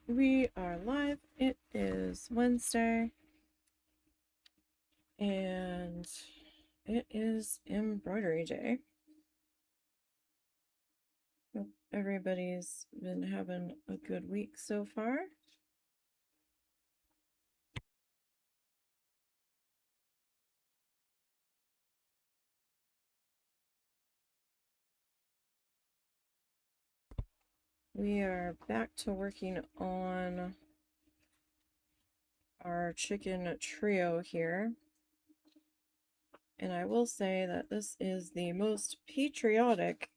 We are live. It is Wednesday, and it is Embroidery Day. Hope everybody's been having a good week so far. We are back to working on our chicken trio here. And I will say that this is the most patriotic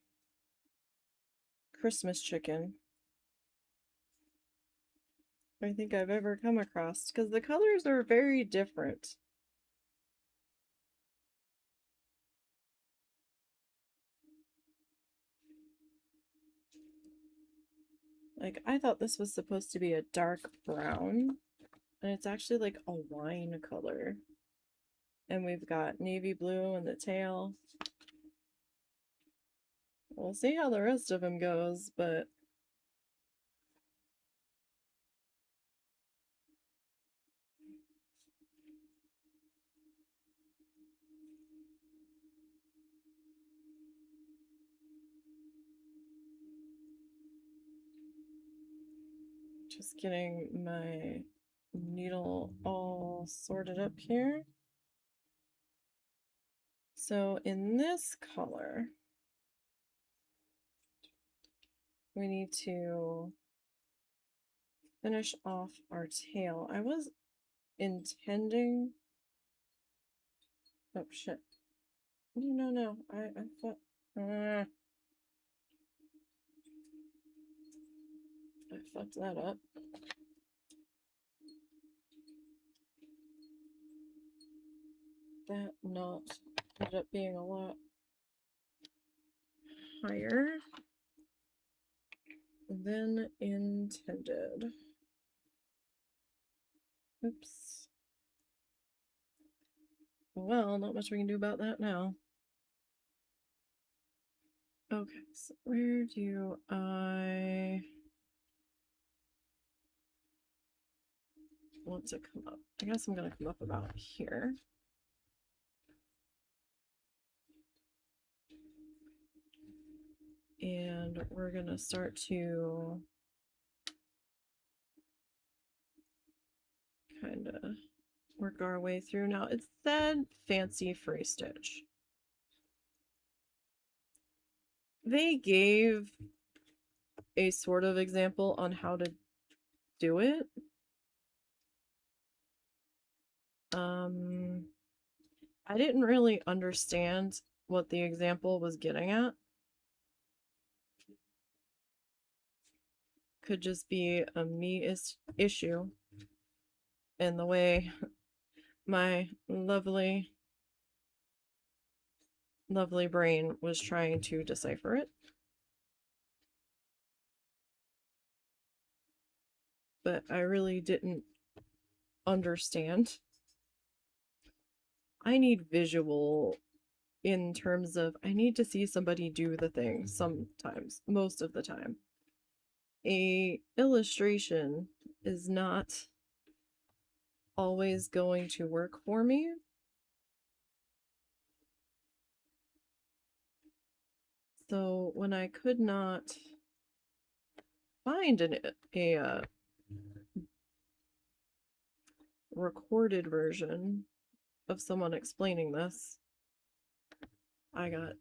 Christmas chicken I think I've ever come across, because the colors are very different. Like, I thought this was supposed to be a dark brown, and it's actually like a wine color. And we've got navy blue in the tail. We'll see how the rest of him goes, but just getting my needle all sorted up here. So in this color, we need to finish off our tail. I was intending... Oh, shit. No. I thought... I fucked that up. That knot ended up being a lot higher than intended. Oops. Well, not much we can do about that now. Okay, so where do I want to come up? I guess I'm going to come up about here. And we're going to start to kind of work our way through. Now, it said fancy free stitch. They gave a sort of example on how to do it. I didn't really understand what the example was getting at. Could just be a me issue in the way my lovely brain was trying to decipher it. But I really didn't understand. I need visual in terms of I need to see somebody do the thing sometimes, most of the time. A illustration is not always going to work for me. So when I could not find a recorded version of someone explaining this, I got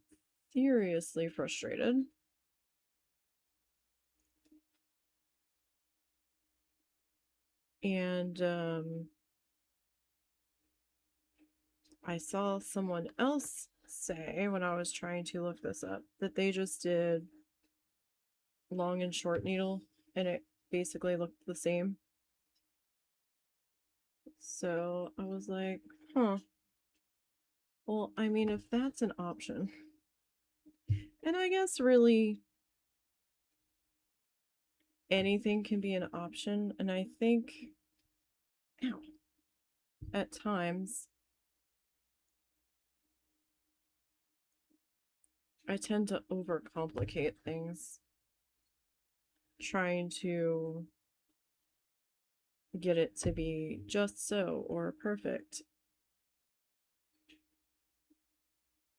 seriously frustrated. And I saw someone else say when I was trying to look this up that they just did long and short needle and it basically looked the same. So I was like, huh. Well, I mean, if that's an option, and I guess really anything can be an option, and I think at times I tend to overcomplicate things trying to get it to be just so or perfect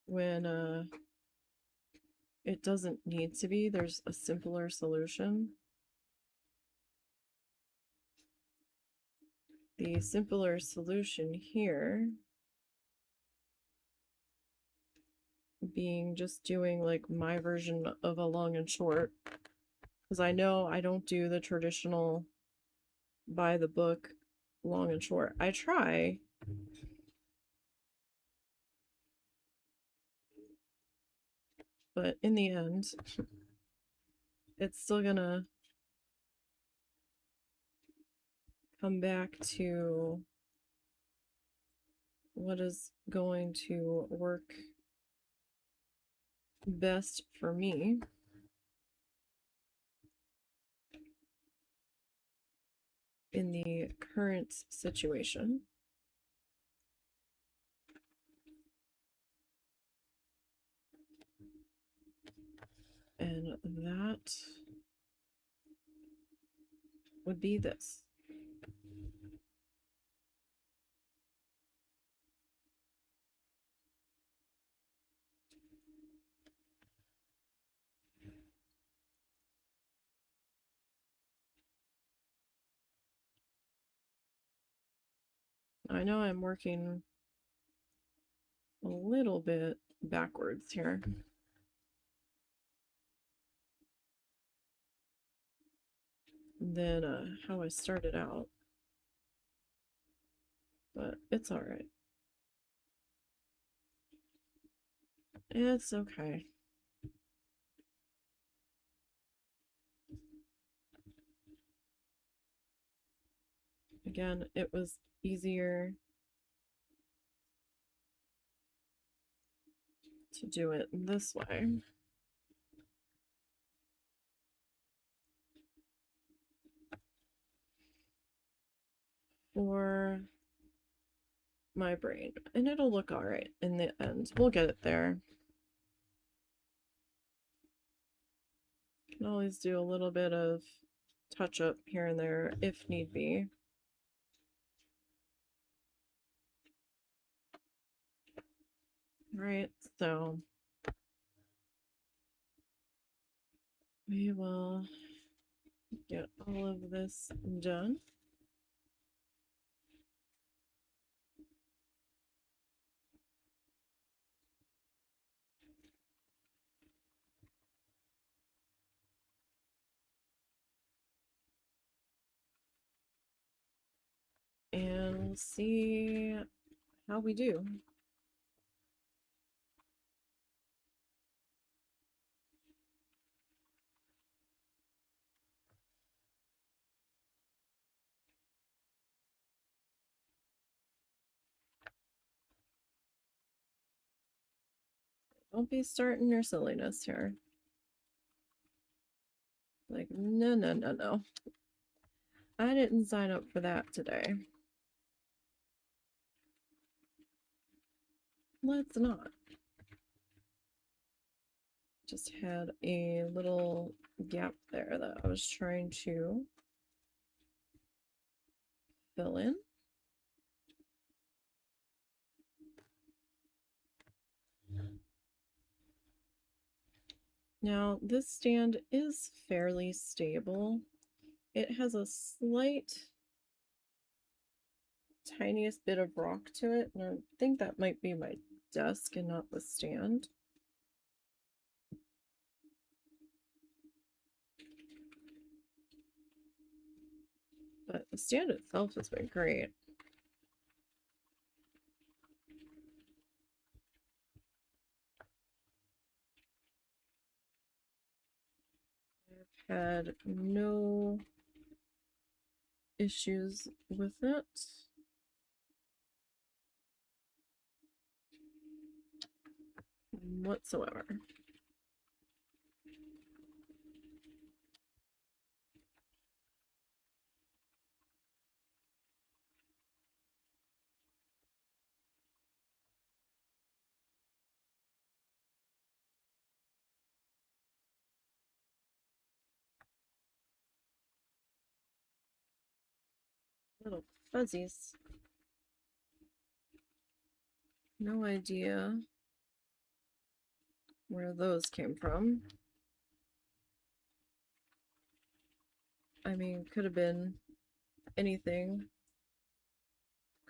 when it doesn't need to be. There's a simpler solution. The simpler solution here being just doing like my version of a long and short, because I know I don't do the traditional by the book long and short. I try, but in the end, it's still gonna come back to what is going to work best for me. In the current situation. And that would be this. I know I'm working a little bit backwards here. Than how I started out. But it's alright. It's okay. Again, it was easier to do it this way. For my brain. And it'll look alright in the end. We'll get it there. Can always do a little bit of touch up here and there if need be. Right, so we will get all of this done. And we'll see how we do. Don't be starting your silliness here. Like, no, no, no, no. I didn't sign up for that today. Let's not. Just had a little gap there that I was trying to fill in. Now, this stand is fairly stable. It has a slight, tiniest bit of rock to it, and I think that might be my desk and not the stand. But the stand itself has been great. I've had no issues with it whatsoever. Little fuzzies. No idea where those came from. I mean, could have been anything.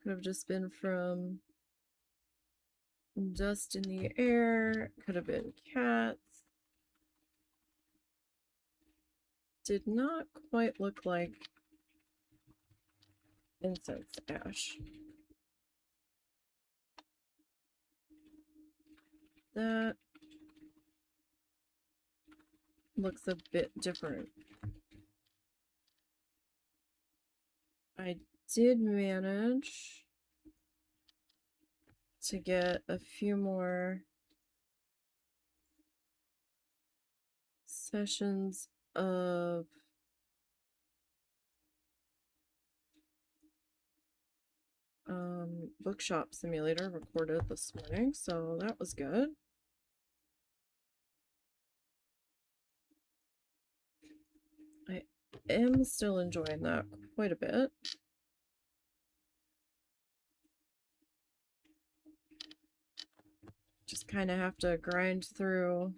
Could have just been from dust in the air. Could have been cats. Did not quite look like incense ash. That looks a bit different. I did manage to get a few more sessions of Bookshop Simulator recorded this morning, so that was good. I am still enjoying that quite a bit. Just kind of have to grind through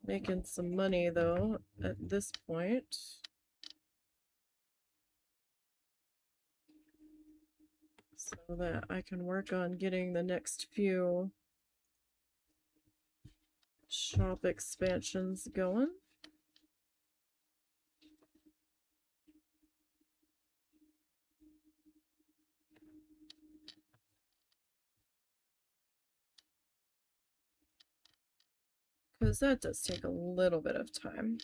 making some money though at this point. So that I can work on getting the next few shop expansions going. Because that does take a little bit of time.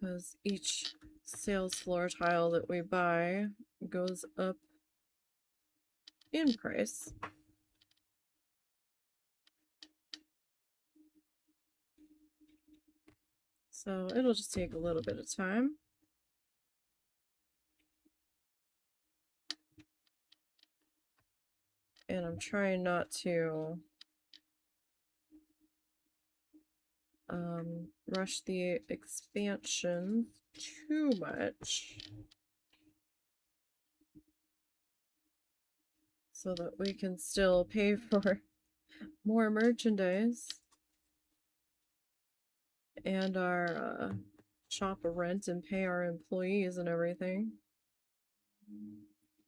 Because each sales floor tile that we buy goes up in price. So it'll just take a little bit of time. And I'm trying not to rush the expansion too much so that we can still pay for more merchandise and our shop rent and pay our employees and everything,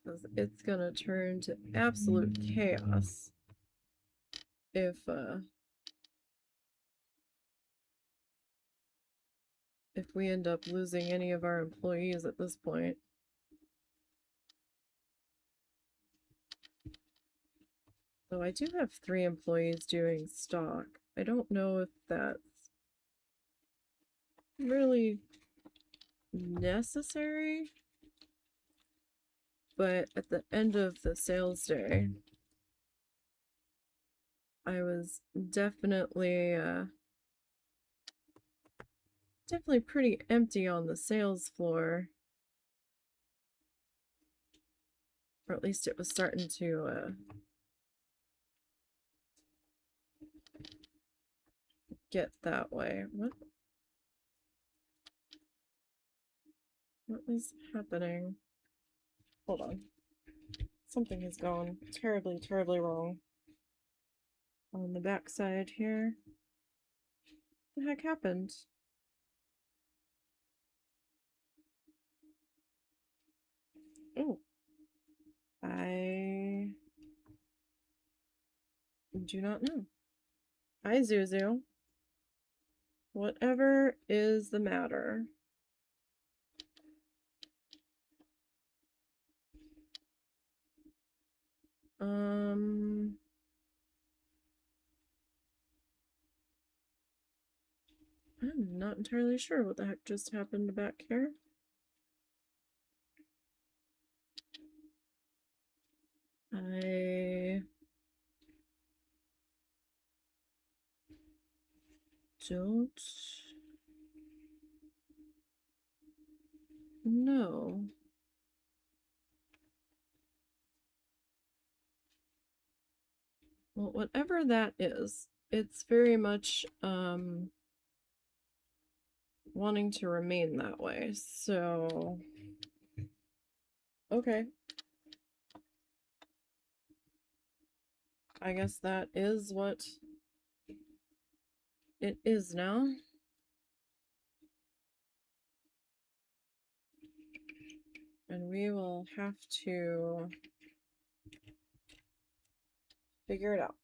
because it's gonna turn to absolute chaos if we end up losing any of our employees at this point. So I do have 3 employees doing stock. I don't know if that's really necessary, but at the end of the sales day, I was definitely pretty empty on the sales floor. Or at least it was starting to get that way. What is happening? Hold on. Something has gone terribly, terribly wrong on the back side here. What the heck happened? Oh. I do not know. Hi, Zuzu. Whatever is the matter? I'm not entirely sure what the heck just happened back here. I don't know. Well, whatever that is, it's very much wanting to remain that way. So, okay. I guess that is what it is now. And we will have to figure it out.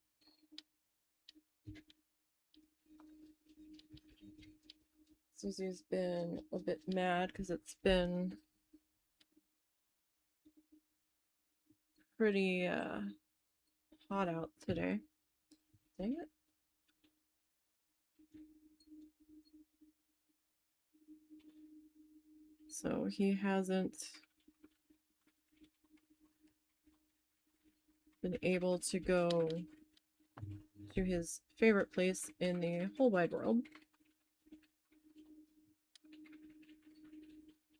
Susie's been a bit mad because it's been pretty hot out today. Dang it. So he hasn't been able to go to his favorite place in the whole wide world.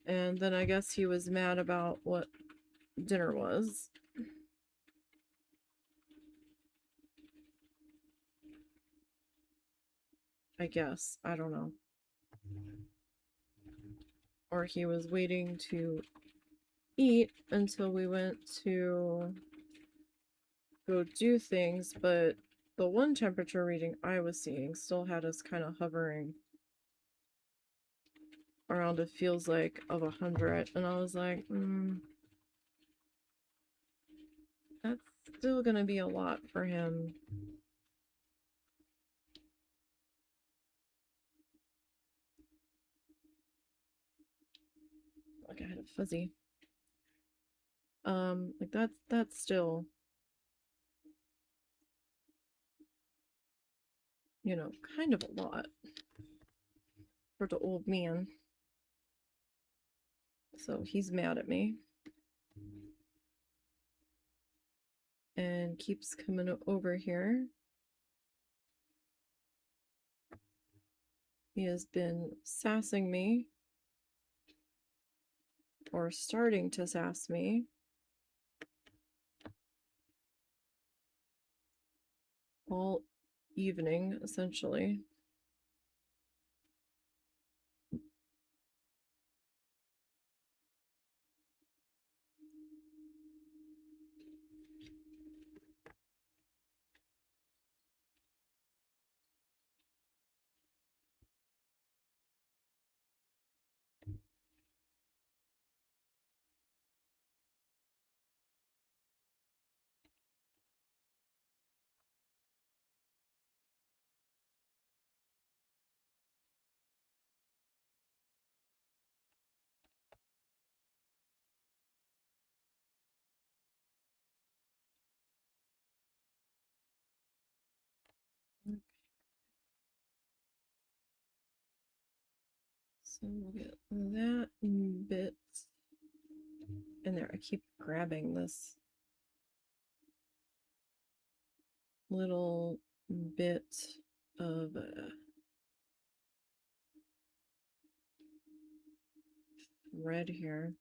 And then I guess he was mad about what dinner was. I guess. I don't know. Or he was waiting to eat until we went to go do things, but the one temperature reading I was seeing still had us kind of hovering around, it feels like, of 100, and I was like, that's still gonna be a lot for him. Like I had a fuzzy. Like that's still, you know, kind of a lot for the old man. So he's mad at me. And keeps coming over here. He has been sassing me. Or starting to sass me. All evening, essentially. So we'll get that bit in there. I keep grabbing this little bit of red here.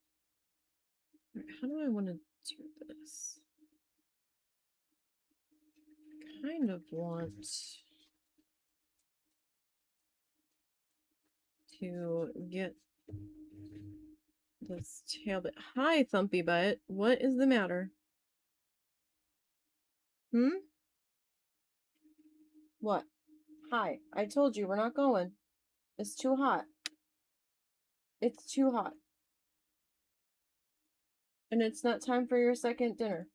How do I want to do this? Kind of want to get this tail bit. Hi, Thumpy Butt. What is the matter? What? Hi. I told you we're not going. It's too hot. It's too hot. And it's not time for your second dinner.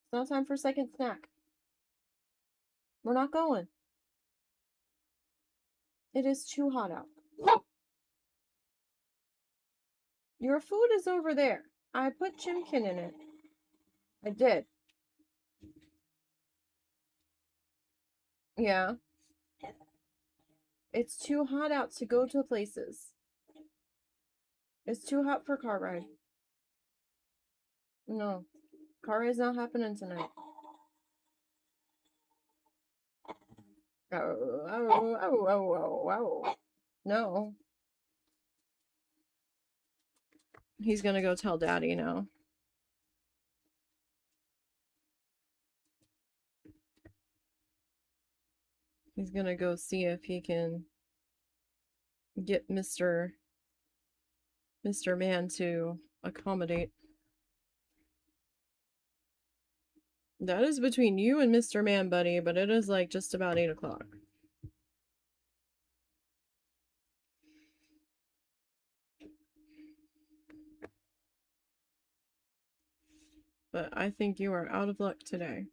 It's not time for second snack. We're not going. It is too hot out. Your food is over there. I put chimkin in it. I did. Yeah. It's too hot out to go to places. It's too hot for car ride. No. Car ride's not happening tonight. Oh. No. He's gonna go tell Daddy now. He's gonna go see if he can get Mr. Man to accommodate. That is between you and Mr. Man, buddy, but it is like just about 8 o'clock. But I think you are out of luck today.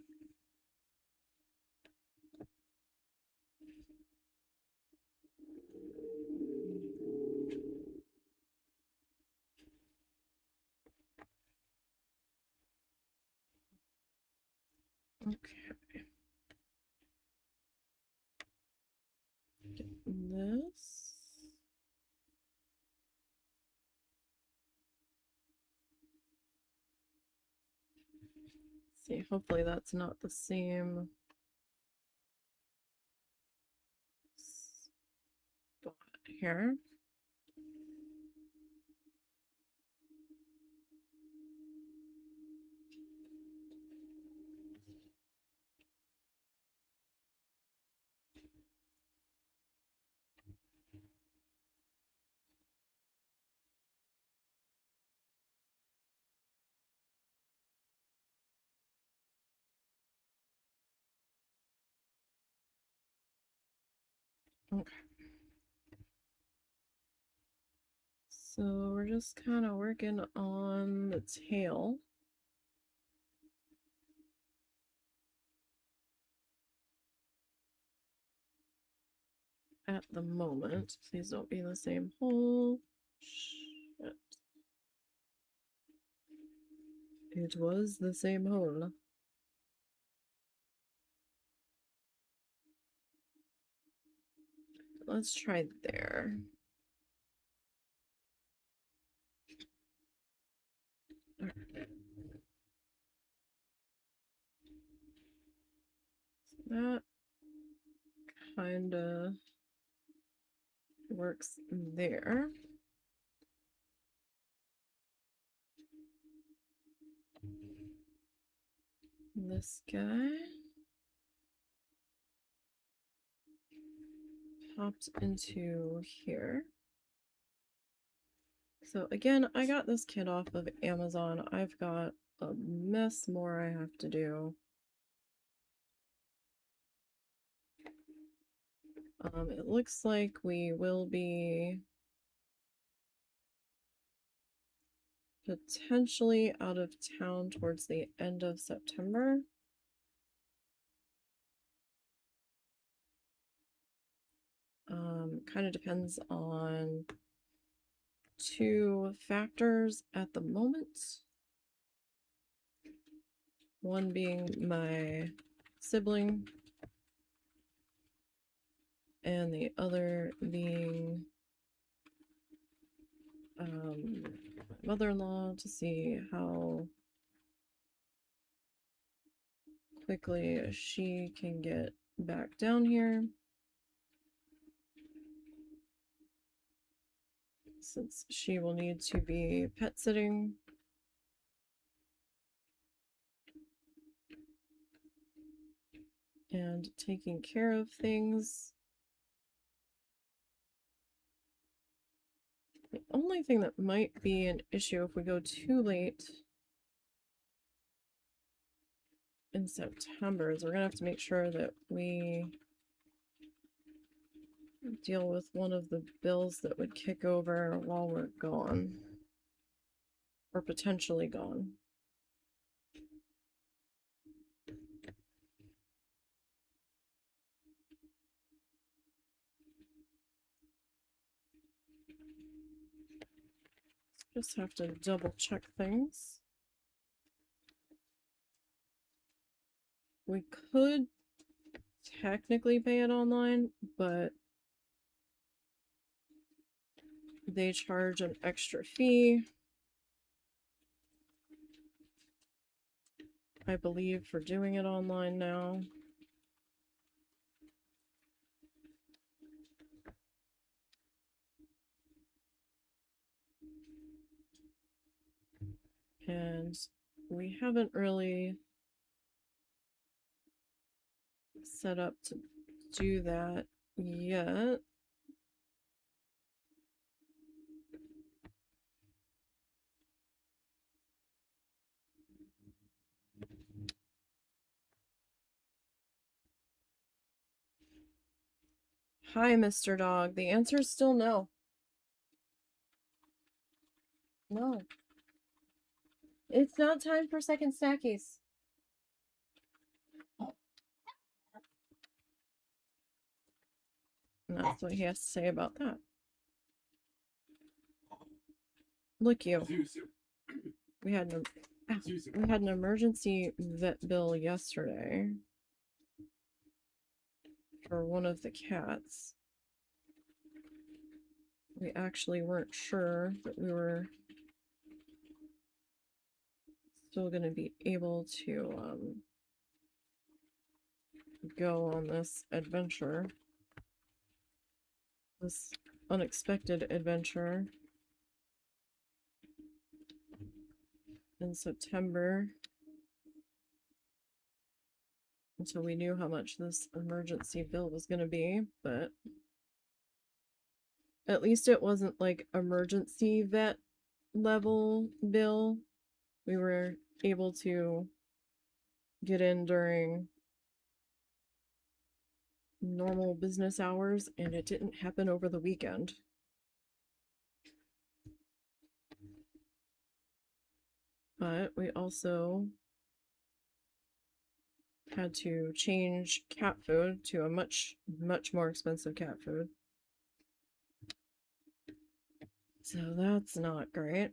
Okay. This. Let's see, hopefully that's not the same spot here. Okay. So we're just kind of working on the tail. At the moment. Please don't be in the same hole. Shit. It was the same hole. Let's try there. Alright. So that kinda works there. This guy popped into here. So again, I got this kit off of Amazon. I've got a mess more I have to do. It looks like we will be potentially out of town towards the end of September. Kind of depends on 2 factors at the moment. One being my sibling, and the other being my mother-in-law, to see how quickly she can get back down here, since she will need to be pet sitting. And taking care of things. The only thing that might be an issue if we go too late in September is we're gonna have to make sure that we deal with one of the bills that would kick over while we're gone, or potentially gone. Just have to double check things. We could technically pay it online, but they charge an extra fee, I believe, for doing it online now. And we haven't really set up to do that yet. Hi, Mr. Dog. The answer is still no. No. It's not time for second snackies. And that's what he has to say about that. Look, you. We had an emergency vet bill yesterday for one of the cats. We actually weren't sure that we were still going to be able to go on this adventure, this unexpected adventure in September, until we knew how much this emergency bill was going to be. But at least it wasn't like emergency vet level bill. We were able to get in during normal business hours, and it didn't happen over the weekend. But we also had to change cat food to a much more expensive cat food. So that's not great.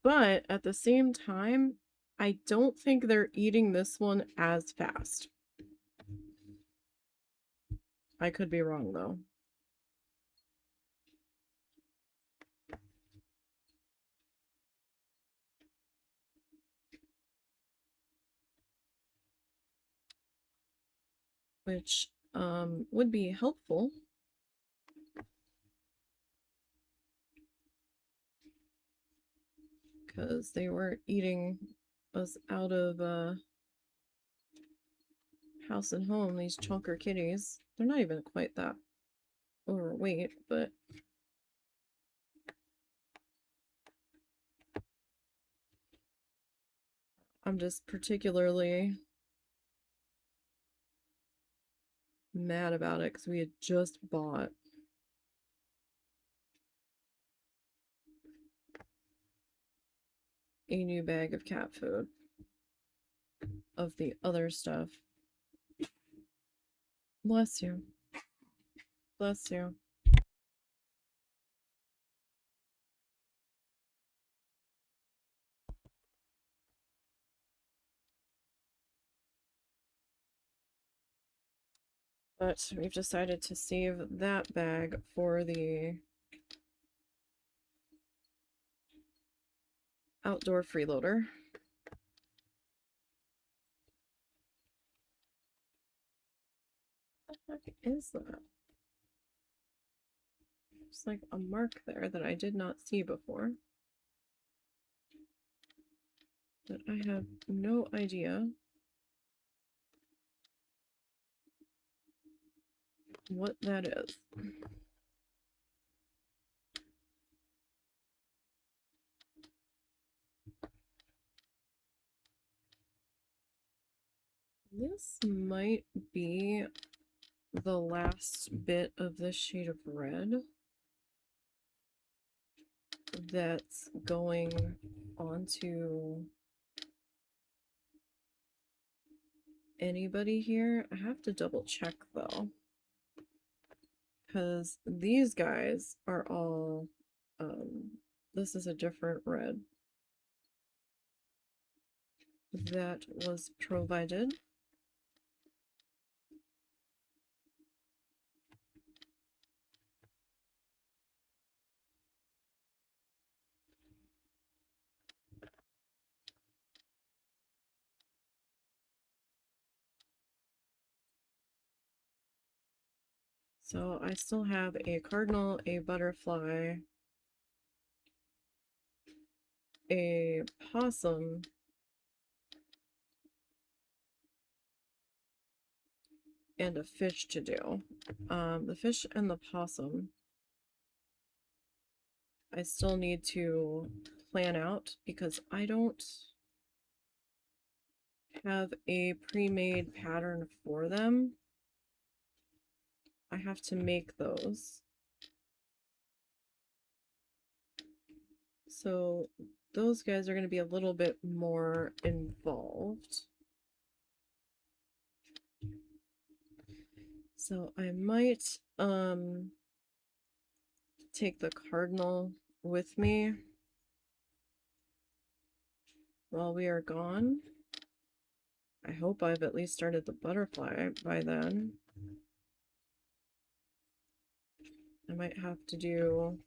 But at the same time, I don't think they're eating this one as fast. I could be wrong, though. Which would be helpful. Because they were eating us out of house and home, these chunker kitties. They're not even quite that overweight, but I'm just particularly mad about it because we had just bought a new bag of cat food of the other stuff. Bless you. Bless you. But we've decided to save that bag for the outdoor freeloader. What the heck is that? It's like a mark there that I did not see before. But I have no idea what that is. This might be the last bit of this shade of red that's going onto anybody here. I have to double check though, because these guys are all this is a different red that was provided. So I still have a cardinal, a butterfly, a possum, and a fish to do. The fish and the possum I still need to plan out because I don't have a pre-made pattern for them. I have to make those. So those guys are going to be a little bit more involved. So I might take the cardinal with me while we are gone. I hope I've at least started the butterfly by then. I might have to do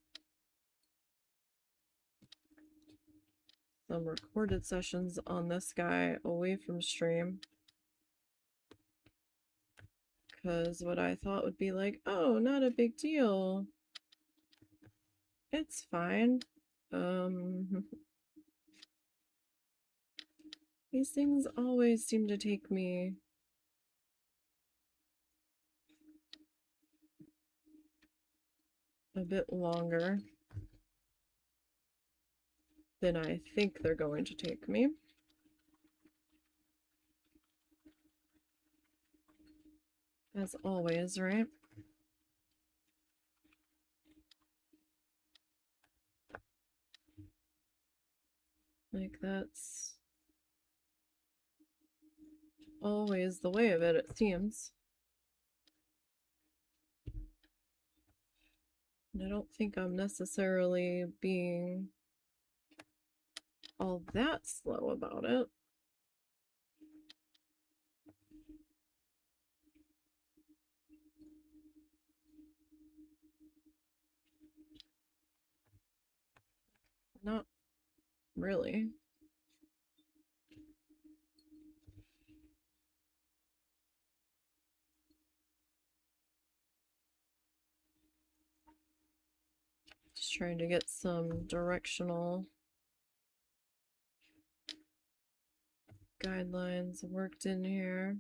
some recorded sessions on this guy away from stream. Because what I thought would be like, oh, not a big deal. It's fine. These things always seem to take me a bit longer than I think they're going to take me. As always, right? Like, that's always the way of it, it seems. And I don't think I'm necessarily being all that slow about it. Not really. Just trying to get some directional guidelines worked in here.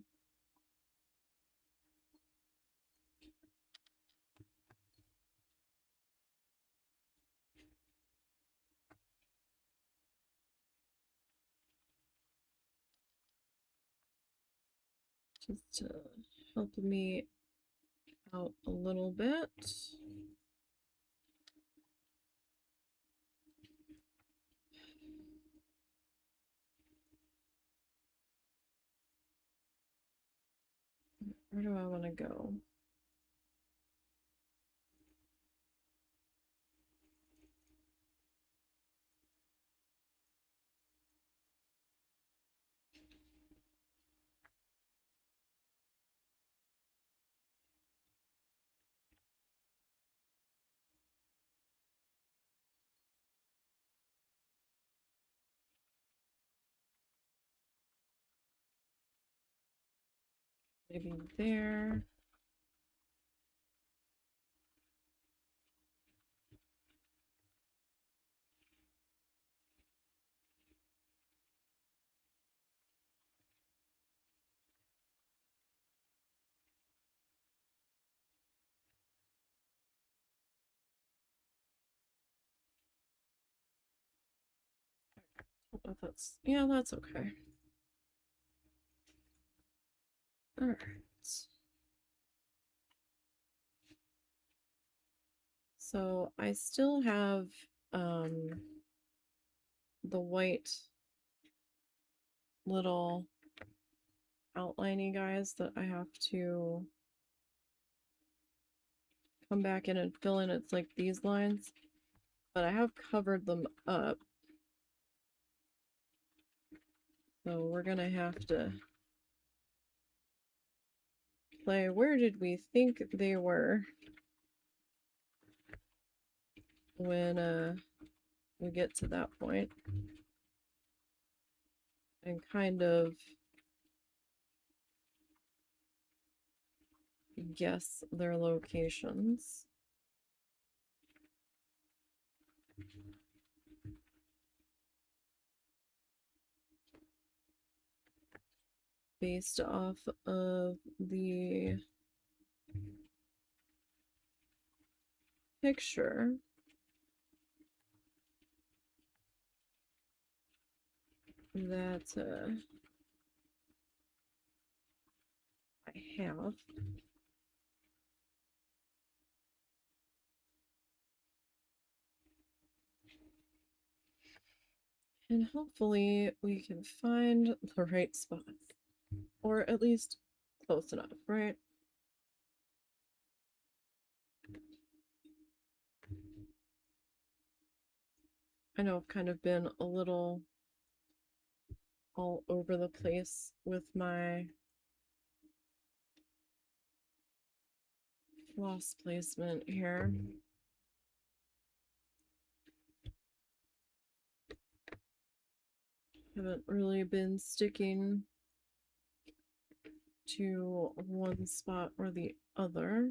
Just to help me out a little bit. Where do I want to go? Maybe there. Oh, that's, yeah, that's okay. All right. So I still have the white little outliney guys that I have to come back in and fill in. It's like these lines, but I have covered them up. So we're gonna have to play where did we think they were when we get to that point, and kind of guess their locations. Based off of the picture that I have. And hopefully we can find the right spot. Or at least close enough, right? I know I've kind of been a little all over the place with my floss placement here. Haven't really been sticking to one spot or the other.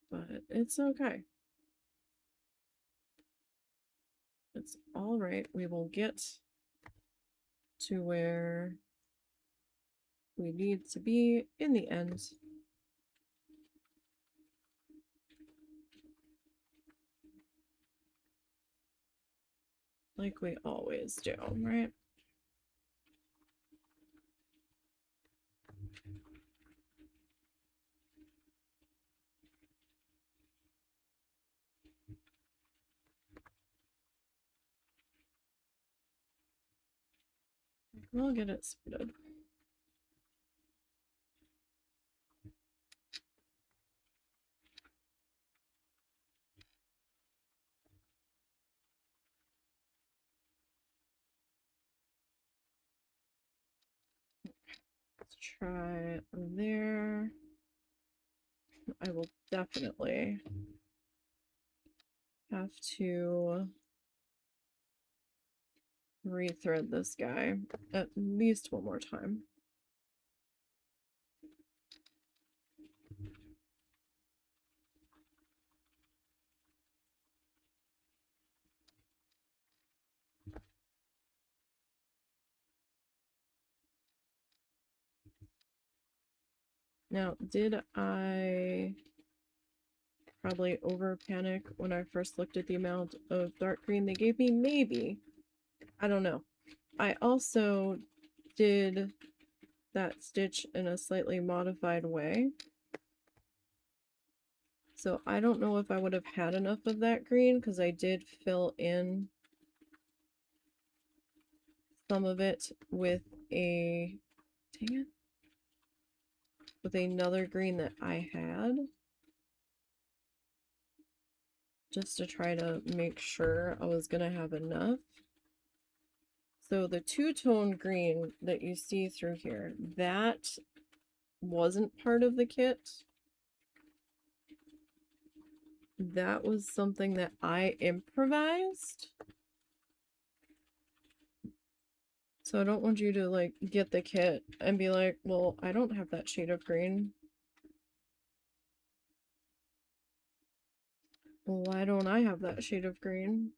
But it's okay. It's all right. We will get to where we need to be in the end. Like we always do, right? We'll get it split. Let's try there. I will definitely have to rethread this guy at least one more time. Now, did I probably over panic when I first looked at the amount of dark green they gave me? Maybe. I don't know. I also did that stitch in a slightly modified way. So I don't know if I would have had enough of that green because I did fill in some of it with a, dang it, with another green that I had. Just to try to make sure I was gonna have enough. So the two-tone green that you see through here, that wasn't part of the kit. That was something that I improvised. So I don't want you to like get the kit and be like, well, I don't have that shade of green. Well, why don't I have that shade of green?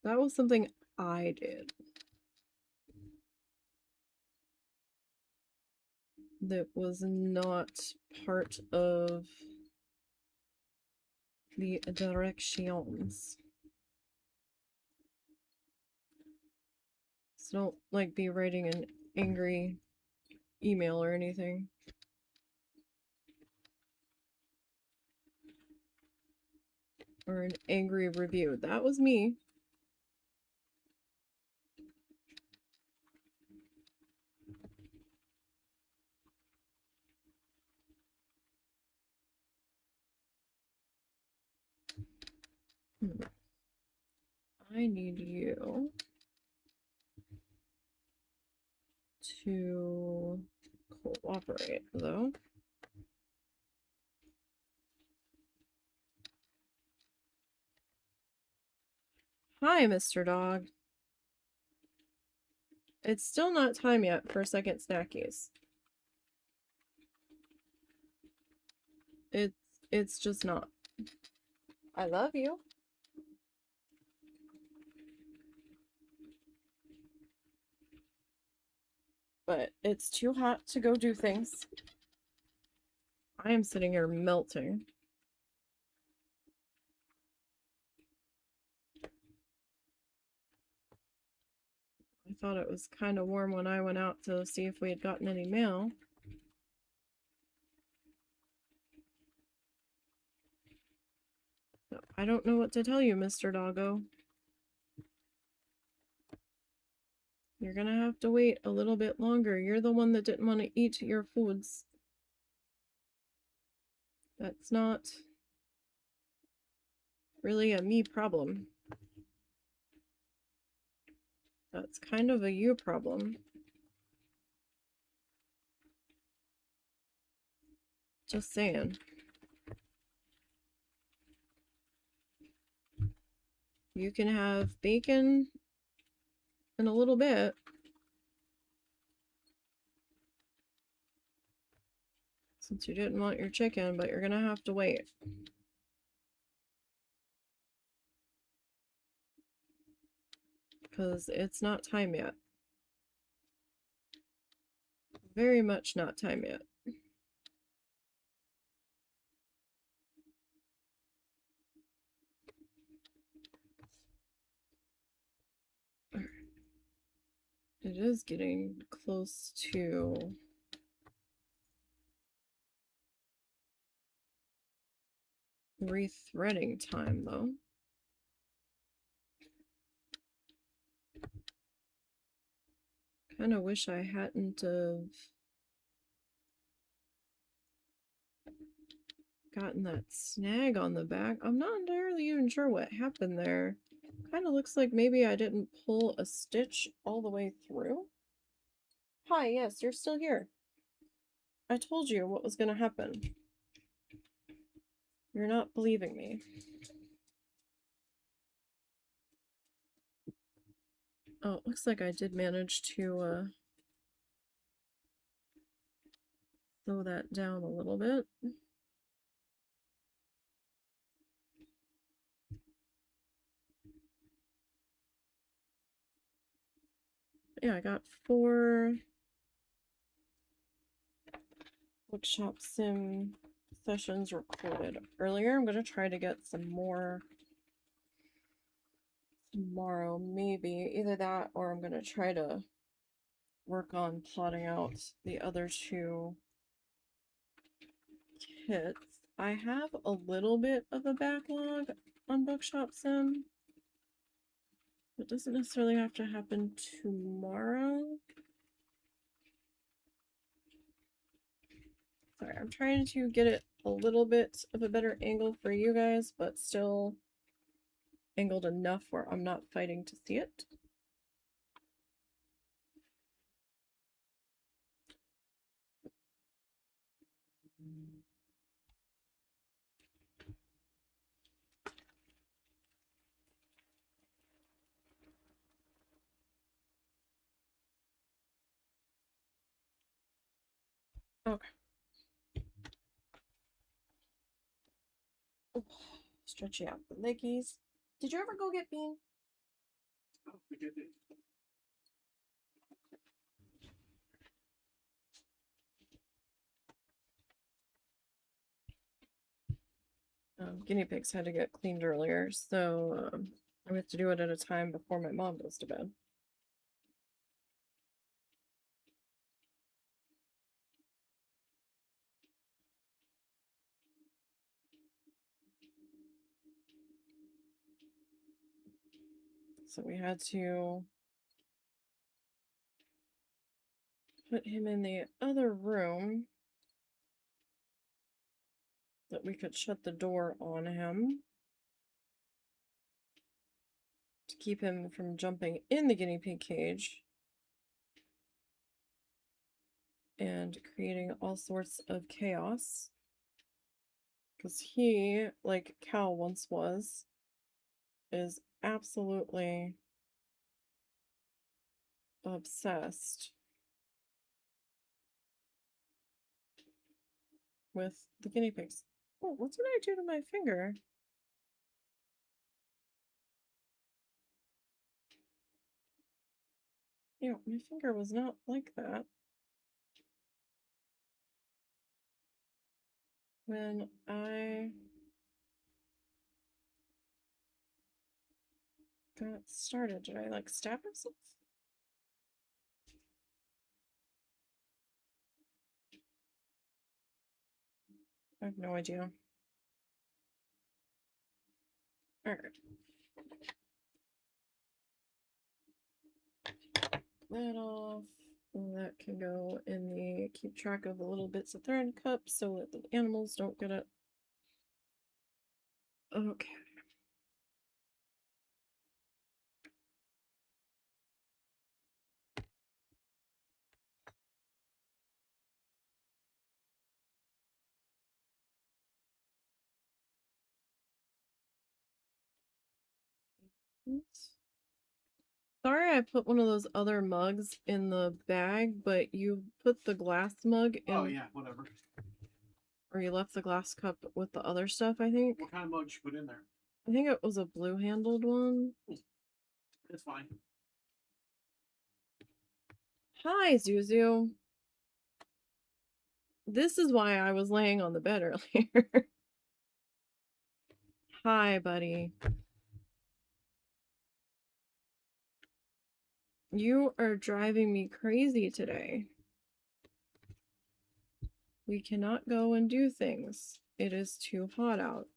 That was something I did. That was not part of the directions. So don't like be writing an angry email or anything. Or an angry review. That was me. I need you to cooperate, though. Hi, Mr. Dog. It's still not time yet for second snackies. It's just not. I love you. But it's too hot to go do things. I am sitting here melting. I thought it was kind of warm when I went out to see if we had gotten any mail. So I don't know what to tell you, Mr. Doggo. You're gonna have to wait a little bit longer. You're the one that didn't want to eat your foods. That's not really a me problem. That's kind of a you problem. Just saying. You can have bacon in a little bit. Since you didn't want your chicken, but you're gonna have to wait. Because it's not time yet. Very much not time yet. It is getting close to rethreading time, though. Kind of wish I hadn't gotten that snag on the back. I'm not entirely even sure what happened there. Kind of looks like maybe I didn't pull a stitch all the way through. Hi, yes, you're still here. I told you what was going to happen. You're not believing me. Oh, it looks like I did manage to slow that down a little bit. Yeah, I got 4 Bookshop Sim sessions recorded earlier. I'm going to try to get some more tomorrow, maybe. Either that or I'm going to try to work on plotting out the other 2 kits. I have a little bit of a backlog on Bookshop Sim. It doesn't necessarily have to happen tomorrow. Sorry, I'm trying to get it a little bit of a better angle for you guys, but still angled enough where I'm not fighting to see it. Okay. Oh, stretchy out the leggies. Did you ever go get Bean? Oh, I did. Guinea pigs had to get cleaned earlier, so I have to do it at a time before my mom goes to bed. So we had to put him in the other room that we could shut the door on him to keep him from jumping in the guinea pig cage and creating all sorts of chaos. Because he, like Cal once was, is absolutely obsessed with the guinea pigs. Oh, what did I do to my finger? Yeah, my finger was not like that. When I got started, did I like stab myself? I have no idea. Alright. That off. And that can go in the keep track of the little bits of thread cup so that the animals don't get it. Okay. Oops. Sorry I put one of those other mugs in the bag, but you put the glass mug in. Oh, yeah, whatever. Or you left the glass cup with the other stuff, I think. What kind of mug did you put in there? I think it was a blue-handled one. It's fine. Hi, Zuzu. This is why I was laying on the bed earlier. Hi, buddy. You are driving me crazy today. We cannot go and do things. It is too hot out.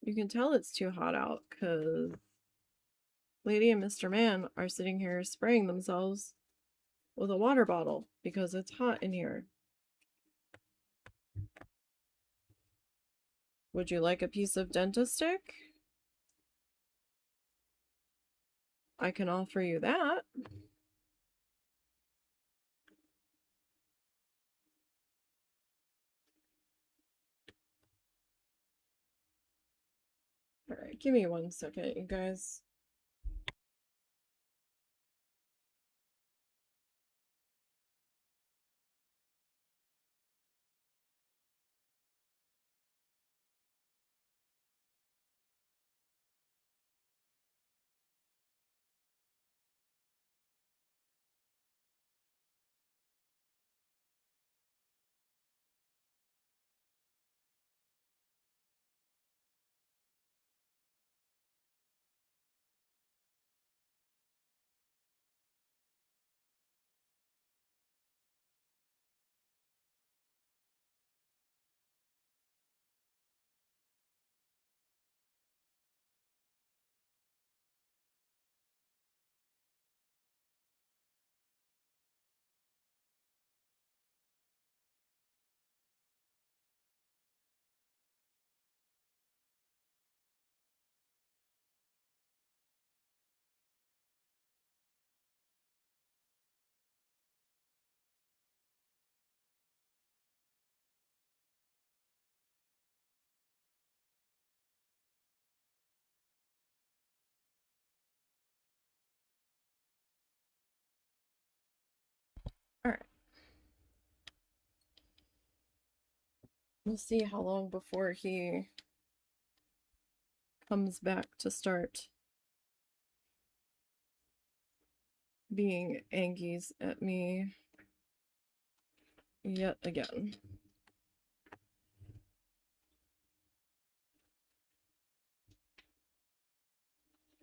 You can tell it's too hot out because Lady and Mr. Man are sitting here spraying themselves with a water bottle because it's hot in here. Would you like a piece of dentist stick? I can offer you that. Alright, give me 1 second, you guys. Alright. We'll see how long before he comes back to start being Angies at me yet again.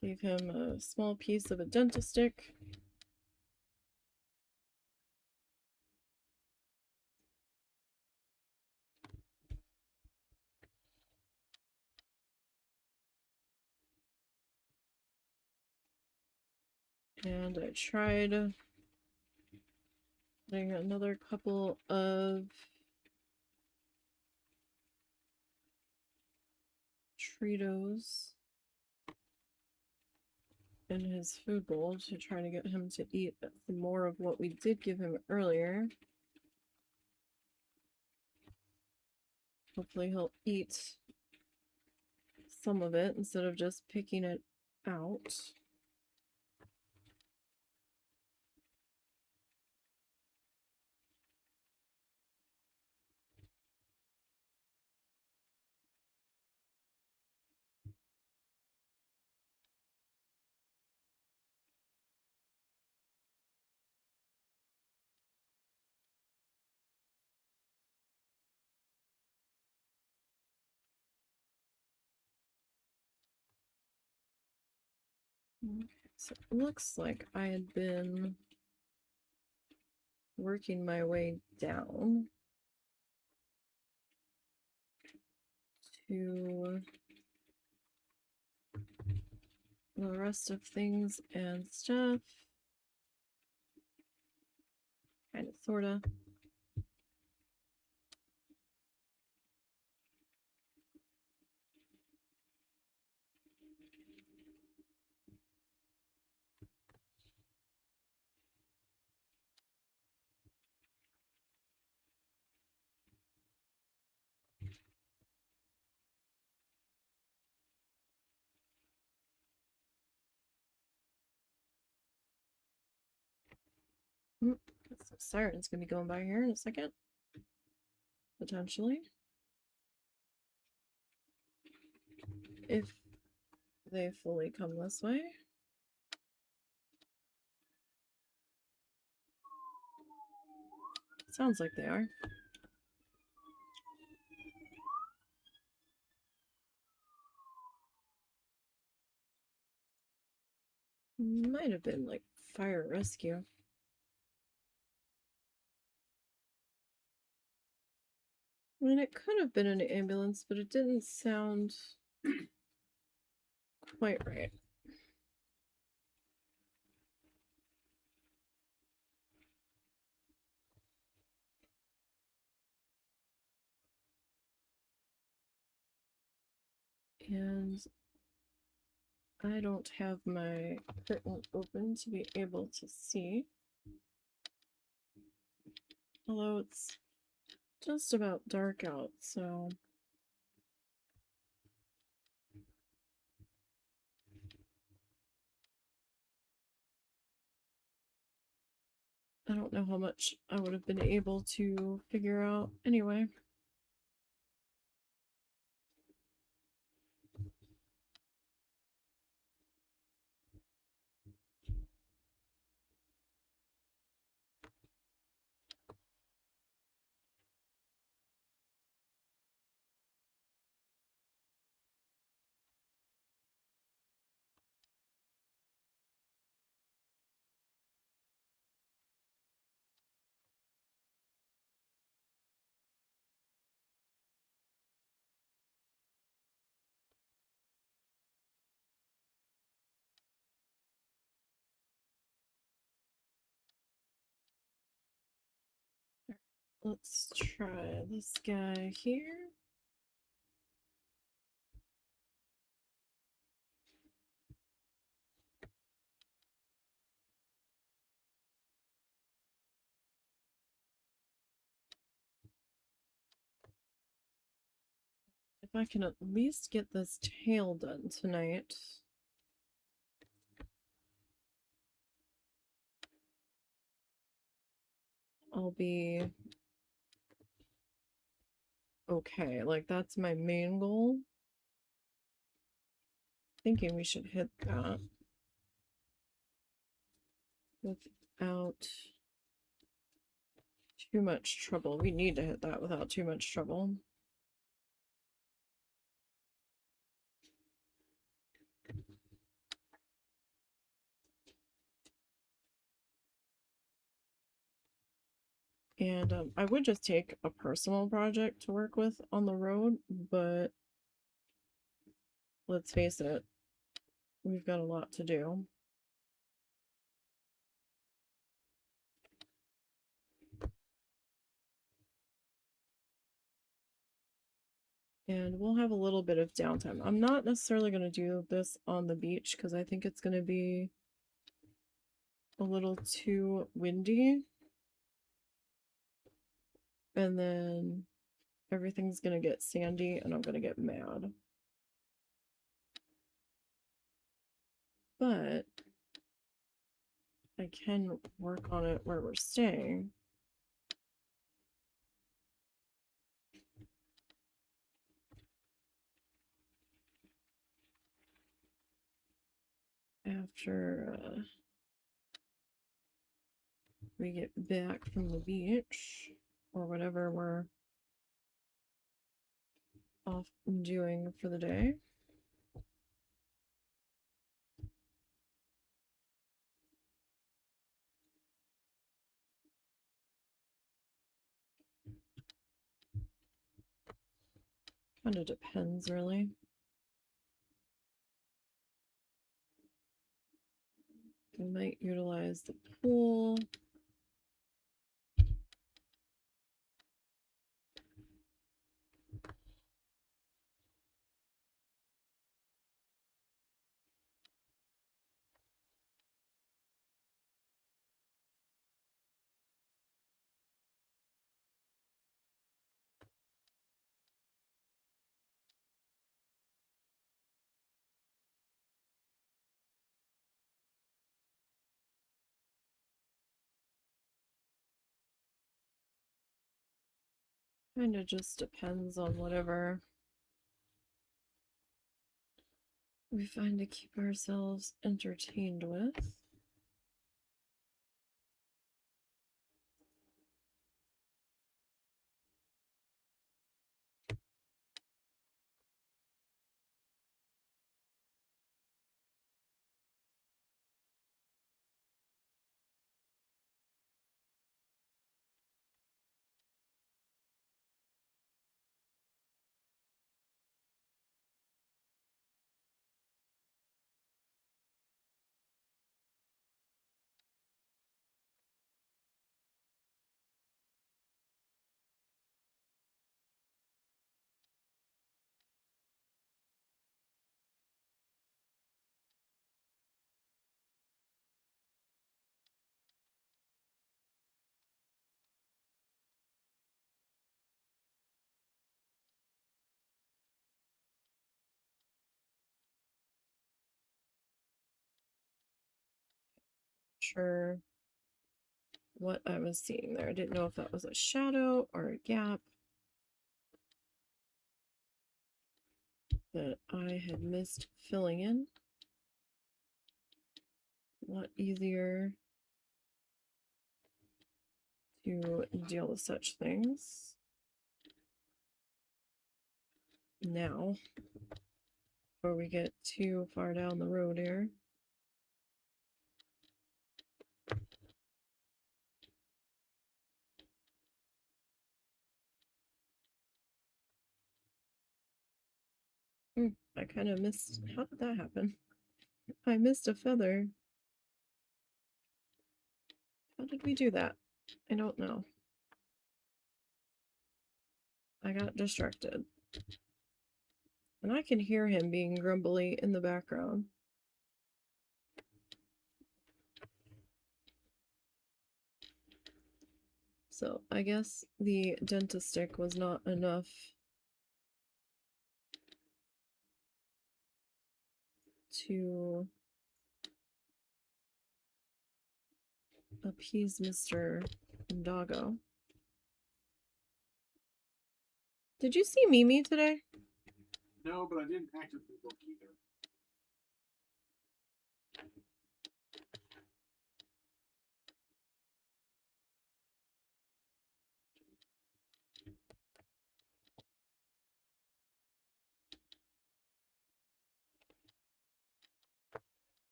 Gave him a small piece of a dentist stick. And I tried putting another couple of Cheetos in his food bowl to try to get him to eat some more of what we did give him earlier. Hopefully he'll eat some of it instead of just picking it out. Okay, so it looks like I had been working my way down to the rest of things and stuff. Kind of, sorta. Mm, some sirens gonna be going by here in a second. Potentially. If they fully come this way. Sounds like they are. Might have been like fire rescue. I mean, it could have been an ambulance, but it didn't sound quite right. And I don't have my curtain open to be able to see. Although it's just about dark out, so I don't know how much I would have been able to figure out anyway. Let's try this guy here. If I can at least get this tail done tonight. I'll be okay. Like, that's my main goal. Thinking we should hit that without too much trouble. We need to hit that without too much trouble. And I would just take a personal project to work with on the road, but let's face it, we've got a lot to do. And we'll have a little bit of downtime. I'm not necessarily going to do this on the beach because I think it's going to be a little too windy. And then everything's going to get sandy and I'm going to get mad. But I can work on it where we're staying. After we get back from the beach or whatever we're off doing for the day. Kind of depends, really. We might utilize the pool. Kind of just depends on whatever we find to keep ourselves entertained with. Sure what I was seeing there. I didn't know if that was a shadow or a gap that I had missed filling in. A lot easier to deal with such things now before we get too far down the road here. I kind of missed. How did that happen? I missed a feather. How did we do that? I don't know. I got distracted. And I can hear him being grumbly in the background. So I guess the dentist stick was not enough to appease Mr. Doggo. Did you see Mimi today? No, but I didn't actively look either.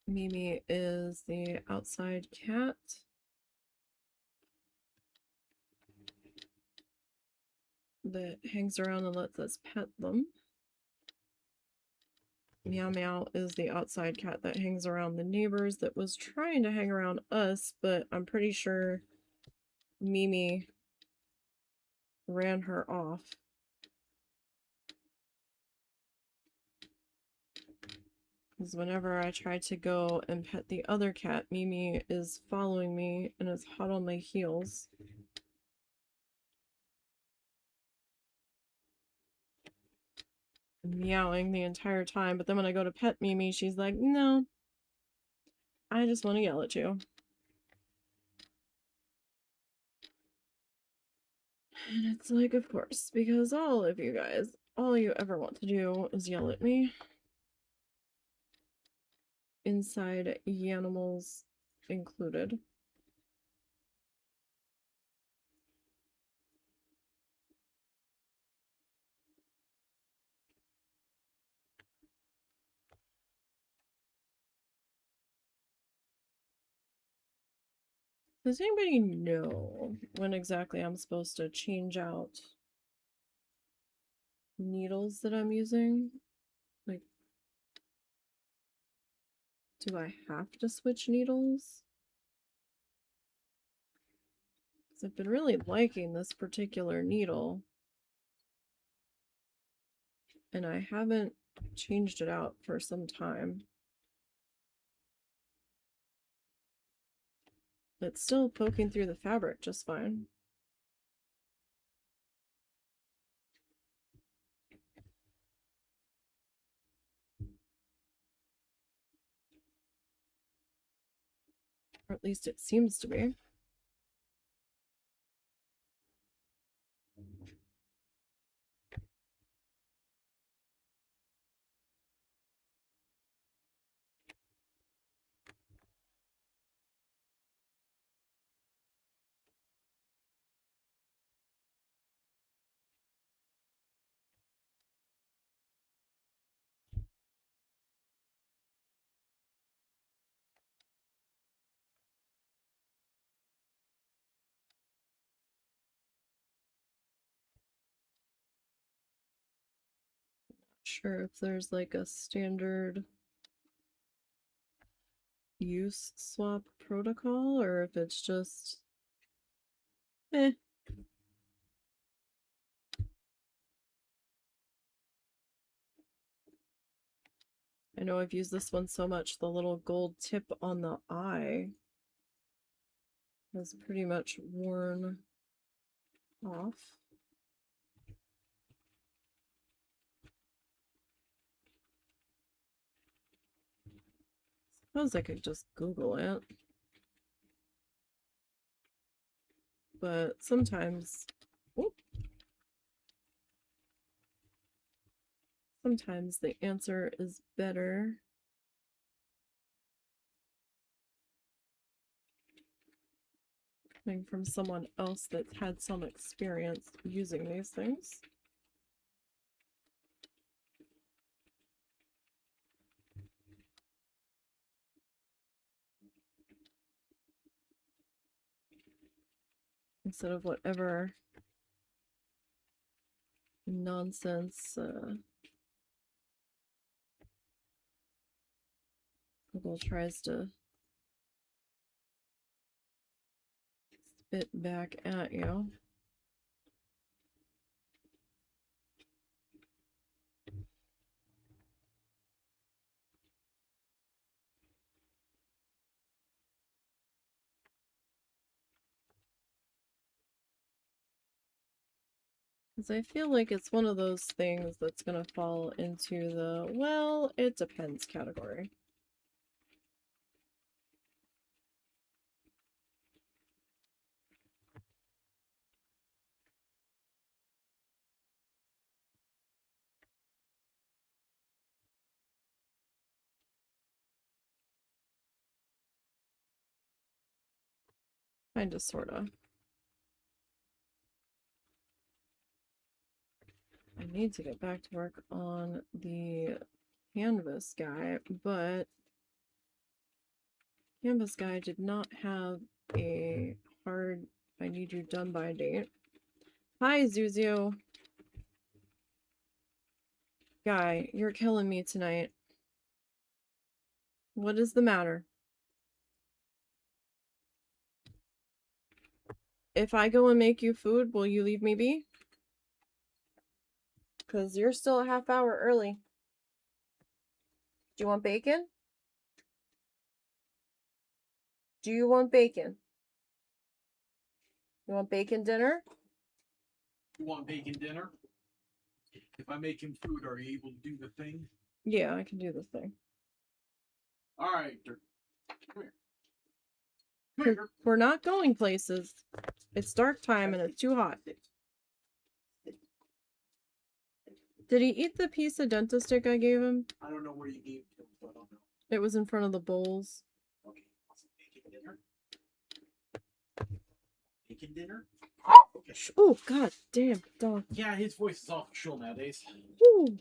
Mimi is the outside cat. That hangs around and lets us pet them. Meow Meow is the outside cat that hangs around the neighbors that was trying to hang around us, but I'm pretty sure Mimi ran her off. Because whenever I try to go and pet the other cat, Mimi is following me and is hot on my heels. Meowing the entire time, but then when I go to pet Mimi, she's like, no, I just want to yell at you. And it's like, of course, because all of you guys, all you ever want to do is yell at me. Inside animals included. Does anybody know when exactly I'm supposed to change out needles that I'm using. Like, do I have to switch needles? Because I've been really liking this particular needle. And I haven't changed it out for some time. It's still poking through the fabric just fine. Or at least it seems to be. Sure if there's like a standard use swap protocol or if it's just eh. I know I've used this one so much, the little gold tip on the eye has pretty much worn off. Suppose I could just Google it. But sometimes, sometimes the answer is better coming from someone else that's had some experience using these things. Instead of whatever nonsense Google tries to spit back at you. Because I feel like it's one of those things that's going to fall into the, well, it depends category. Kinda, sorta. I need to get back to work on the canvas guy, but canvas guy did not have a hard I need you done by date. Hi, Zuzio. Guy, you're killing me tonight. What is the matter? If I go and make you food, will you leave me be? Because you're still a half hour early. Do you want bacon? Do you want bacon? You want bacon dinner? You want bacon dinner? If I make him food, are you able to do the thing? Yeah, I can do the thing. All right, come here. Come here. We're not going places. It's dark time and it's too hot. Did he eat the piece of dentist stick I gave him? I don't know where you gave it to him, so I don't know. It was in front of the bowls. Okay, what's bacon dinner? Bacon dinner? Okay. Oh, god damn, dog. Yeah, his voice is off control nowadays. Woo.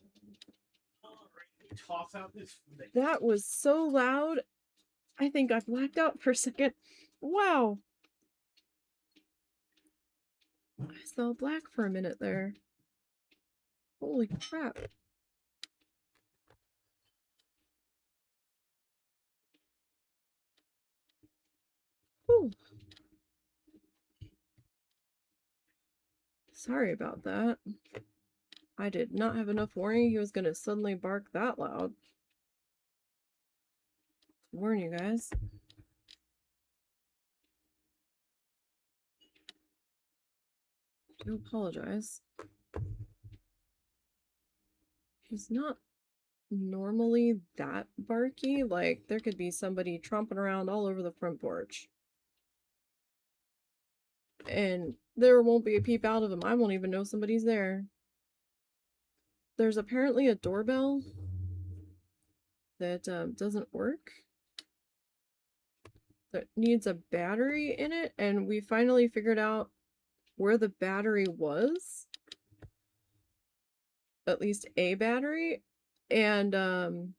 Alright, toss out this thing. That was so loud. I think I blacked out for a second. Wow. I saw black for a minute there. Holy crap. Whew. Sorry about that. I did not have enough warning he was going to suddenly bark that loud. To warn you guys. I do apologize. He's not normally that barky. Like, there could be somebody tromping around all over the front porch. And there won't be a peep out of him. I won't even know somebody's there. There's apparently a doorbell that doesn't work. That needs a battery in it, and we finally figured out where the battery was. At least a battery. And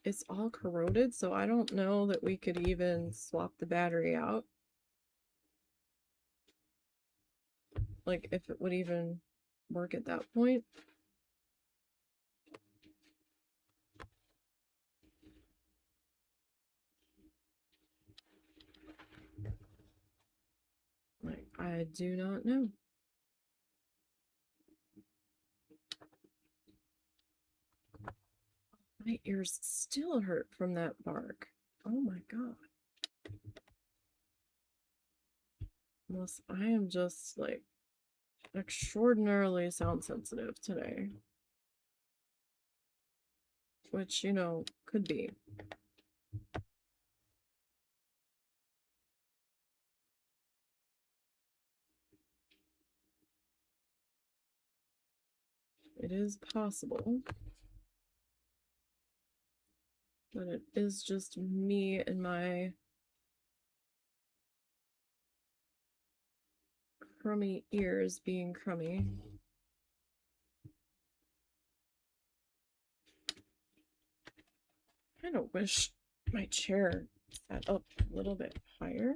it's all corroded, so I don't know that we could even swap the battery out. Like, if it would even work at that point. Like, I do not know. My ears still hurt from that bark. Oh my god. Unless I am just, like, extraordinarily sound sensitive today. Which, you know, could be. It is possible. But it is just me and my crummy ears being crummy. I kind of wish my chair sat up a little bit higher.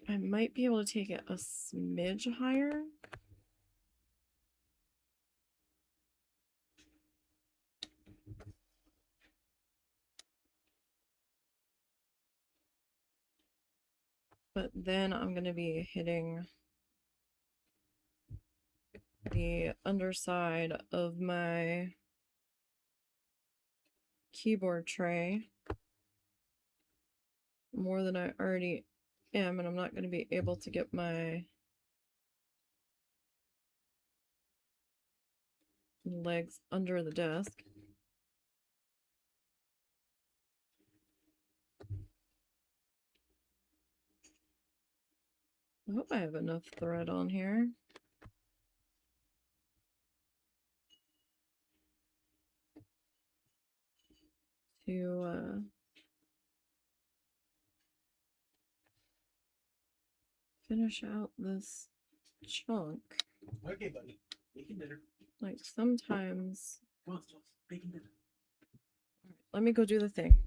I might be able to take it a smidge higher. But then I'm going to be hitting the underside of my keyboard tray more than I already am, and I'm not going to be able to get my legs under the desk. I hope I have enough thread on here. To finish out this chunk. Okay, buddy. Making dinner. Like, sometimes... Come on, making dinner. All right, let me go do the thing.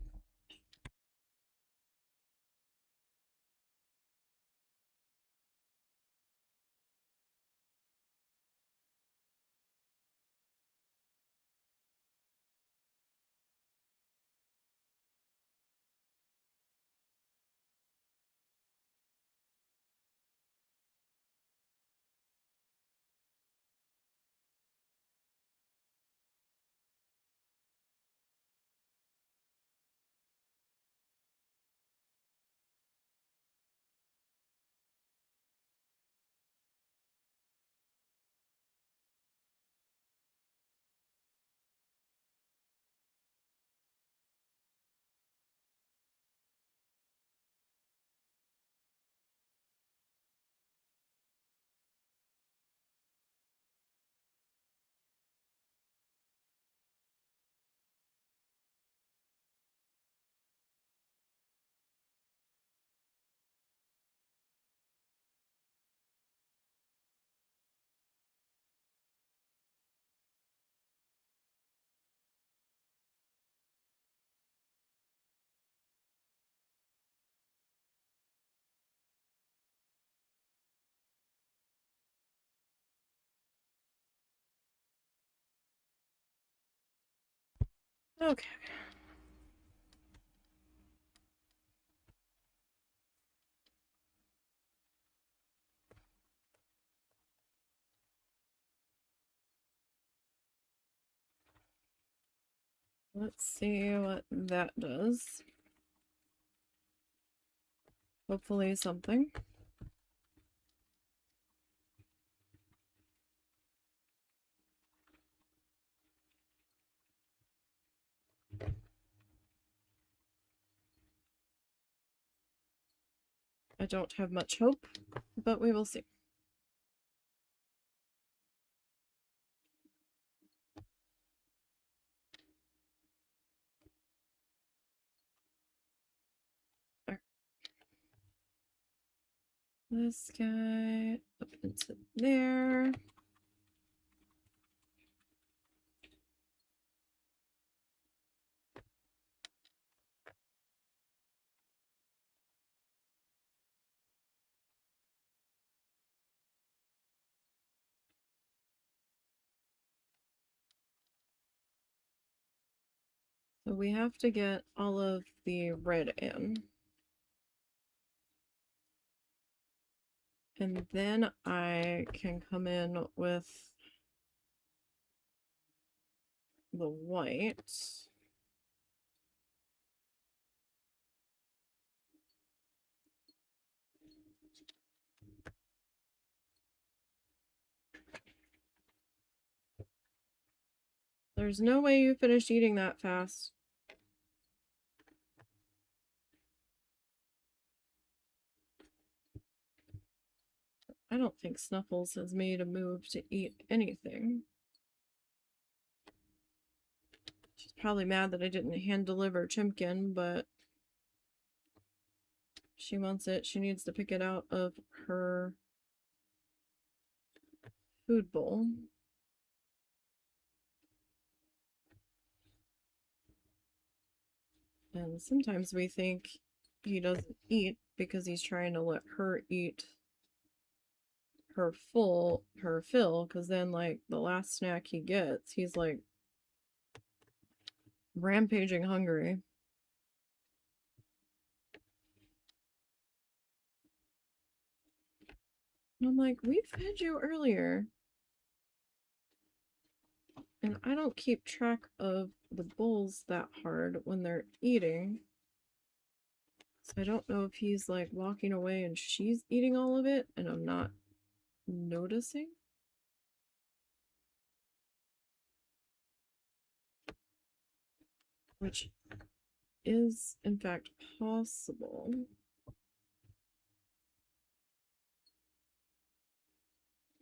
Okay. Let's see what that does. Hopefully something. I don't have much hope, but we will see. All right. This guy up into there. So we have to get all of the red in. And then I can come in with the white. There's no way you finished eating that fast. I don't think Snuffles has made a move to eat anything. She's probably mad that I didn't hand deliver Chimkin, but she wants it. She needs to pick it out of her food bowl. And sometimes we think he doesn't eat because he's trying to let her eat her fill, because then like the last snack he gets, he's like rampaging hungry. And I'm like, we fed you earlier. And I don't keep track of the bowls that hard when they're eating. So I don't know if he's like walking away and she's eating all of it and I'm not noticing. Which is in fact possible.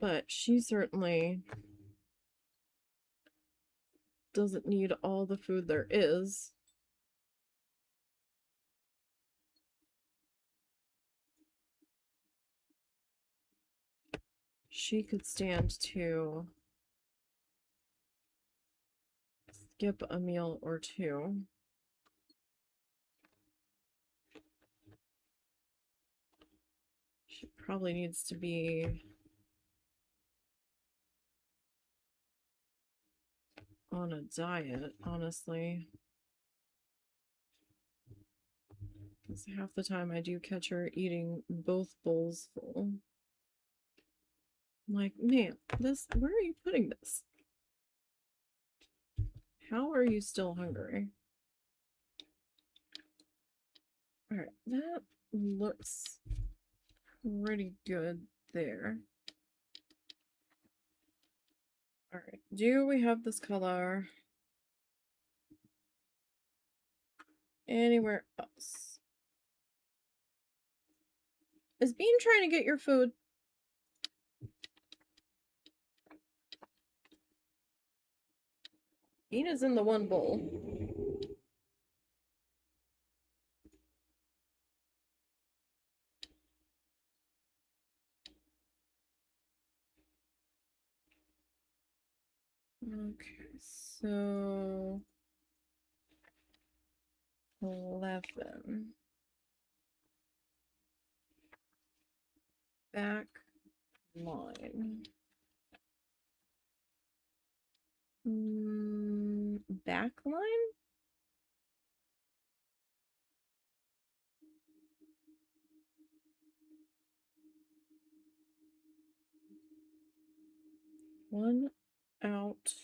But she certainly doesn't need all the food there is. She could stand to skip a meal or two. She probably needs to be on a diet, honestly. Because half the time I do catch her eating both bowls full. I'm like, man, this, where are you putting this? How are you still hungry? Alright, that looks pretty good there. Alright, do we have this color anywhere else? Is Bean trying to get your food? Bean is in the one bowl. Okay, so 11. Back line. Back line? 1 out,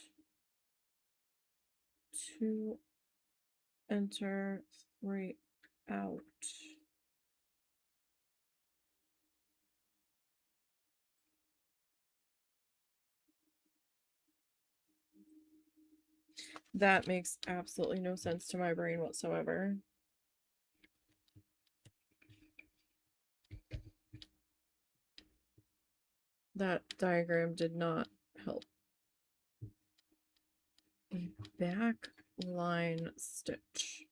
2 enter, 3 out. That makes absolutely no sense to my brain whatsoever. That diagram did not help. A back line stitch.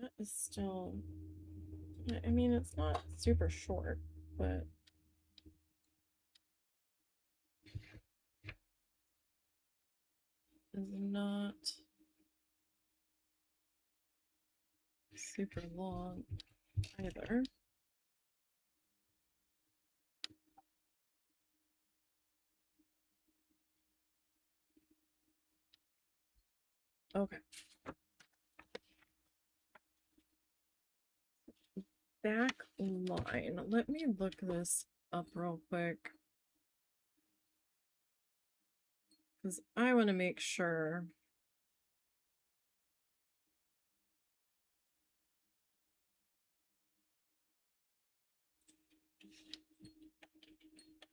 That is still, I mean, it's not super short, but is not super long either. Okay. Back line. Let me look this up real quick, because I want to make sure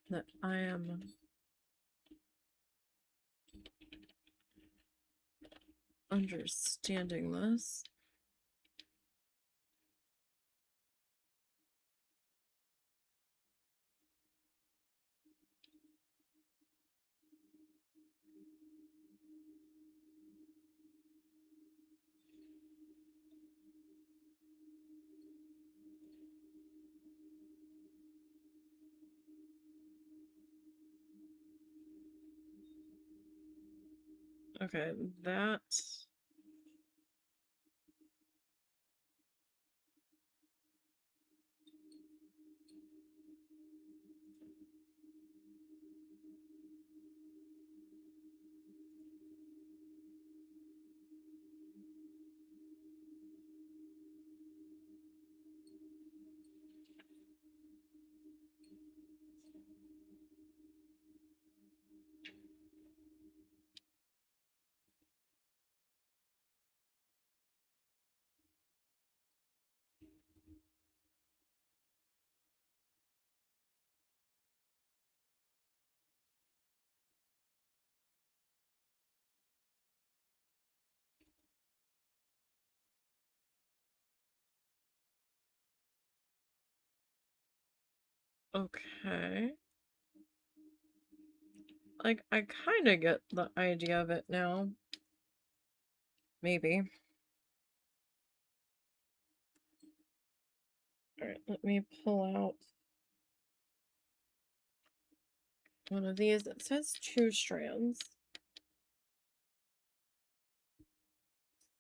that I am understanding this. Okay, that. Okay. Like, I kind of get the idea of it now. Maybe. Alright, let me pull out one of these. It says 2 strands.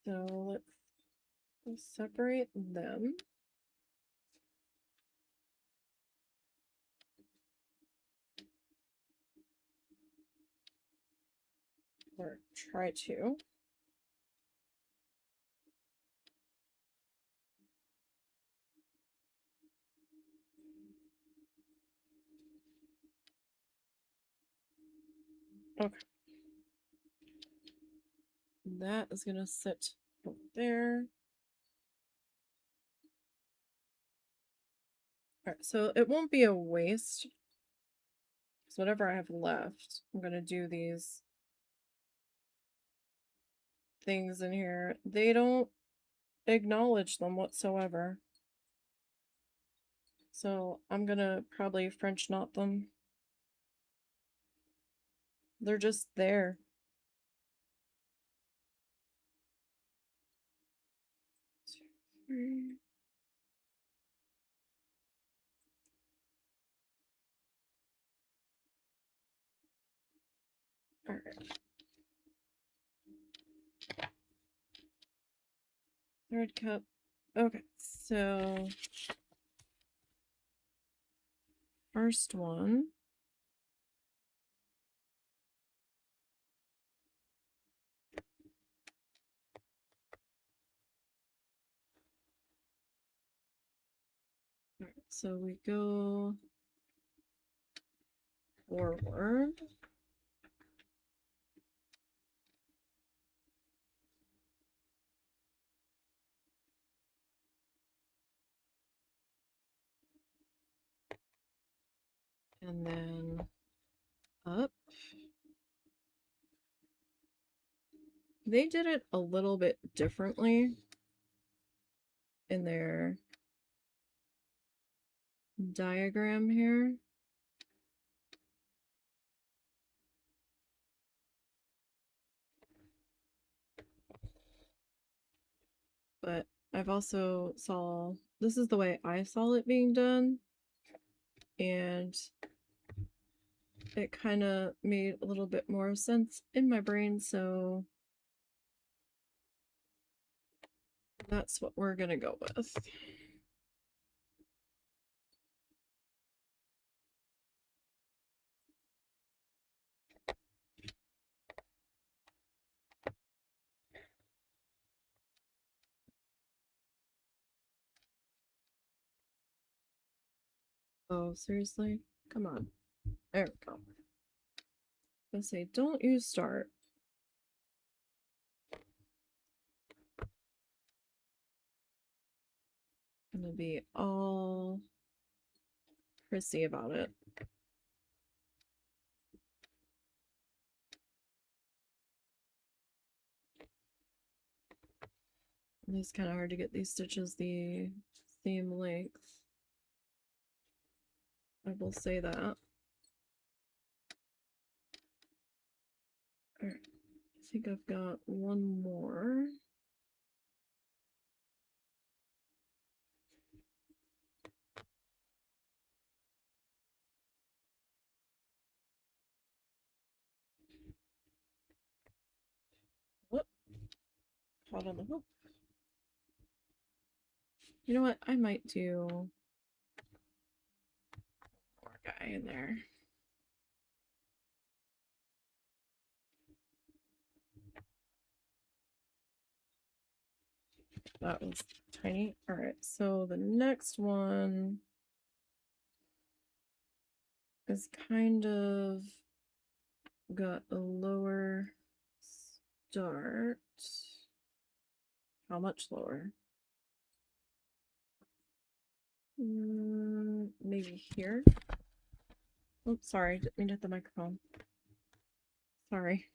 So let's separate them. Or try to. Okay. That is going to sit over there. Alright, so it won't be a waste. Because whatever I have left, I'm going to do these things in here. They don't acknowledge them whatsoever. So I'm going to probably French knot them. They're just there. Alright. Thread cup, Okay, so first one. Alright, so we go forward. And then up. They did it a little bit differently in their diagram here. But I've also saw, this is the way I saw it being done, and it kind of made a little bit more sense in my brain, so that's what we're gonna go with. Oh, seriously? Come on. There we go. Let's say, don't use start. I'm gonna be all prissy about it. It's kind of hard to get these stitches the same length. I will say that. Alright. I think I've got one more. Whoop. Hot on the hook. You know what? I might do more guy in there. That was tiny. All right, so the next one is kind of got a lower start. How much lower? Maybe here. Oh, sorry, didn't mean to hit the microphone. Sorry.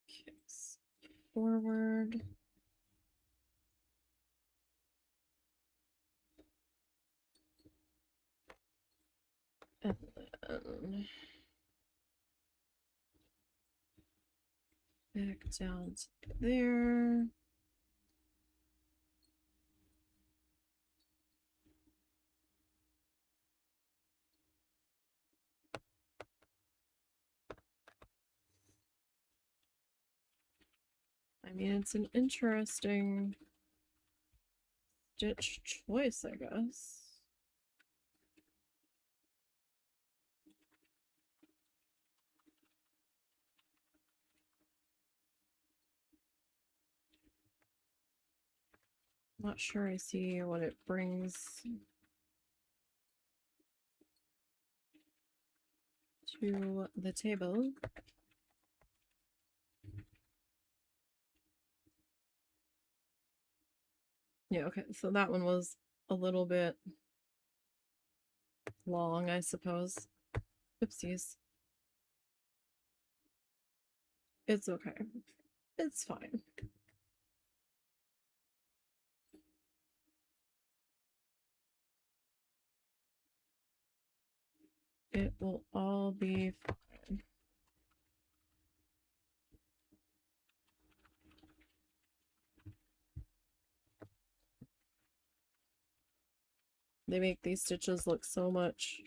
Okay, forward. And then back down to there. I mean, it's an interesting stitch choice, I guess. Not sure I see what it brings to the table. Yeah, okay, so that one was a little bit long, I suppose. Oopsies. It's okay. It's fine. It will all be fine. They make these stitches look so much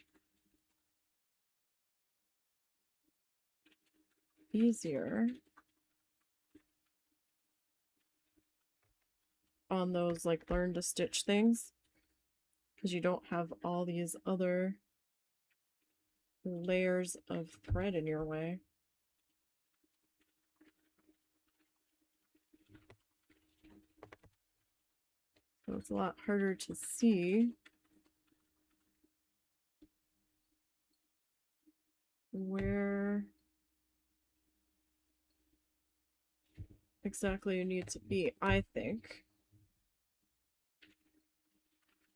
easier on those like learn to stitch things because you don't have all these other layers of thread in your way. So it's a lot harder to see where exactly you need to be, I think.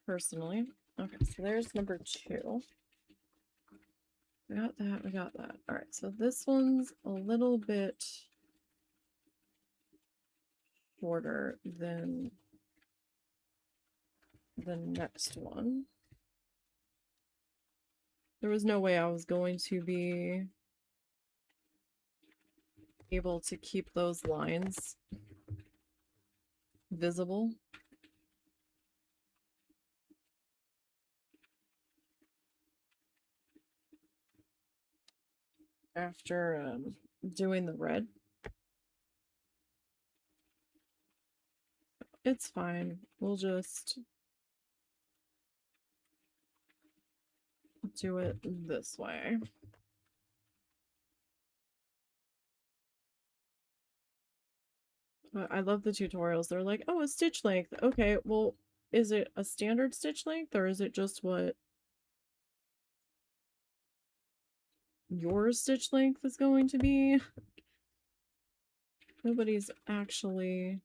Personally. Okay, so there's number 2. We got that, we got that. Alright, so this one's a little bit shorter than the next one. There was no way I was going to be able to keep those lines visible. After doing the red. It's fine. We'll just do it this way. But I love the tutorials. They're like, oh, a stitch length. Okay, well, is it a standard stitch length or is it just what your stitch length is going to be? Nobody's actually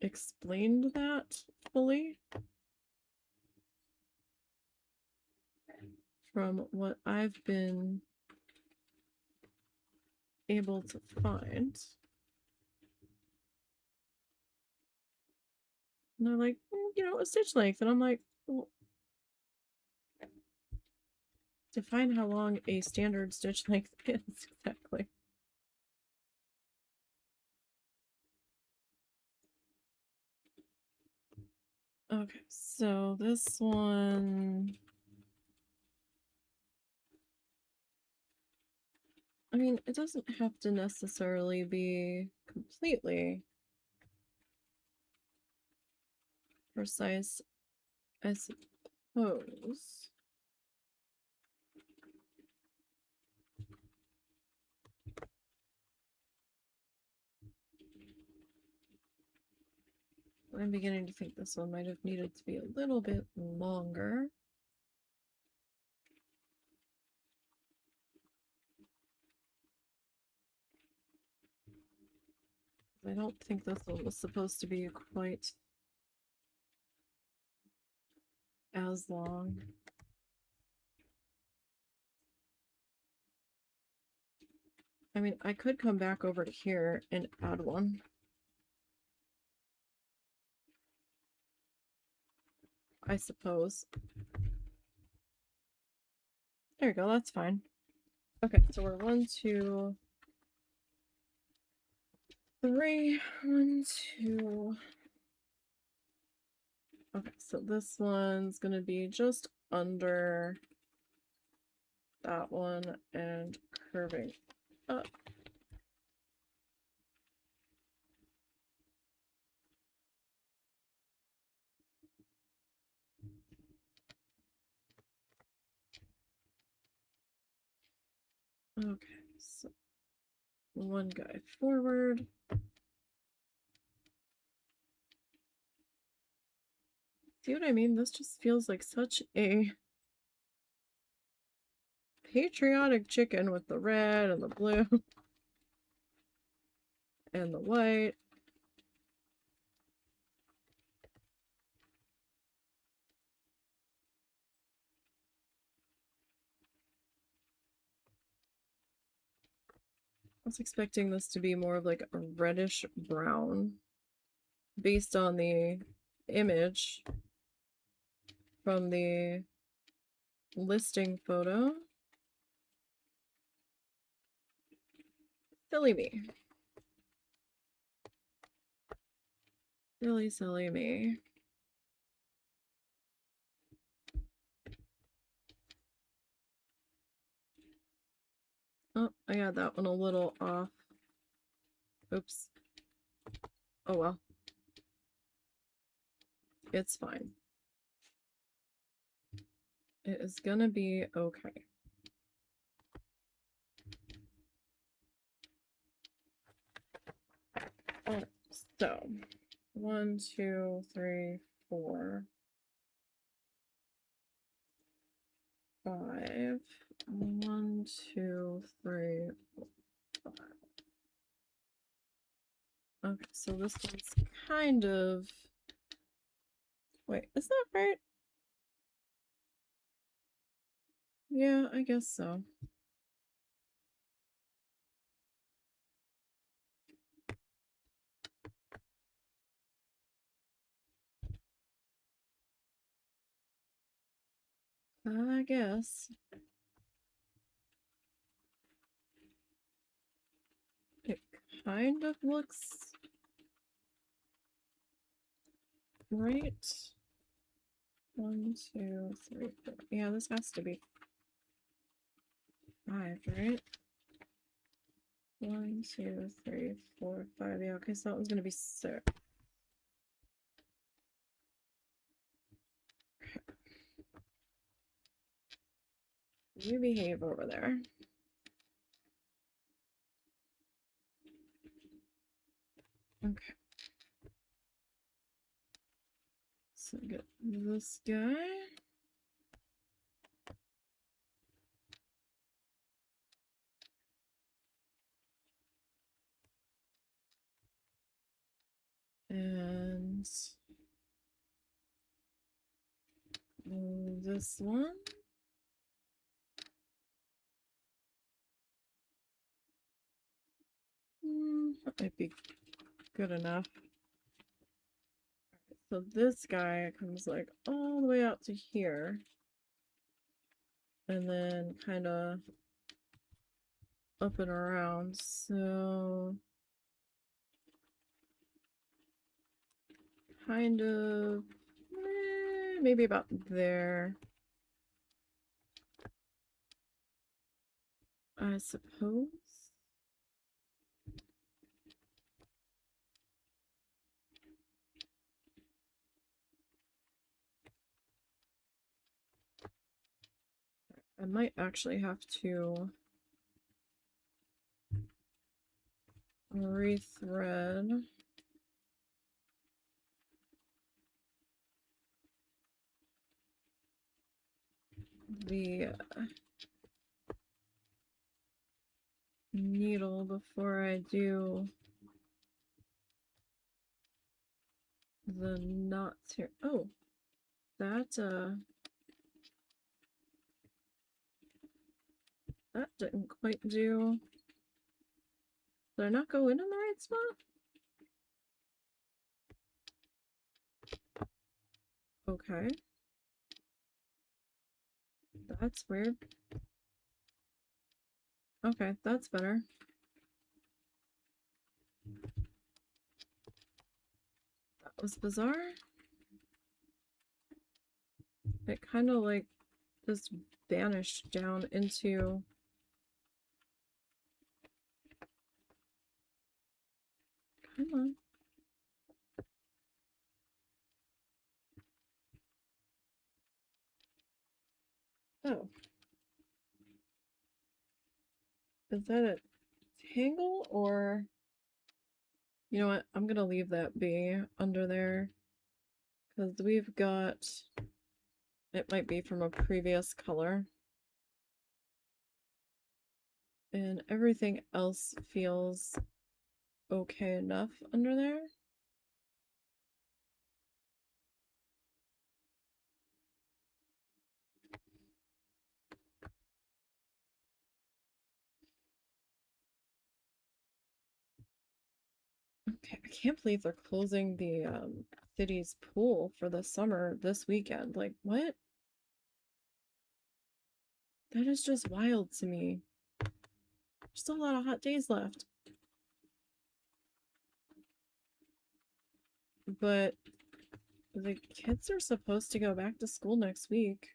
explained that fully. From what I've been able to find. And they're like, you know, a stitch length. And I'm like, well, define how long a standard stitch length is exactly. Okay, so this one... I mean, it doesn't have to necessarily be completely precise, I suppose. I'm beginning to think this one might have needed to be a little bit longer. I don't think this one was supposed to be quite as long. I mean, I could come back over to here and add one. I suppose. There we go, that's fine. Okay, so we're 1, 2, 3, 1, 2. Okay, so this one's gonna be just under that one and curving up. Okay, so one guy forward. See what I mean? This just feels like such a patriotic chicken with the red and the blue and the white. I was expecting this to be more of like a reddish brown based on the image from the listing photo. Silly me. Silly, silly me. Oh, I got that one a little off. Oops. Oh well. It's fine. It is gonna be okay. Alright, so 1, 2, 3, 4, 5. 1, 2, 3, 4, 5. Okay, so this one's kind of. Wait, is that right? Yeah, I guess so. I guess. It kind of looks right. 1, 2, 3, 4. Yeah, this has to be 5, right? 1, 2, 3, 4, 5. Yeah, okay, so that one's gonna be 6. You behave over there. Okay. So get this guy. And this one. That might be good enough. So this guy comes like all the way out to here. And then kind of up and around. So kind of maybe about there. I suppose. I might actually have to rethread the needle before I do the knots here. Oh, that didn't quite do. Did I not go in the right spot? Okay. That's weird. Okay, that's better. That was bizarre. It kind of like just vanished down into. Come on. Oh. Is that a tangle or? You know what? I'm gonna leave that be under there. Because we've got. It might be from a previous color. And everything else feels okay enough under there. Okay, I can't believe they're closing the city's pool for the summer this weekend. Like, what? That is just wild to me. There's still a lot of hot days left. But the kids are supposed to go back to school next week.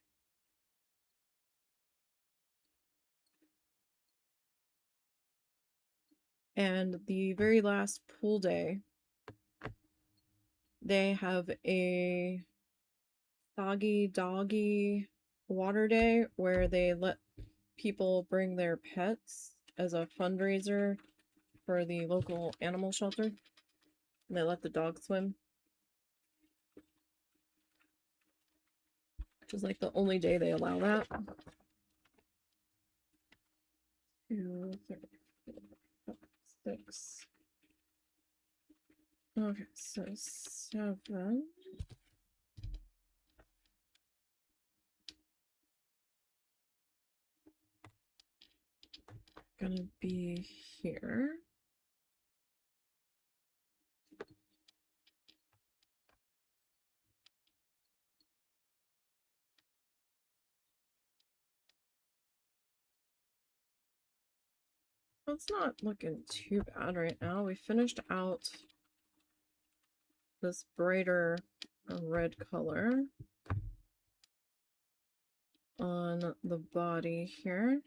And the very last pool day, they have a Soggy Doggy water day where they let people bring their pets as a fundraiser for the local animal shelter. And they let the dog swim. Which is like the only day they allow that. 2, 3, 4, 5, 6. Okay, so 7. Gonna be here. Well, it's not looking too bad right now. We finished out this brighter red color on the body here.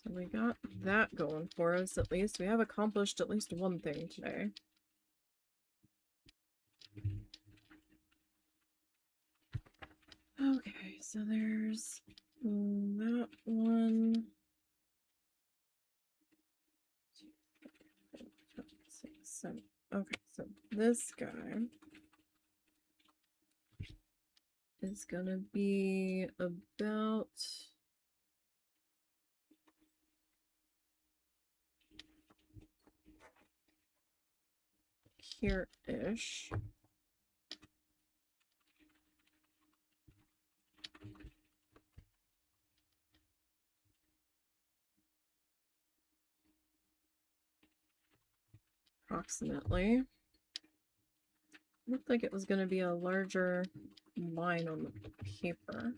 So we got that going for us at least. We have accomplished at least one thing today. Okay, so there's that one. 2, 3, 4, 5, 6, 7. Okay, so this guy is gonna be about here-ish. Approximately. Looked like it was going to be a larger line on the paper.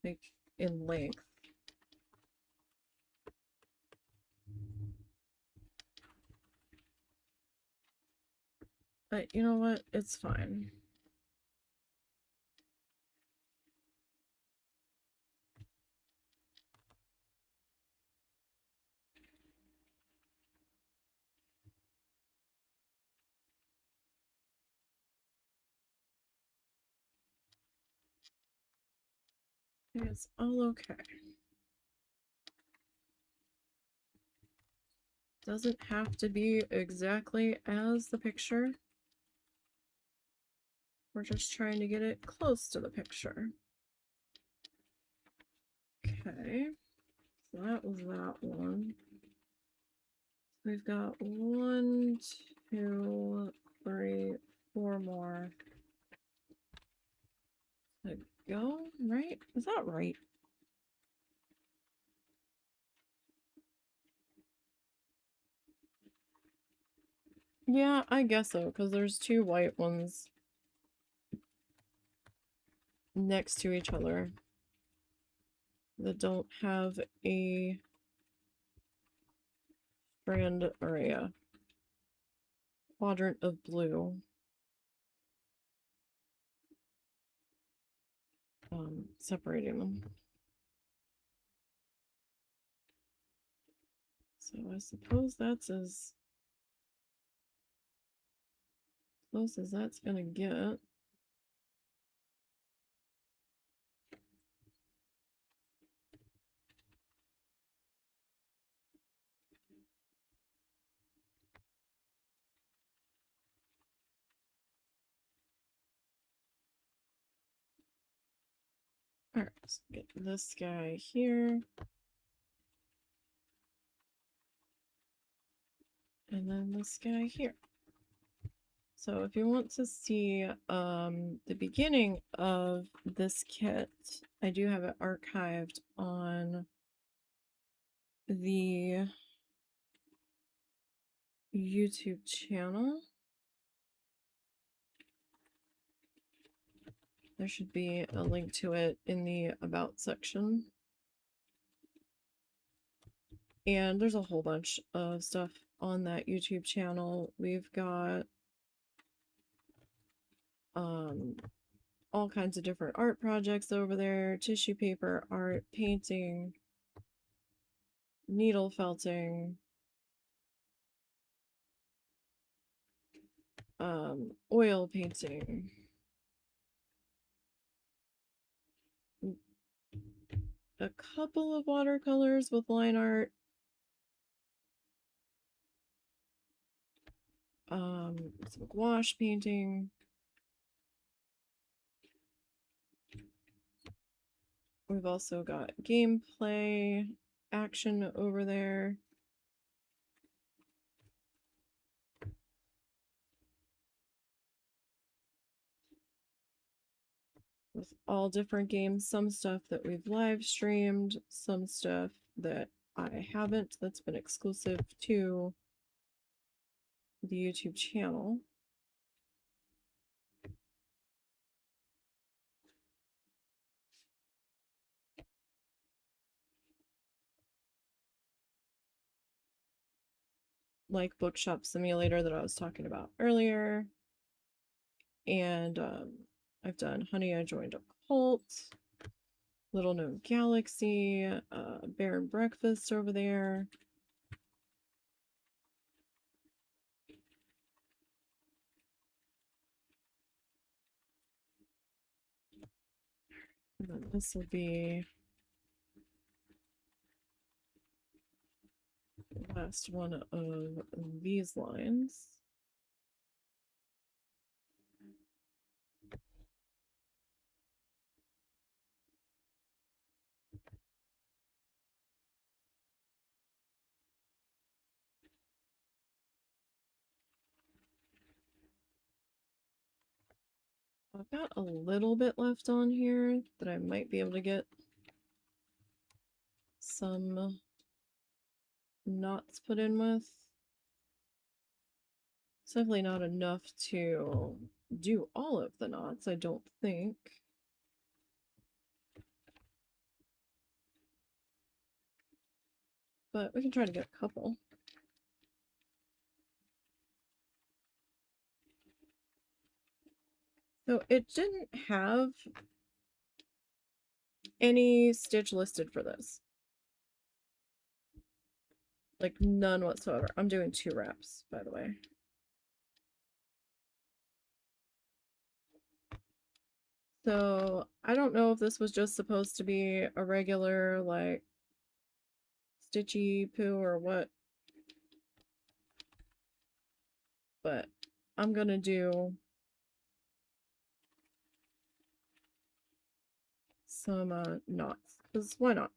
Like in length. But you know what? It's fine. It's all okay. Doesn't have to be exactly as the picture. We're just trying to get it close to the picture. Okay. So that was that one. We've got 1, 2, 3, 4 more to go, right? Is that right? Yeah, I guess so, because there's 2 white ones next to each other that don't have a strand or a quadrant of blue. Separating them. So I suppose that's as close as that's gonna get. Alright, let's get this guy here. And then this guy here. So if you want to see the beginning of this kit, I do have it archived on the YouTube channel. There should be a link to it in the About section. And there's a whole bunch of stuff on that YouTube channel. We've got all kinds of different art projects over there, tissue paper art, painting, needle felting, oil painting, a couple of watercolors with line art, some gouache painting. We've also got gameplay action over there. With all different games, some stuff that we've live streamed, some stuff that I haven't, that's been exclusive to the YouTube channel. Like Bookshop Simulator that I was talking about earlier. And I've done Honey, I Joined a Cult, Little Known Galaxy, Bear and Breakfast over there. And then this will be the last one of these lines. I've got a little bit left on here that I might be able to get some knots put in with. It's definitely not enough to do all of the knots, I don't think. But we can try to get a couple. So it didn't have any stitch listed for this. Like none whatsoever. I'm doing 2 wraps, by the way. So I don't know if this was just supposed to be a regular like stitchy poo or what. But I'm gonna do some knots, because why not?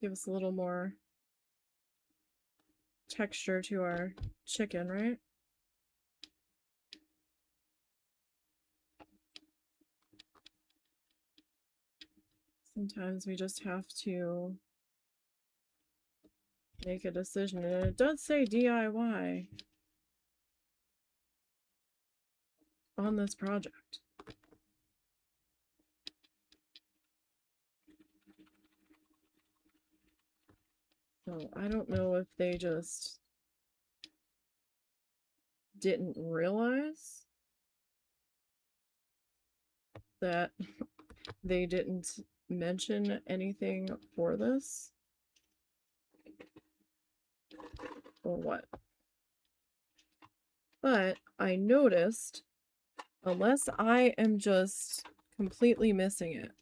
Give us a little more texture to our chicken, right? Sometimes we just have to make a decision, and it does say DIY on this project. So I don't know if they just didn't realize that they didn't mention anything for this, or what. But I noticed, unless I am just completely missing it,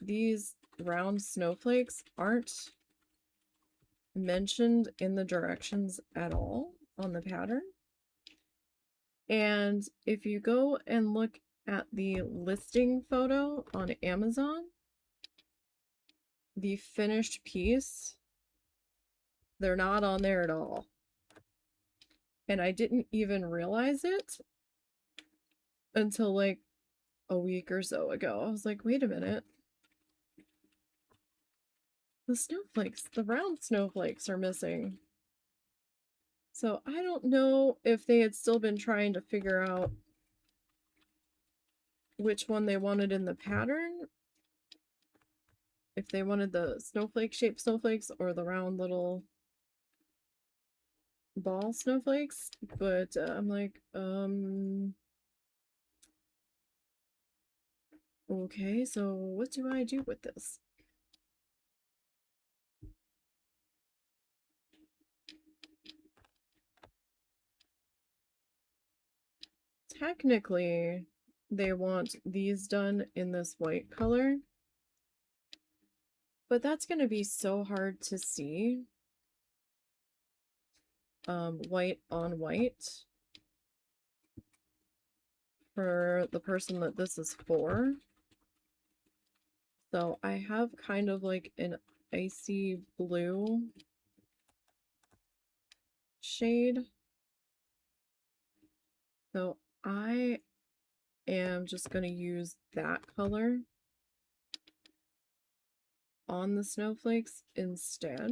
these round snowflakes aren't mentioned in the directions at all on the pattern. And if you go and look at the listing photo on Amazon, the finished piece, they're not on there at all. And I didn't even realize it until like a week or so ago. I was like, wait a minute. The snowflakes, the round snowflakes are missing. So I don't know if they had still been trying to figure out which one they wanted in the pattern. If they wanted the snowflake shaped snowflakes or the round little ball snowflakes, but I'm like, okay, so what do I do with this? Technically, they want these done in this white color, but that's going to be so hard to see. White on white for the person that this is for. So I have kind of like an icy blue shade. So I am just going to use that color on the snowflakes instead.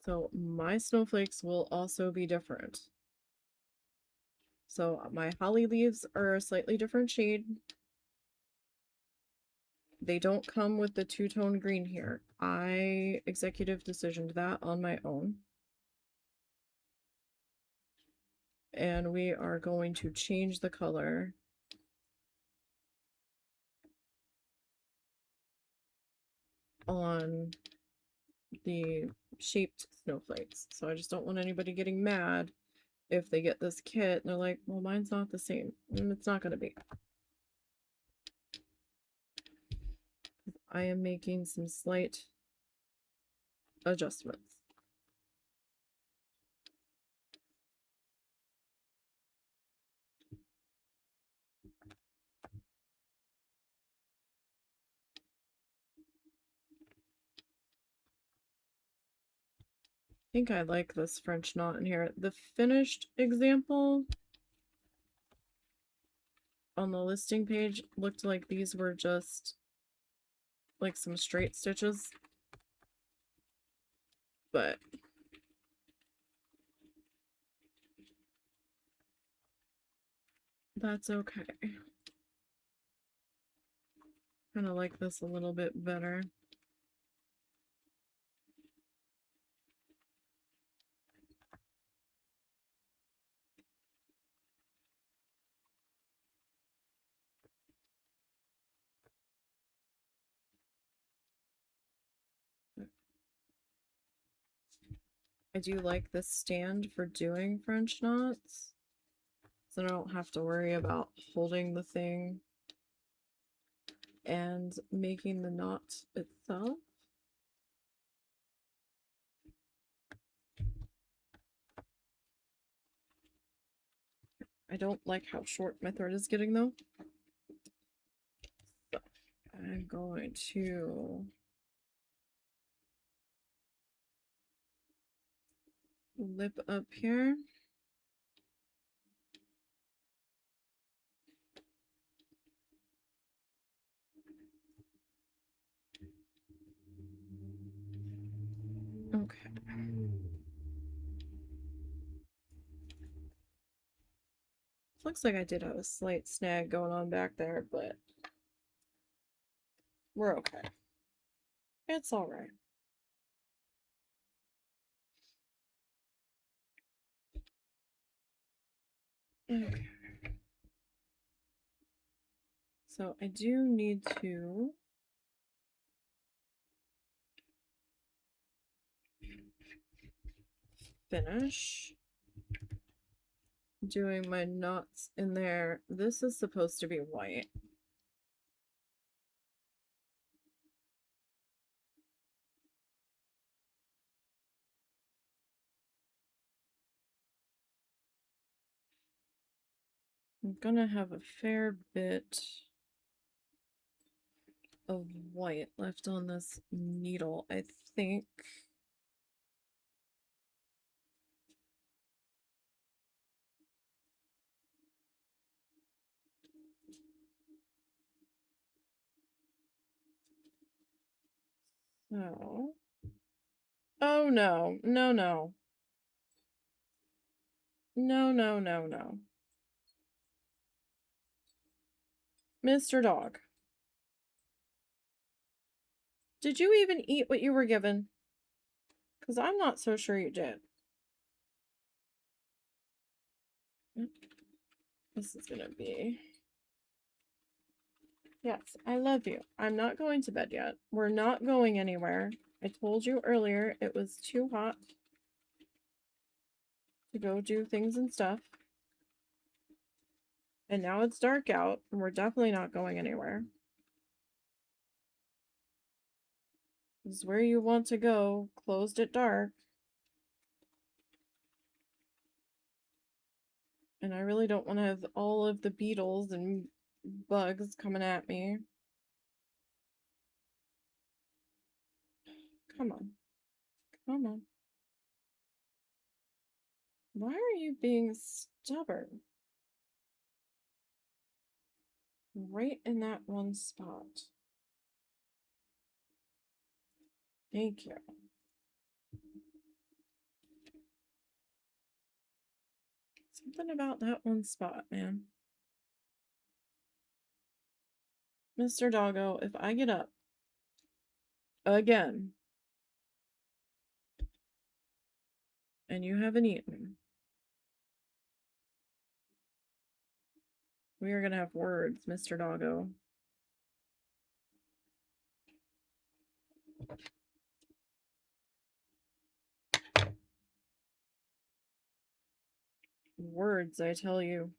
So my snowflakes will also be different. So my holly leaves are a slightly different shade. They don't come with the two-tone green here. I executive decisioned that on my own. And we are going to change the color on the shaped snowflakes. So I just don't want anybody getting mad if they get this kit and they're like, well, mine's not the same. And it's not going to be. I am making some slight adjustments. I think I like this French knot in here. The finished example on the listing page looked like these were just like some straight stitches, but that's okay. Kind of like this a little bit better. I do like this stand for doing French knots, so I don't have to worry about holding the thing and making the knot itself. I don't like how short my thread is getting though. So I'm going to lip up here. Okay. Looks like I did have a slight snag going on back there, but we're okay. It's all right. Okay. So I do need to finish doing my knots in there. This is supposed to be white. I'm gonna have a fair bit of white left on this needle, I think. Oh. Oh no. No, no. No, no, no, no. Mr. Dog. Did you even eat what you were given? Because I'm not so sure you did. This is gonna be... Yes, I love you. I'm not going to bed yet. We're not going anywhere. I told you earlier it was too hot to go do things and stuff. And now it's dark out, and we're definitely not going anywhere. This is where you want to go, closed at dark. And I really don't want to have all of the beetles and bugs coming at me. Come on. Come on. Why are you being stubborn? Right in that one spot. Thank you. Something about that one spot, man. Mr. Doggo, if I get up again and you haven't eaten, we are gonna have words, Mr. Doggo. Words, I tell you.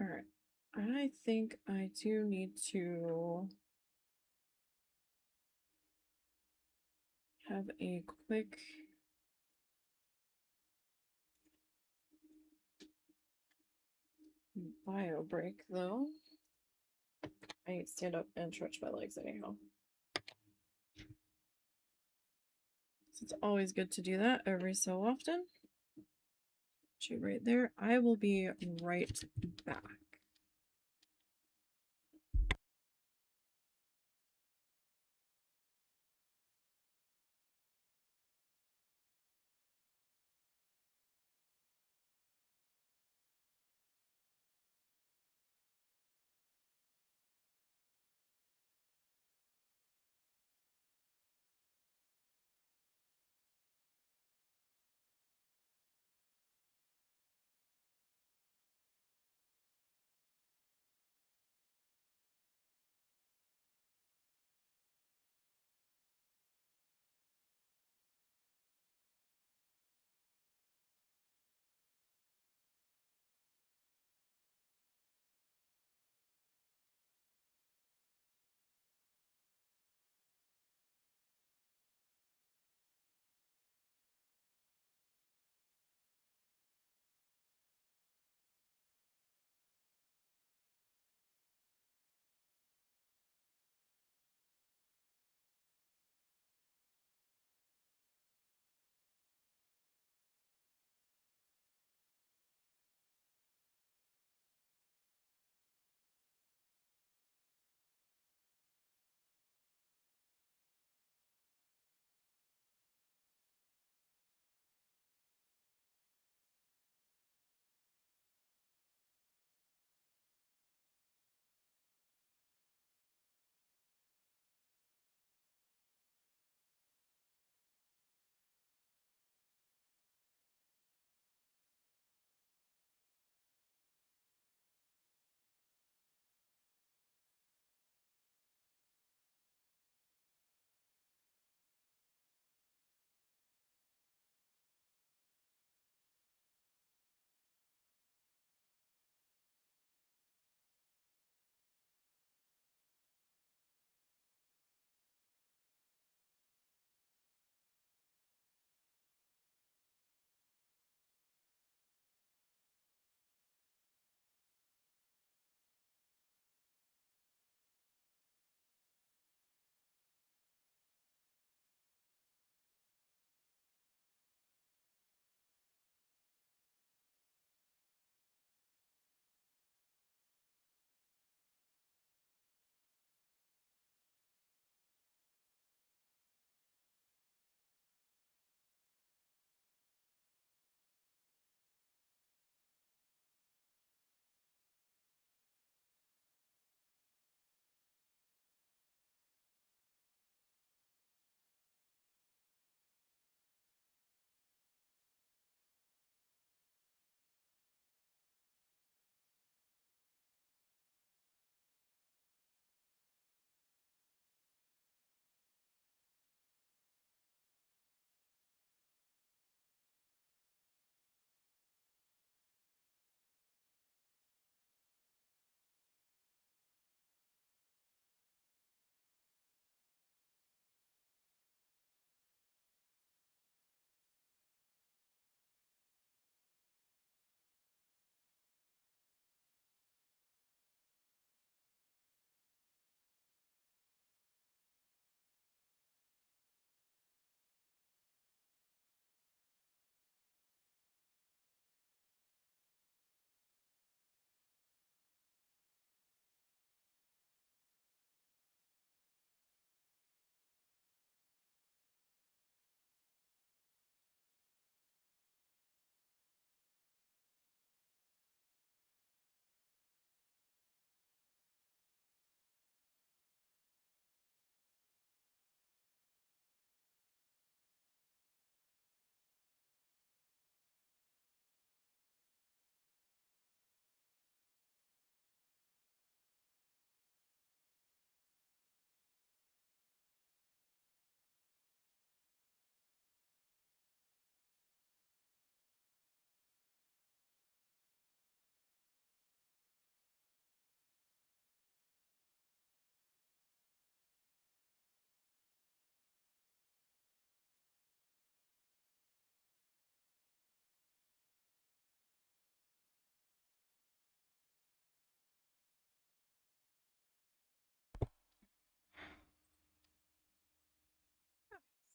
Alright. I think I do need to have a quick bio break, though. I need to stand up and stretch my legs anyhow. So it's always good to do that every so often. Put you right there. I will be right back.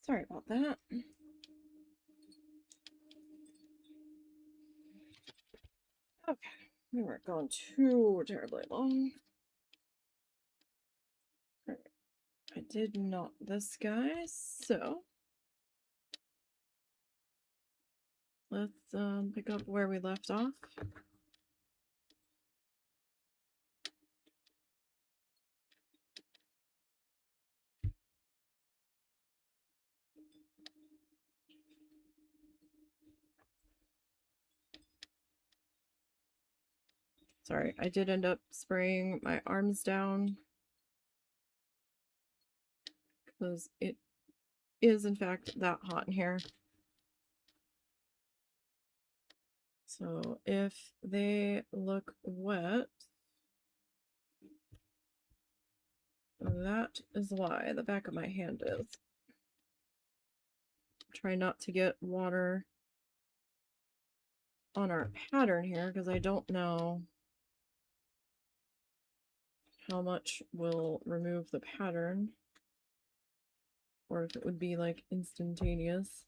Sorry about that. Okay, we weren't going too terribly long. All right. I did not this guy, so let's pick up where we left off. Sorry, I did end up spraying my arms down because it is in fact that hot in here. So if they look wet, that is why the back of my hand is. Try not to get water on our pattern here because I don't know how much will remove the pattern or if it would be like instantaneous.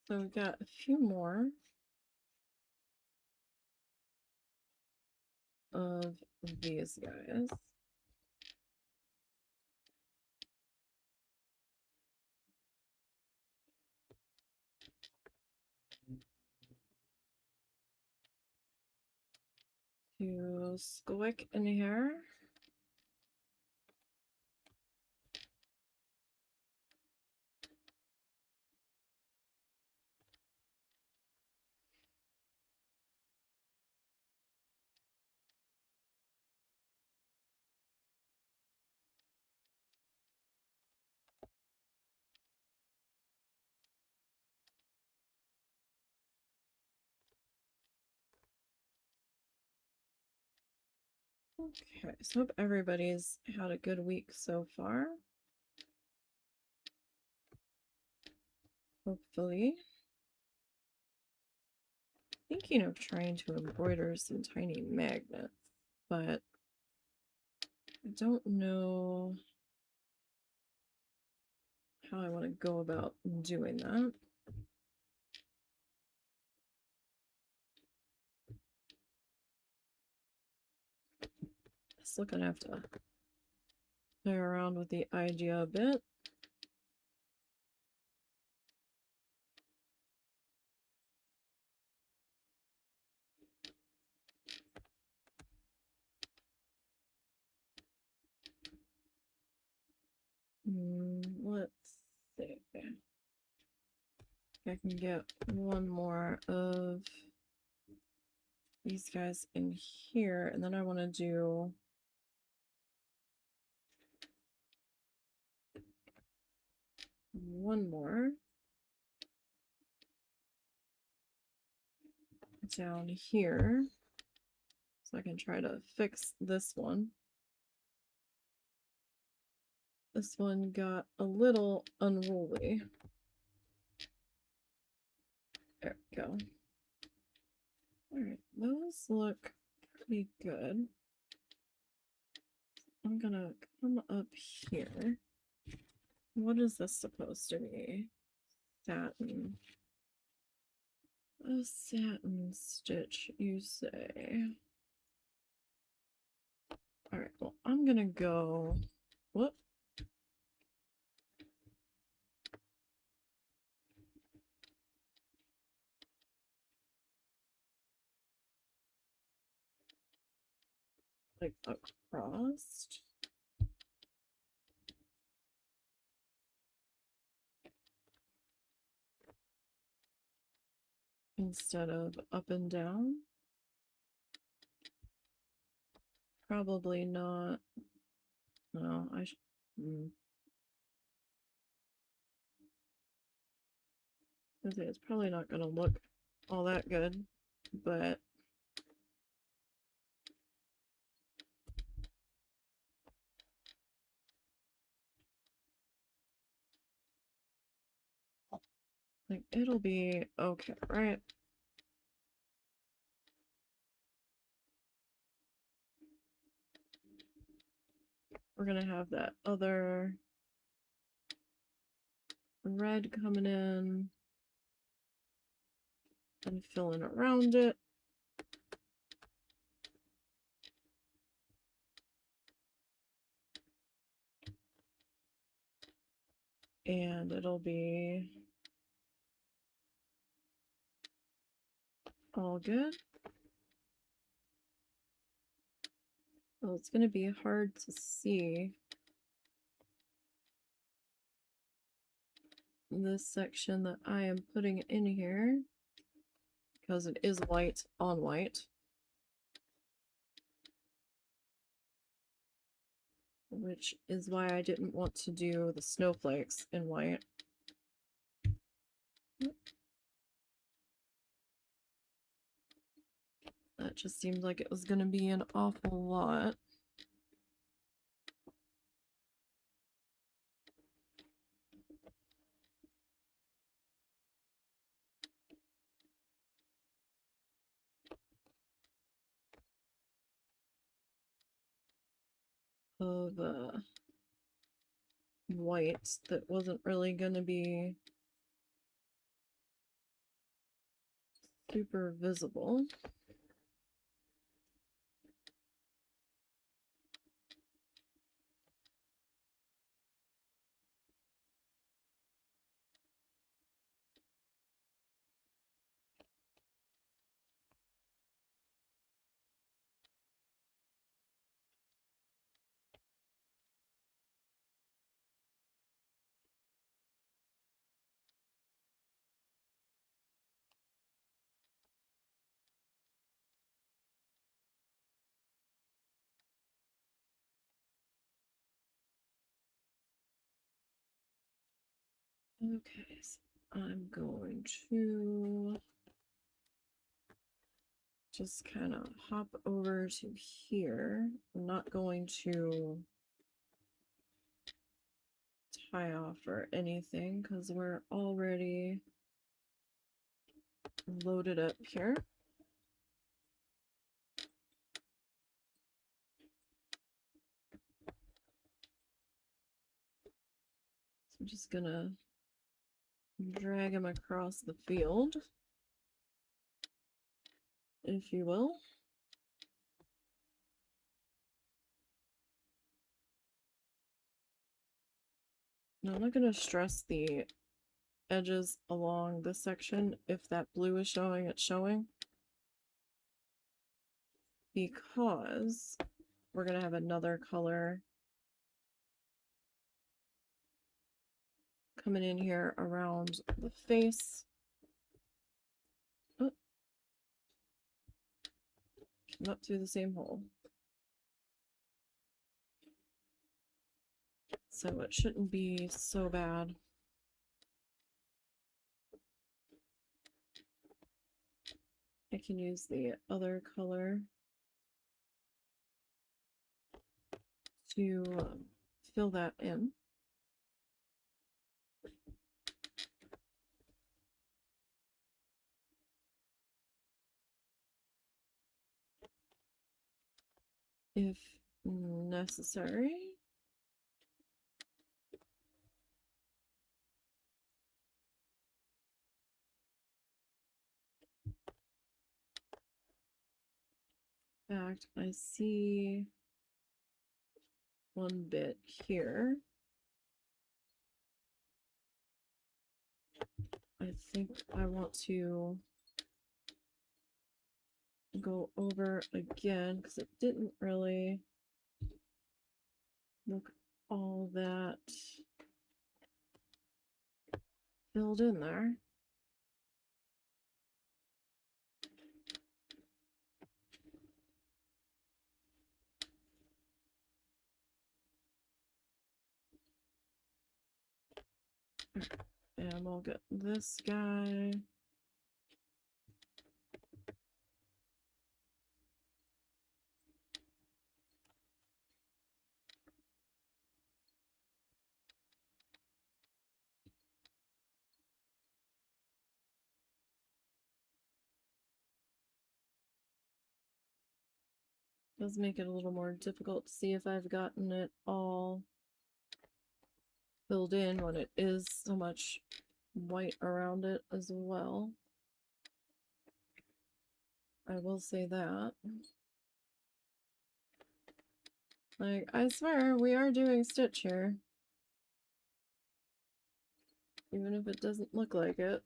So we've got a few more of these guys. To squick in here. Okay, so hope everybody's had a good week so far. Hopefully. Thinking of trying to embroider some tiny magnets, but I don't know how I want to go about doing that. Still gonna have to play around with the idea a bit. Let's see. I can get one more of these guys in here, and then I want to do one more down here so I can try to fix this one. This one got a little unruly. There we go. Alright, those look pretty good. I'm gonna come up here. What is this supposed to be? Satin. A satin stitch, you say? Alright, well, I'm gonna go. Whoop. Like across. Instead of up and down. Probably not. No, I should. It's probably not going to look all that good, but like it'll be okay, right? We're gonna have that other red coming in and filling around it. And it'll be all good. Well, it's gonna be hard to see this section that I am putting in here because it is white on white, which is why I didn't want to do the snowflakes in white. That just seemed like it was going to be an awful lot. Of white that wasn't really going to be super visible. Okay, so I'm going to just kind of hop over to here. I'm not going to tie off or anything because we're already loaded up here. So I'm just gonna drag him across the field, if you will. Now I'm not gonna stress the edges along this section. If that blue is showing, it's showing, because we're gonna have another color coming in here around the face. Oh, came up through the same hole. So it shouldn't be so bad. I can use the other color to fill that in. If necessary. In fact, I see one bit here. I think I want to go over again because it didn't really look all that filled in there. And we'll get this guy. Does make it a little more difficult to see if I've gotten it all filled in when it is so much white around it as well. I will say that. Like, I swear, we are doing stitch here. Even if it doesn't look like it.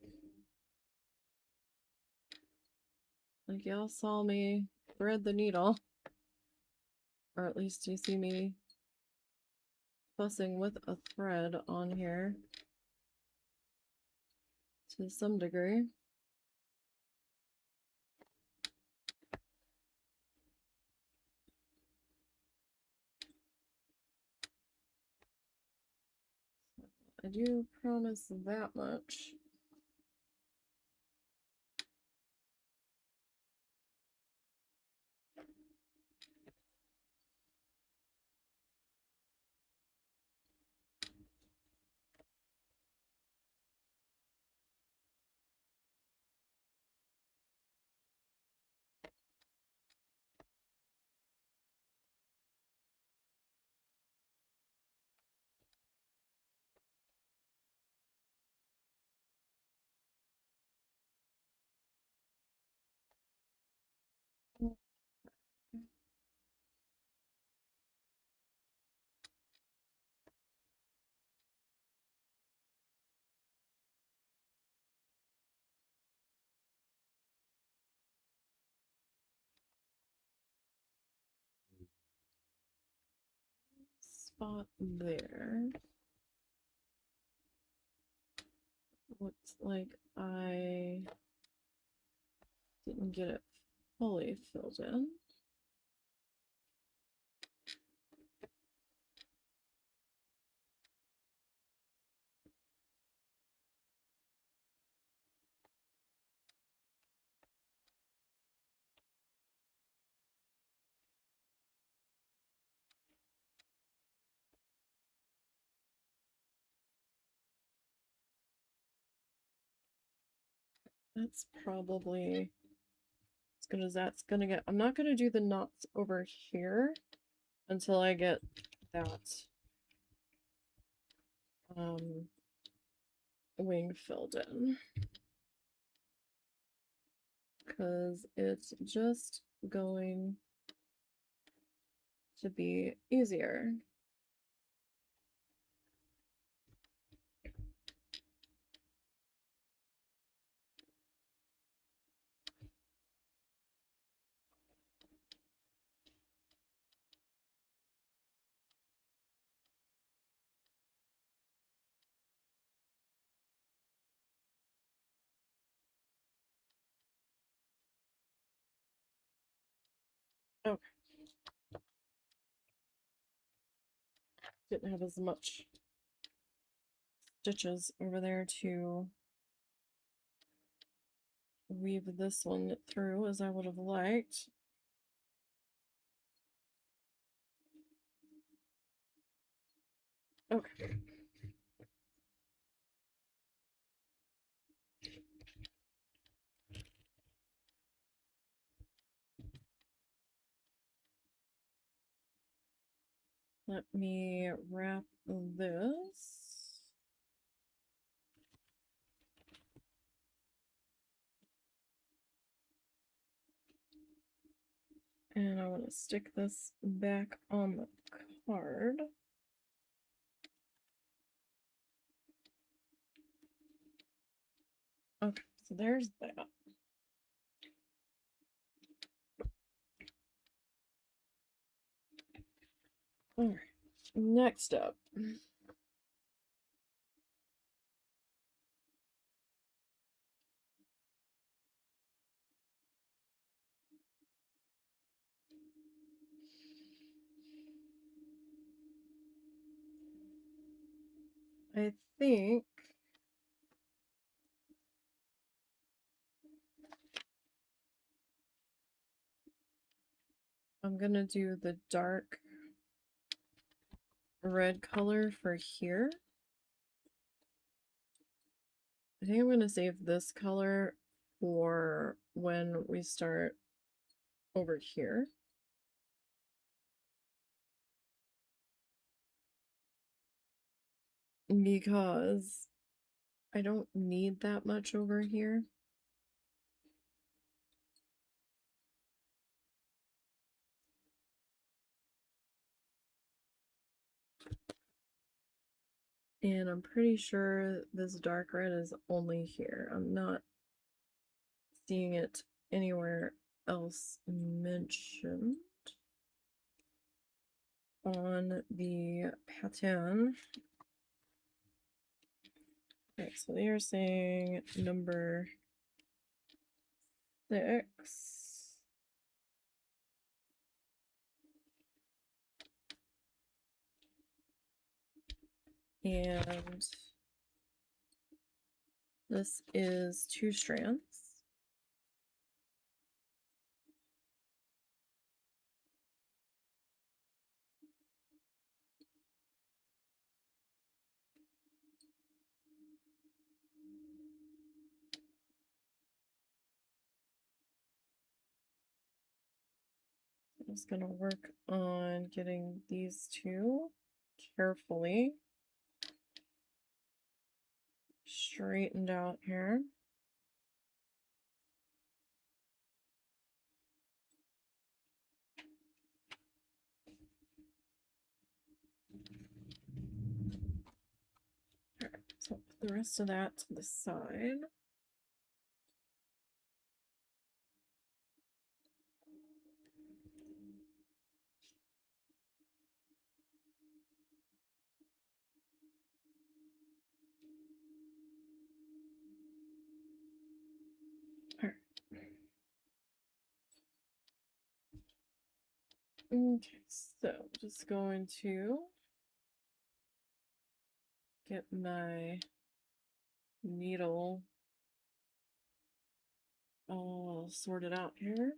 Like, y'all saw me thread the needle. Or at least you see me fussing with a thread on here. To some degree. I do promise that much. Spot there. Looks like I didn't get it fully filled in. That's probably as good as that's gonna get. I'm not gonna do the knots over here until I get that wing filled in. Because it's just going to be easier. Okay. Didn't have as much stitches over there to weave this one through as I would have liked. Okay. Let me wrap this. And I want to stick this back on the card. Okay, so there's that. All right, next up. I think I'm gonna do the dark red color for here. I think I'm gonna save this color for when we start over here. Because I don't need that much over here. And I'm pretty sure this dark red is only here. I'm not seeing it anywhere else mentioned on the pattern. Okay, so they are saying number 6. And this is 2 strands. I'm just gonna work on getting these 2 carefully straightened out here. Alright, so put the rest of that to the side. Alright. Okay, so just going to get my needle all sorted out here.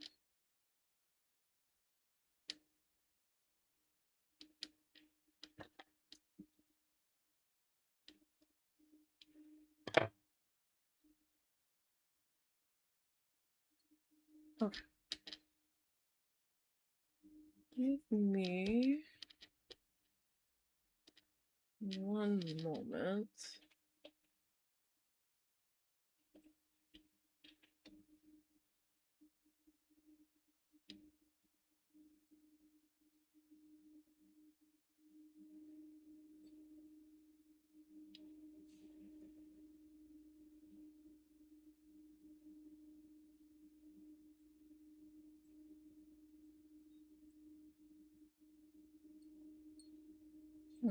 Okay. Give me one moment. Hmm.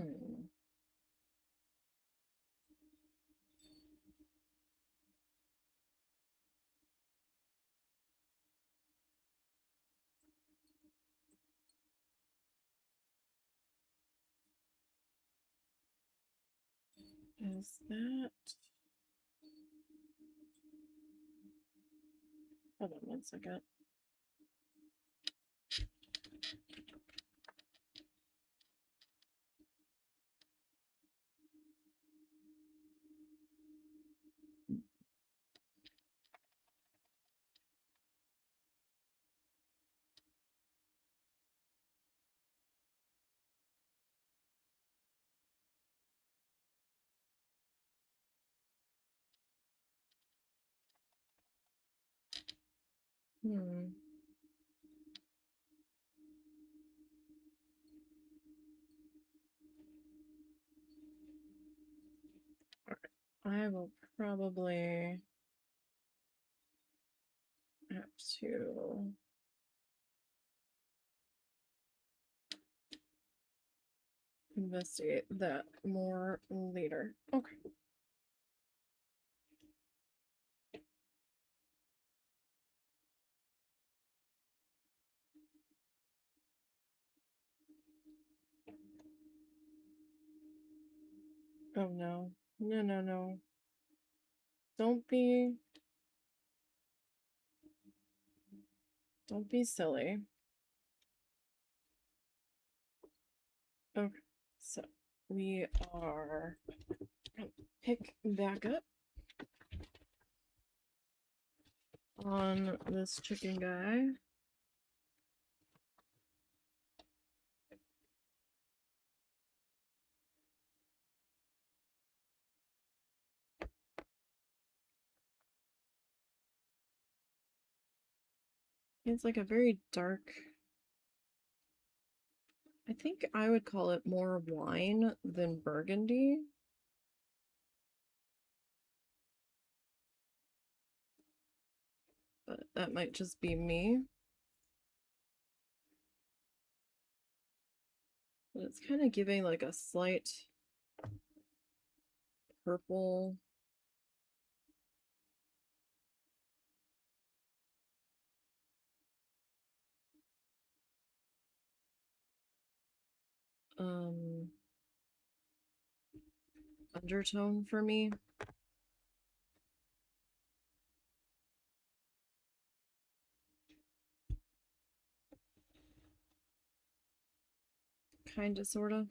Is that... Hold on one second. Hmm. I will probably have to investigate that more later. Okay. Oh no. No, no, no. Don't be silly. Okay, so we are gonna pick back up on this chicken guy. It's like a very dark, I think I would call it more wine than burgundy. But that might just be me. But it's kind of giving like a slight purple. Um, Undertone for me. Kinda, sorta.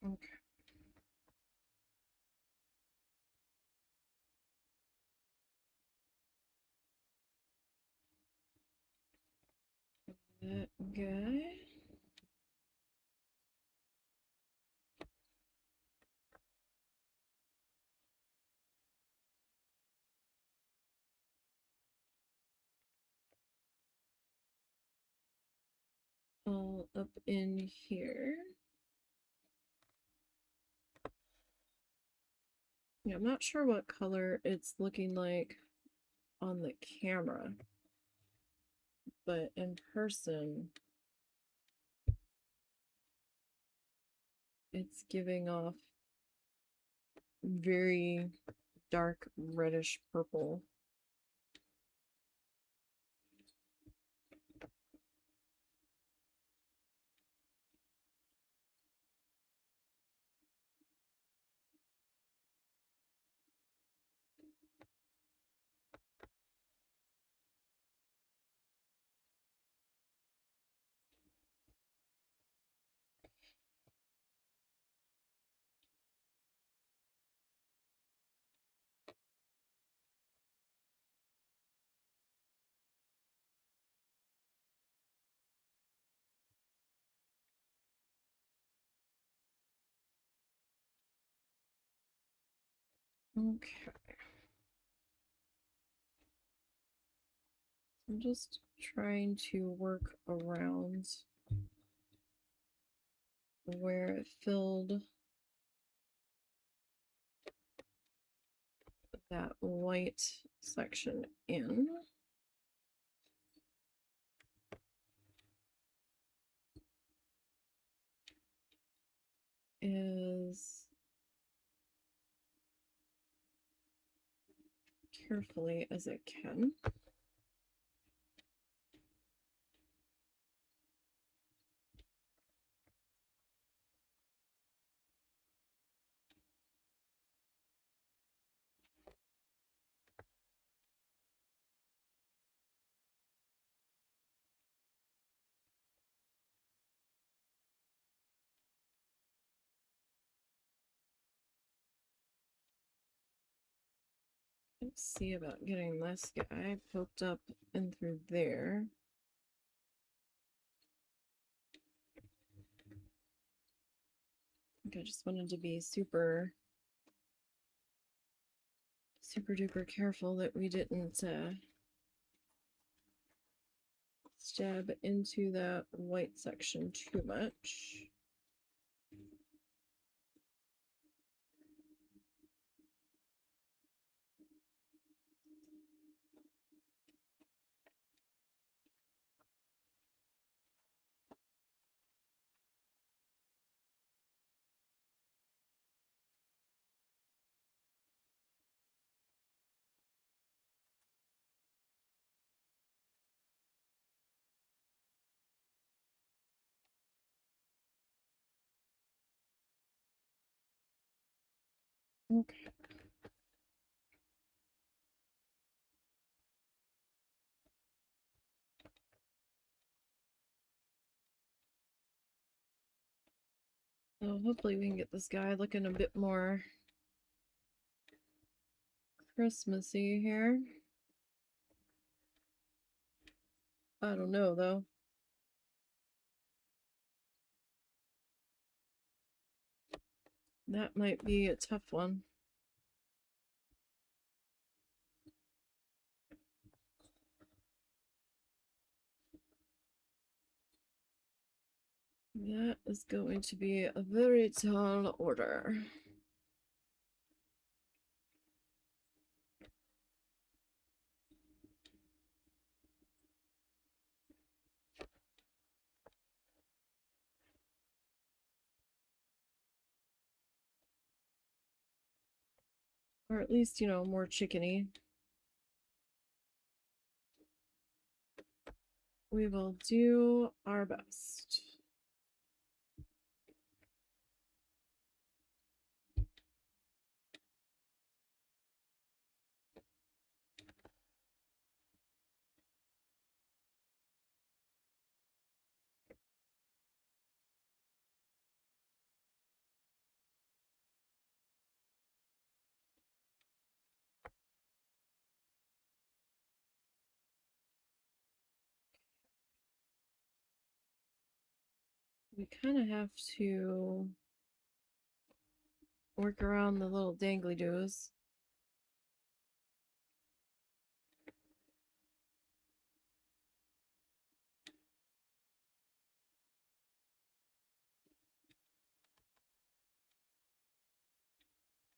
Okay. That guy. All up in here. Yeah, I'm not sure what color it's looking like on the camera, but in person, it's giving off very dark reddish purple. Okay. I'm just trying to work around where it filled that white section in. As carefully as it can. Let's see about getting this guy poked up and through there. I think I just wanted to be super duper careful that we didn't stab into that white section too much. Okay. So hopefully we can get this guy looking a bit more Christmassy here. I don't know though. That might be a tough one. That is going to be a very tall order. Or at least, you know, more chickeny. We will do our best. We kind of have to work around the little dangly doos.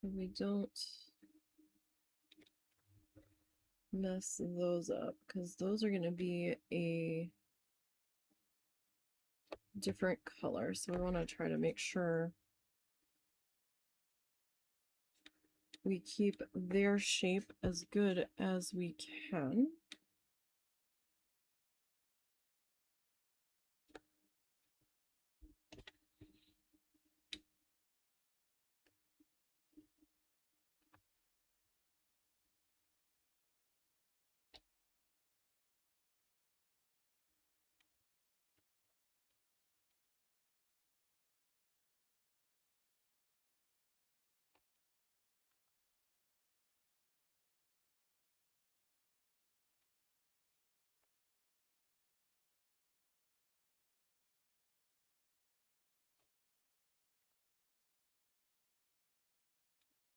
So we don't mess those up, because those are going to be a different color. So we want to try to make sure we keep their shape as good as we can.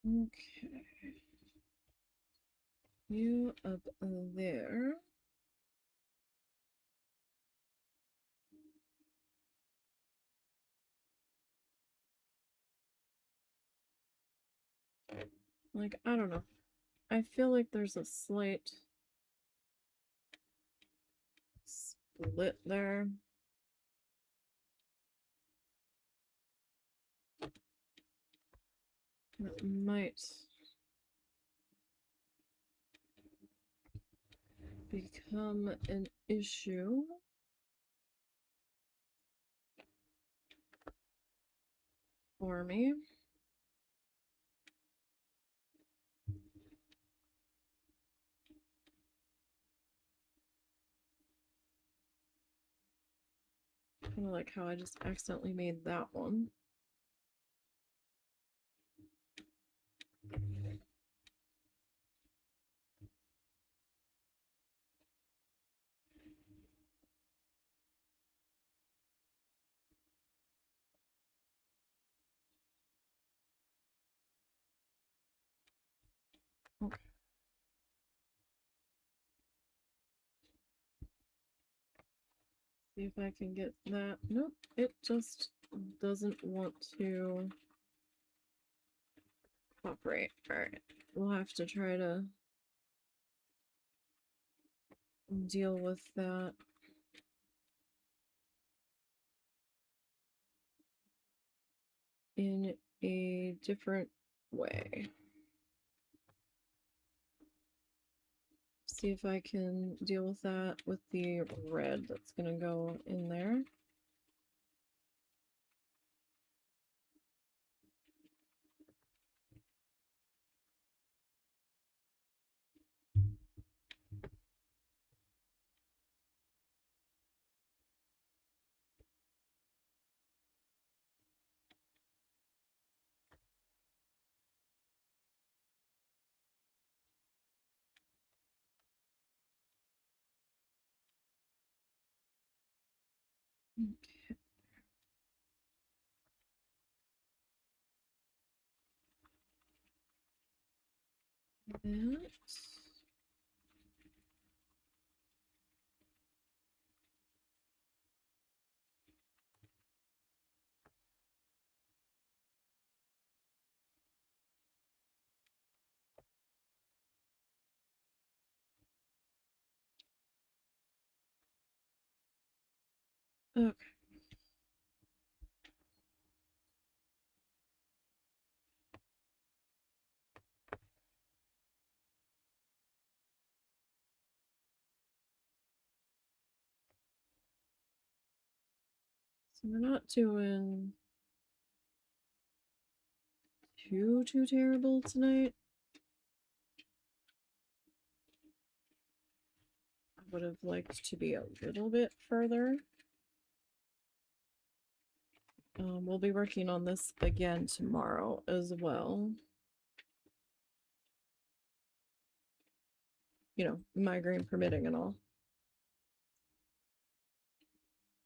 Okay. You up there. Like, I don't know. I feel like there's a slight split there. That might become an issue. For me. Kind of like how I just accidentally made that one. Okay. See if I can get that. Nope, it just doesn't want to cooperate. Alright, we'll have to try to deal with that in a different way. See if I can deal with that with the red that's gonna go in there. Okay. That. Okay. So we're not doing too terrible tonight. I would have liked to be a little bit further. We'll be working on this again tomorrow as well. You know, migraine permitting and all.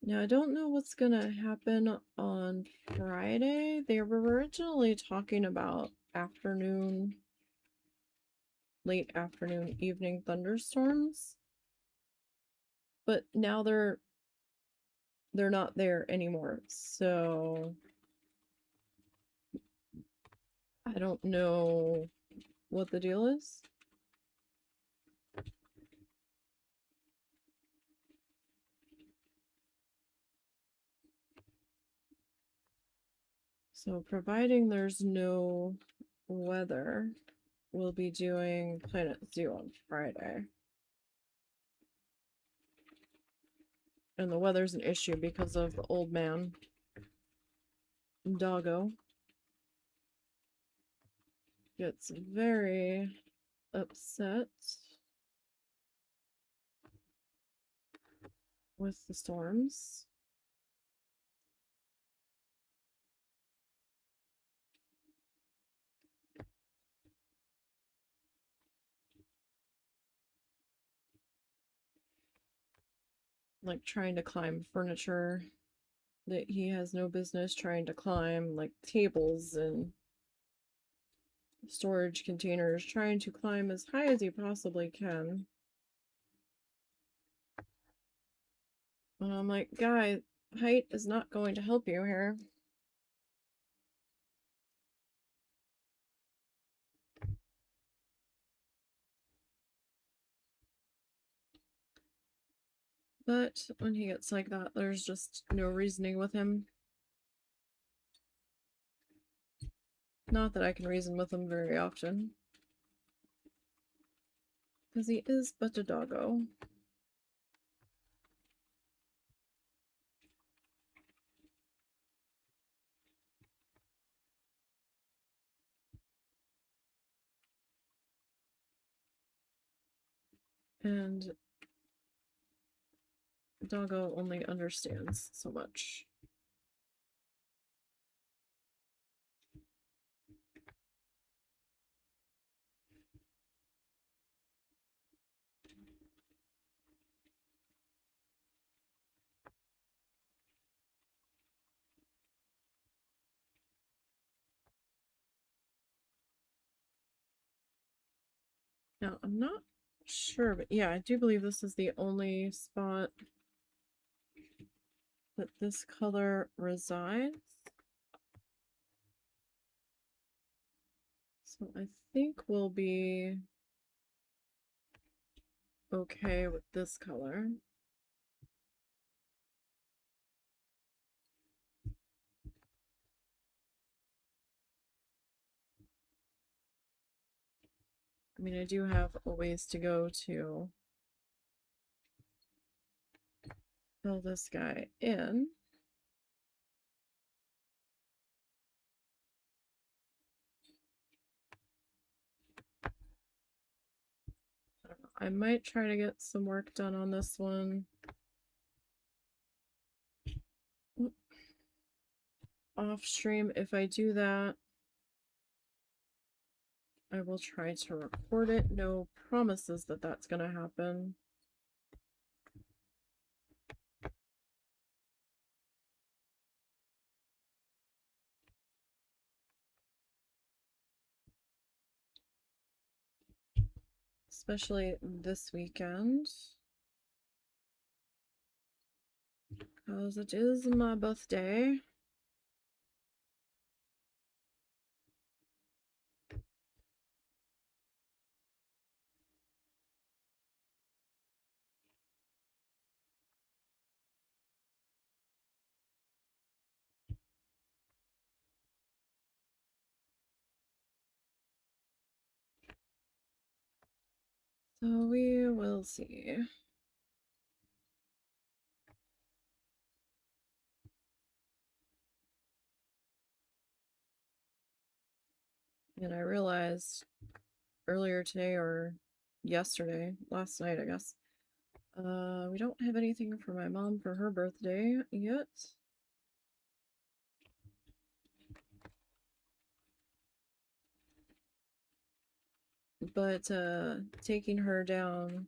Now, I don't know what's gonna happen on Friday. They were originally talking about late afternoon, evening thunderstorms. But now they're not there anymore. So I don't know what the deal is. So providing there's no weather, we'll be doing Planet Zoo on Friday. And the weather's an issue because of the old man, Doggo. Gets very upset with the storms. Like trying to climb furniture that he has no business trying to climb, like tables and storage containers, trying to climb as high as he possibly can. And I'm like, guy, height is not going to help you here. But when he gets like that, there's just no reasoning with him. Not that I can reason with him very often. Because he is but a doggo. And Doggo only understands so much. Now, I'm not sure, but yeah, I do believe this is the only spot that this color resides. So I think we'll be okay with this color. I mean, I do have a ways to go to fill this guy in. I might try to get some work done on this one. Off stream. If I do that, I will try to record it. No promises that that's going to happen. especially this weekend, because it is my birthday. So we will see. And I realized earlier today or yesterday, last night, I guess, we don't have anything for my mom for her birthday yet. But taking her down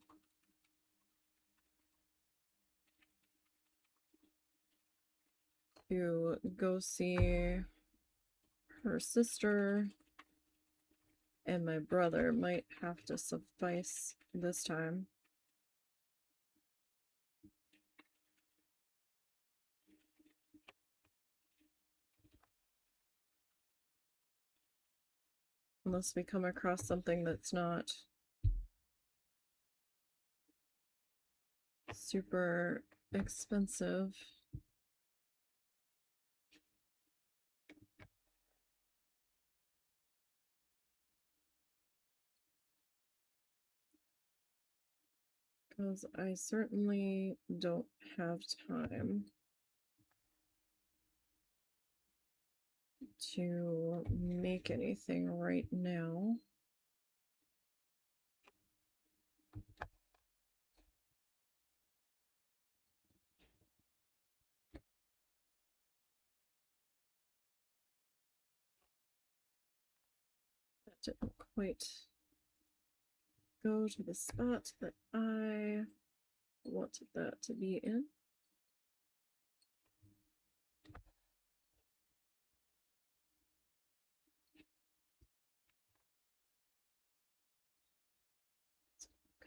to go see her sister and my brother might have to suffice this time. Unless we come across something that's not super expensive. Because I certainly don't have time to make anything right now. That didn't quite go to the spot that I wanted that to be in.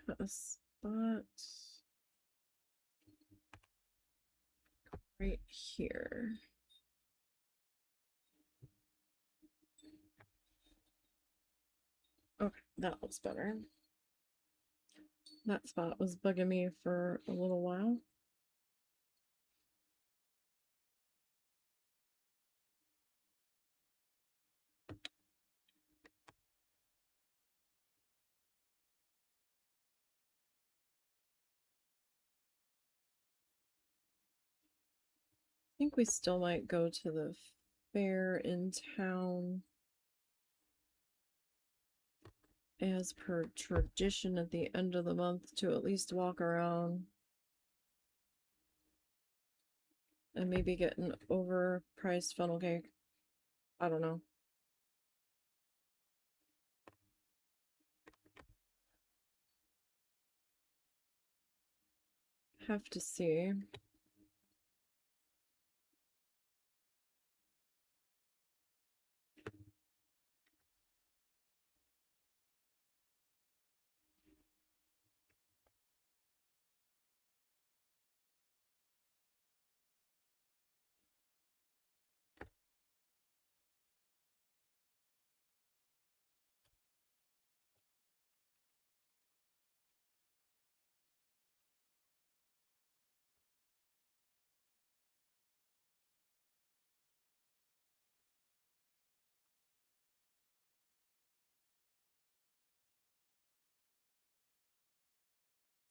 Cut a spot right here. Okay, that looks better. That spot was bugging me for a little while. I think we still might go to the fair in town as per tradition at the end of the month to at least walk around and maybe get an overpriced funnel cake. I don't know. Have to see.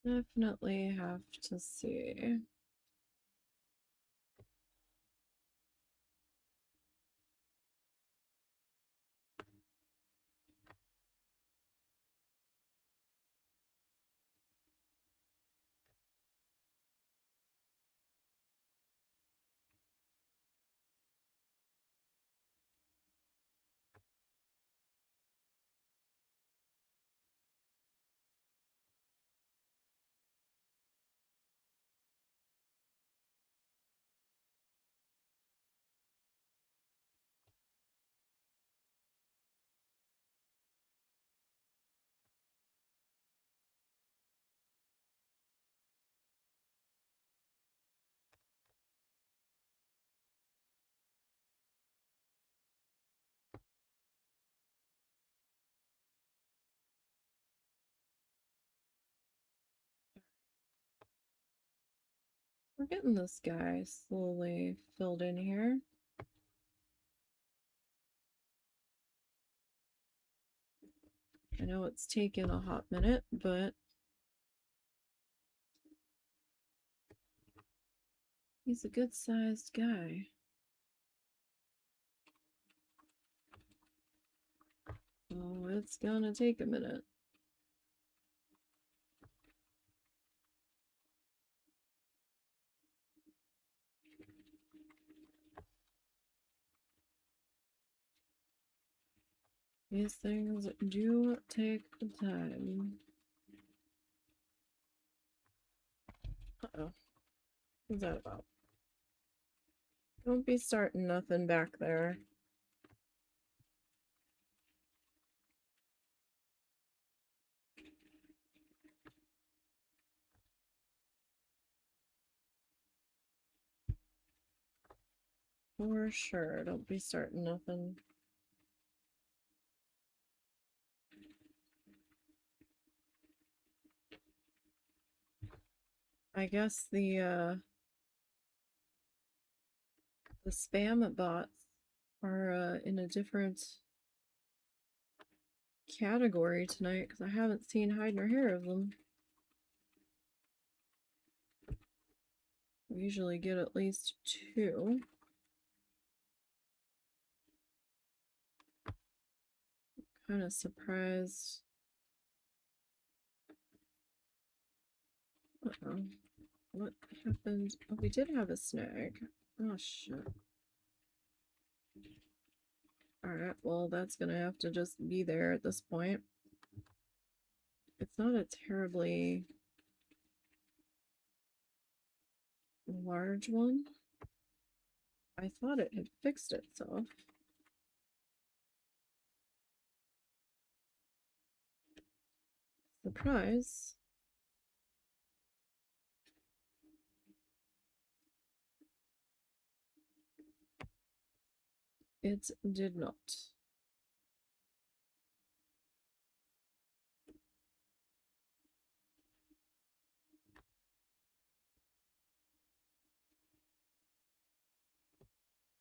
Definitely have to see. We're getting this guy slowly filled in here. I know it's taken a hot minute, but he's a good-sized guy. Oh, it's gonna take a minute. These things do take time. Uh-oh. What's that about? Don't be starting nothing back there. For sure, don't be starting nothing. I guess the spam bots are in a different category tonight because I haven't seen hide nor hair of them. We usually get at least 2. Kind of surprised. Uh-oh. What happened? Oh, we did have a snag. Oh, shit. Alright, well, that's gonna have to just be there at this point. It's not a terribly large one. I thought it had fixed itself. Surprise. It did not.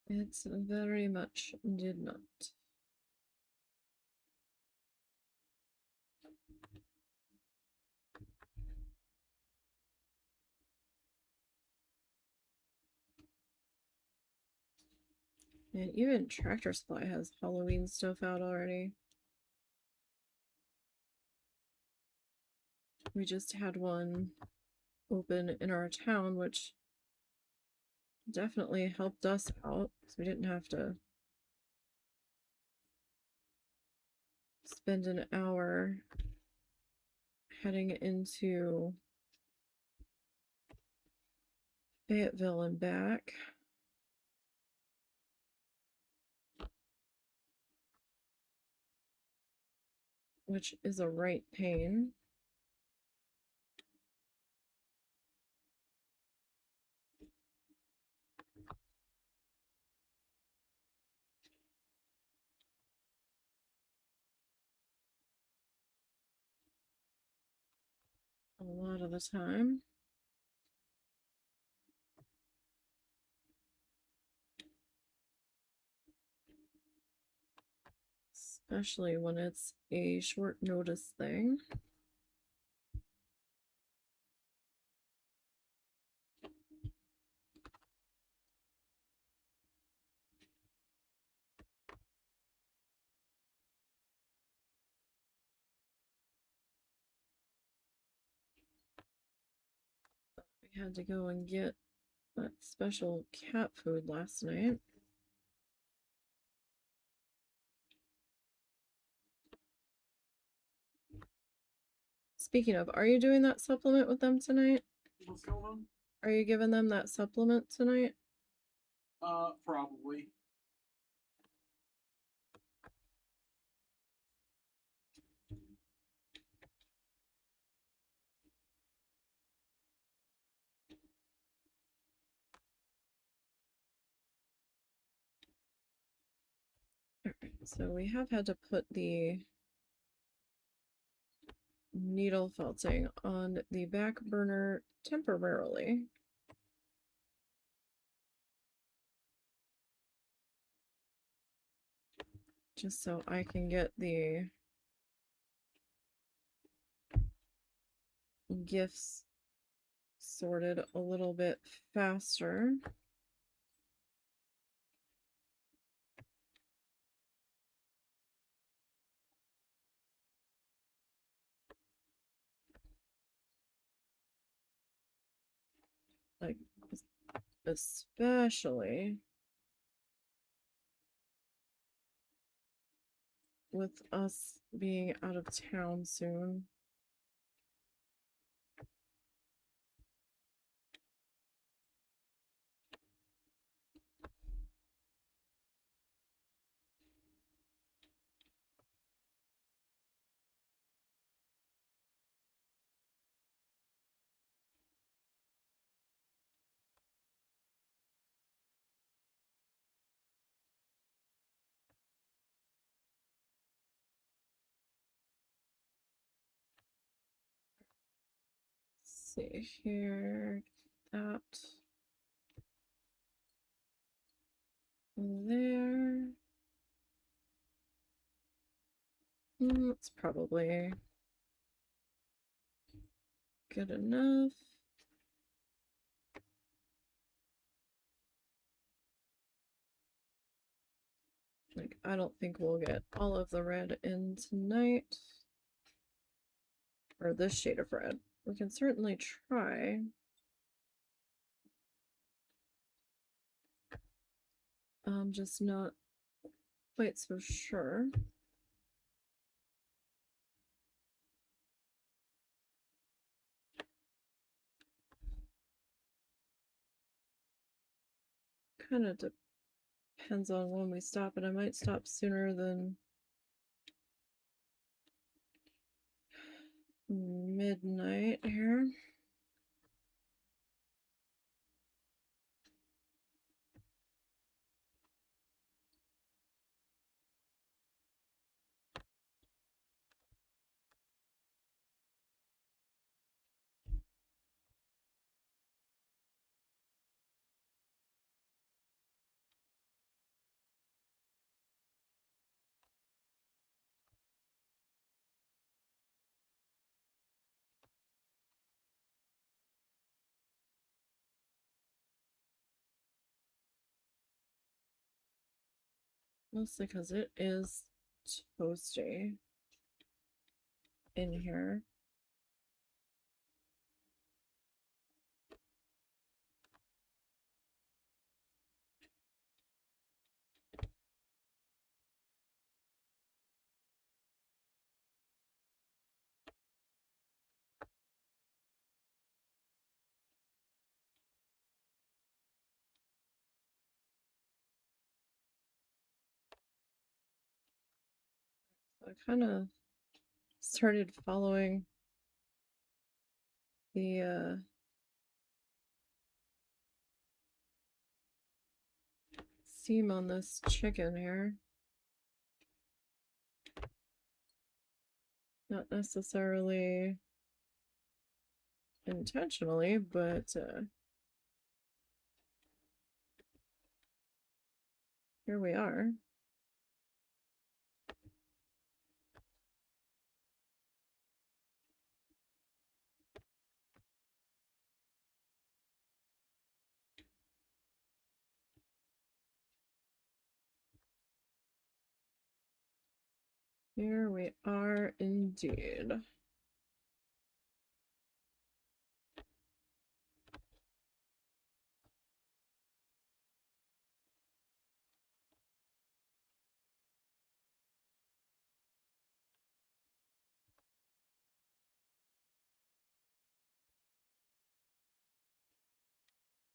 It very much did not. And even Tractor Supply has Halloween stuff out already. We just had one open in our town, which definitely helped us out because we didn't have to spend an hour heading into Fayetteville and back. Which is a right pain. A lot of the time. Especially when it's a short notice thing. We had to go and get that special cat food last night. Speaking of, are you doing that supplement with them tonight? What's going on? Are you giving them that supplement tonight? Probably. Alright, so we have had to put the needle felting on the back burner temporarily. just so I can get the gifts sorted a little bit faster. Like, especially with us being out of town soon. Let's see here, that there. It's probably good enough. Like, I don't think we'll get all of the red in tonight. Or this shade of red. We can certainly try. I'm just not quite so sure. Kind of depends on when we stop, and I might stop sooner than midnight here. Mostly because it is toasty in here. So I kind of started following the seam on this chicken here. Not necessarily intentionally, but here we are. Here we are indeed.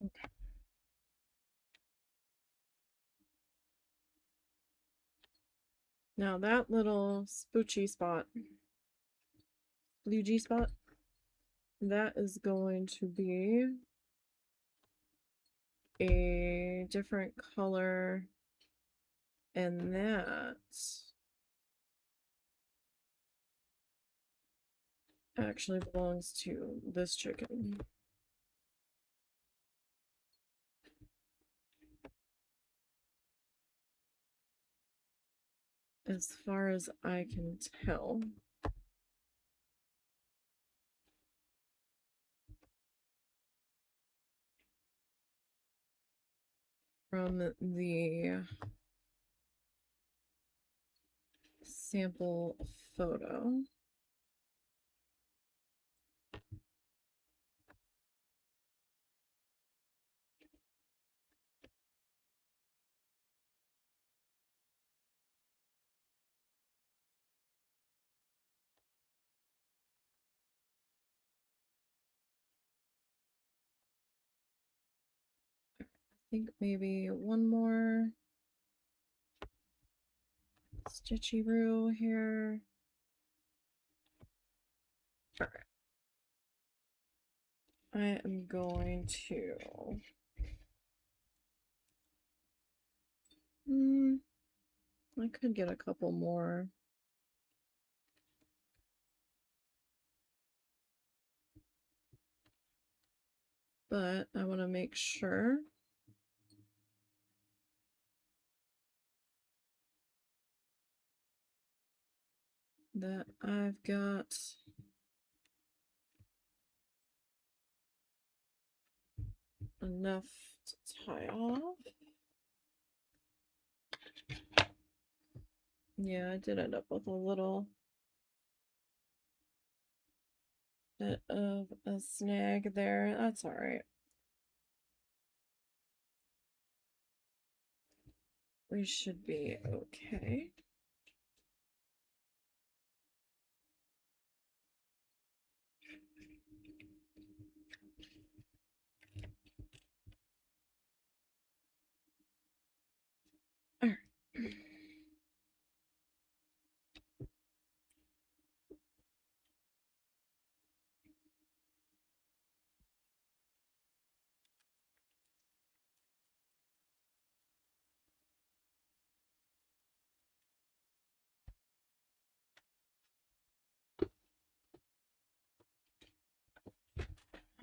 Okay. Now that little spoochy spot, sploogy spot, that is going to be a different color, and that actually belongs to this chicken. as far as I can tell. From the sample photo. I think maybe one more stitchy-roo here. All right. I am going to I could get a couple more. But I want to make sure that I've got enough to tie off. Yeah, I did end up with a little bit of a snag there. That's all right. We should be okay. All right.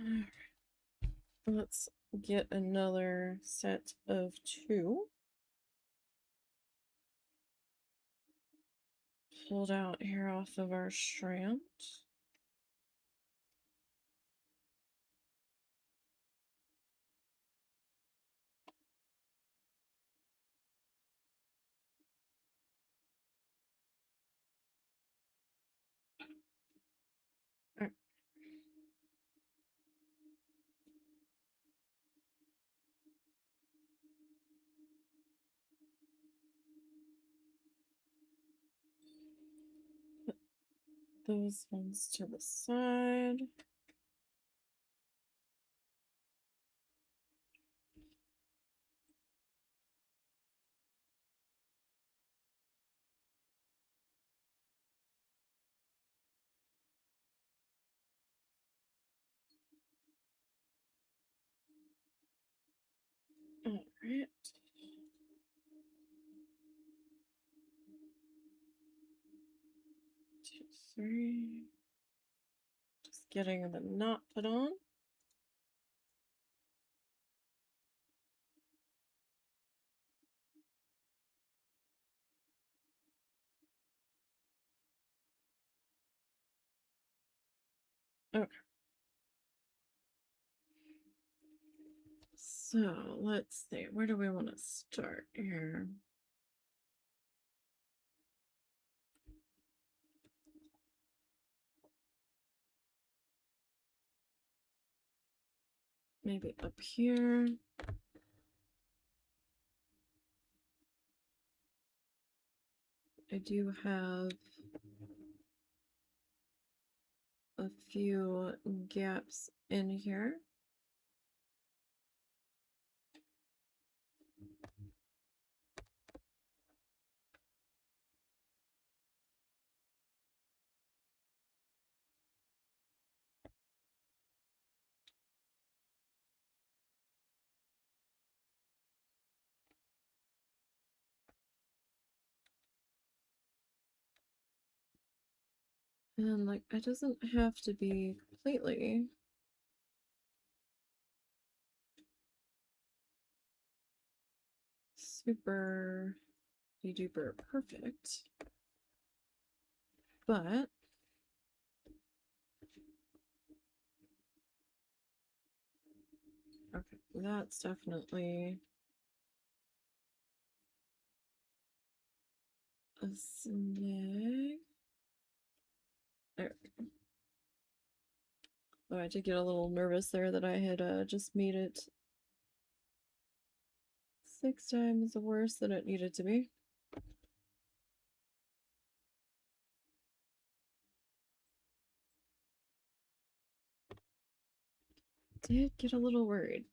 All right. Let's get another set of 2 pulled out here off of our strand. All right. Put those ones to the side. All right. 2, 3. Just getting the knot put on. Okay. So let's see. Where do we want to start here? Maybe up here. I do have a few gaps in here. And like, it doesn't have to be completely super duper perfect. But okay, that's definitely a snag. There. Oh, I did get a little nervous there that I had just made it 6 times worse than it needed to be. Did get a little worried.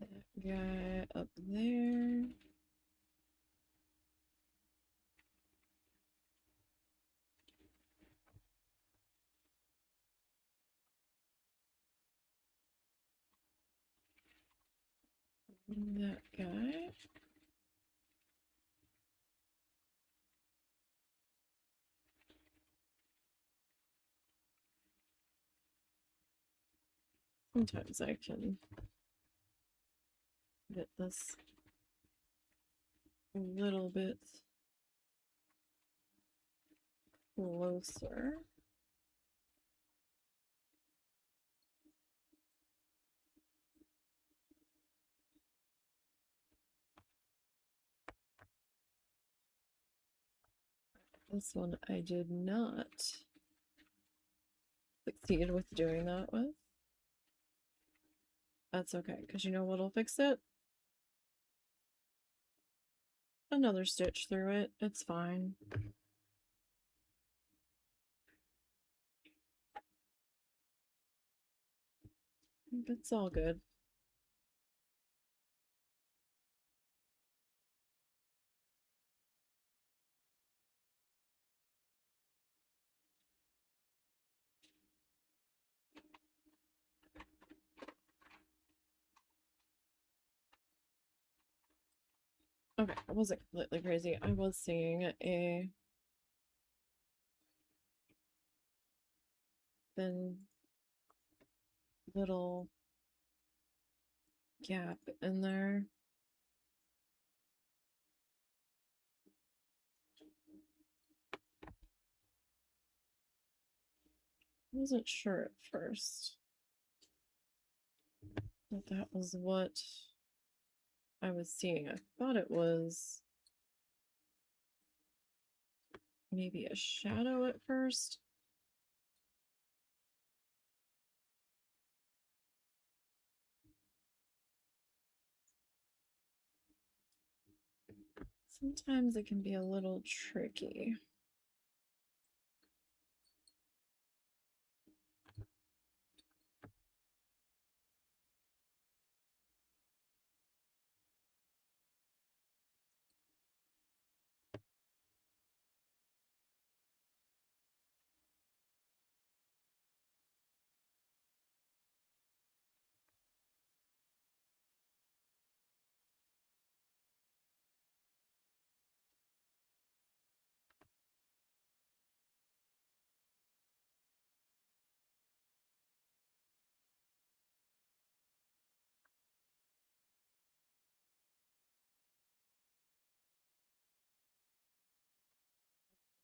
That guy up there. That guy. Sometimes I can get this a little bit closer. This one I did not succeed with doing that with. That's okay, because you know what'll fix it? Another stitch through it. It's fine. It's all good. Okay, I wasn't completely crazy. I was seeing a thin little gap in there. I wasn't sure at first that that was what I was seeing. I thought it was maybe a shadow at first. Sometimes it can be a little tricky.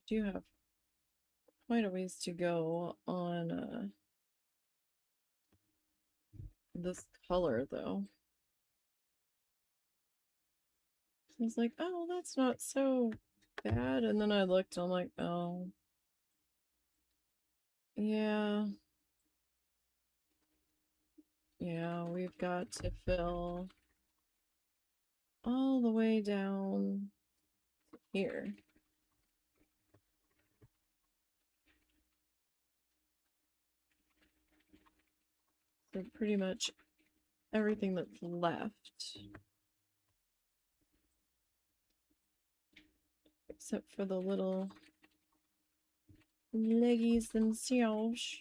Do have quite a ways to go on this color though. I was like, oh, that's not so bad. And then I looked and I'm like, oh, yeah. Yeah, we've got to fill all the way down here. So pretty much everything that's left. Except for the little leggies themselves.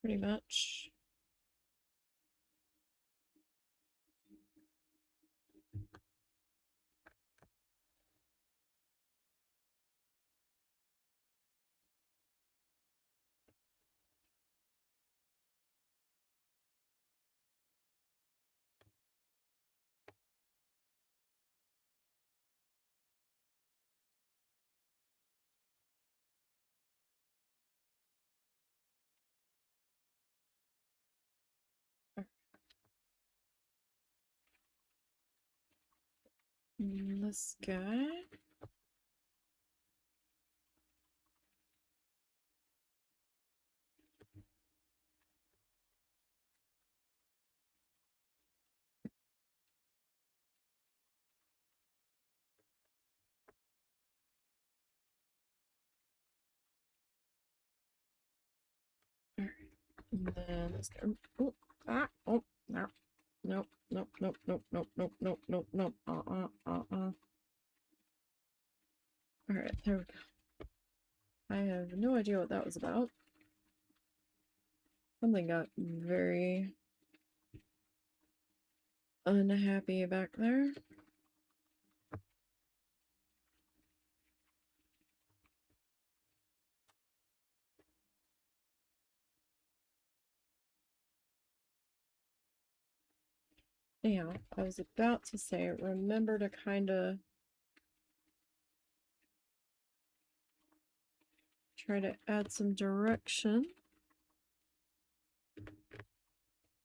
pretty much. This guy. Alright. And then this guy. Oh, oh, no. Nope, nope, nope, nope, nope, nope, nope, nope, nope. Alright, there we go. I have no idea what that was about. Something got very unhappy back there. Anyhow, I was about to say, remember to kind of try to add some direction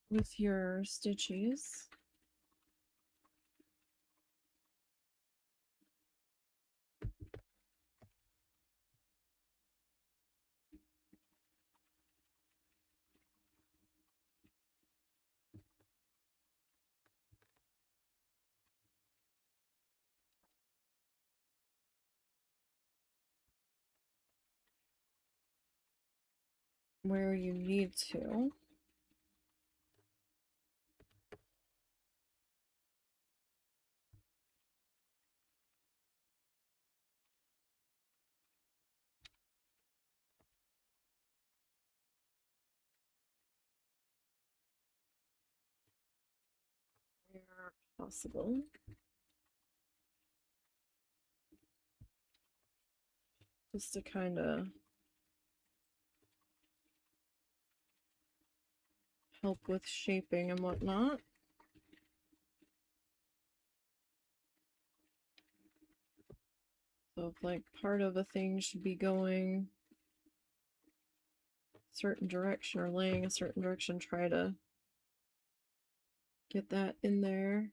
with your stitches. Where you need to. Where possible. Just to kind of help with shaping and whatnot. So if like part of a thing should be going a certain direction or laying a certain direction, try to get that in there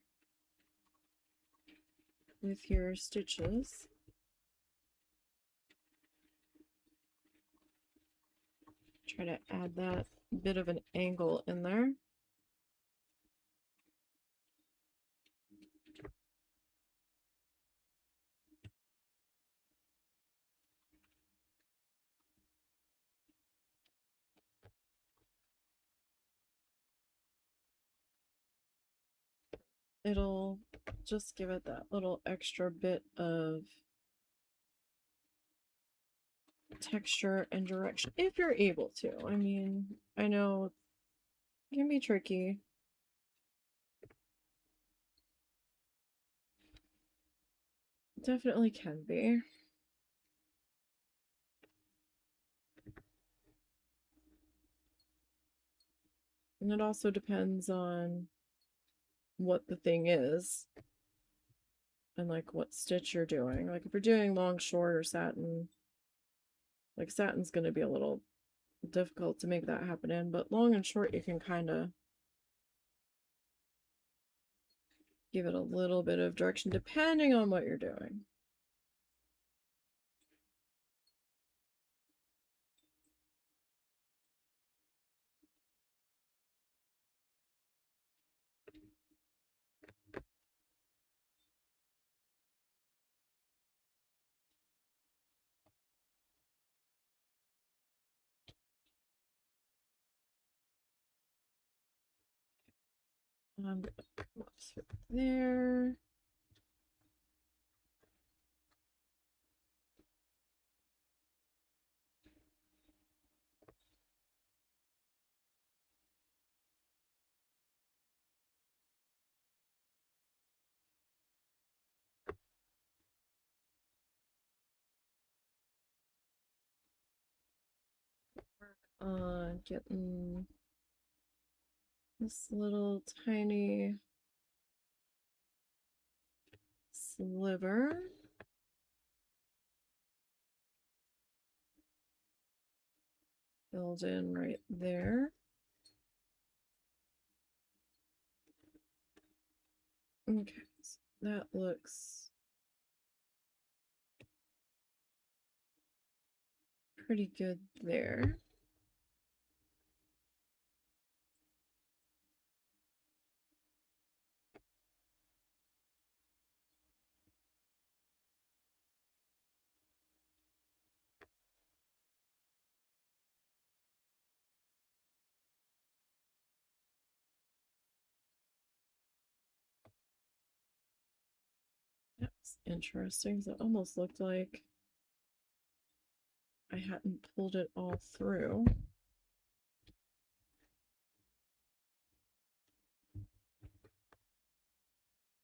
with your stitches. Try to add that bit of an angle in there. It'll just give it that little extra bit of texture and direction if you're able to. I mean, I know it can be tricky. Definitely can be. And it also depends on what the thing is and like what stitch you're doing. Like if you're doing long, short, or satin, like satin's going to be a little difficult to make that happen in, but long and short you can kind of give it a little bit of direction depending on what you're doing. I'm gonna come up through there. on getting this little tiny sliver. Filled in right there. Okay, so that looks pretty good there. That's interesting. So it almost looked like I hadn't pulled it all through.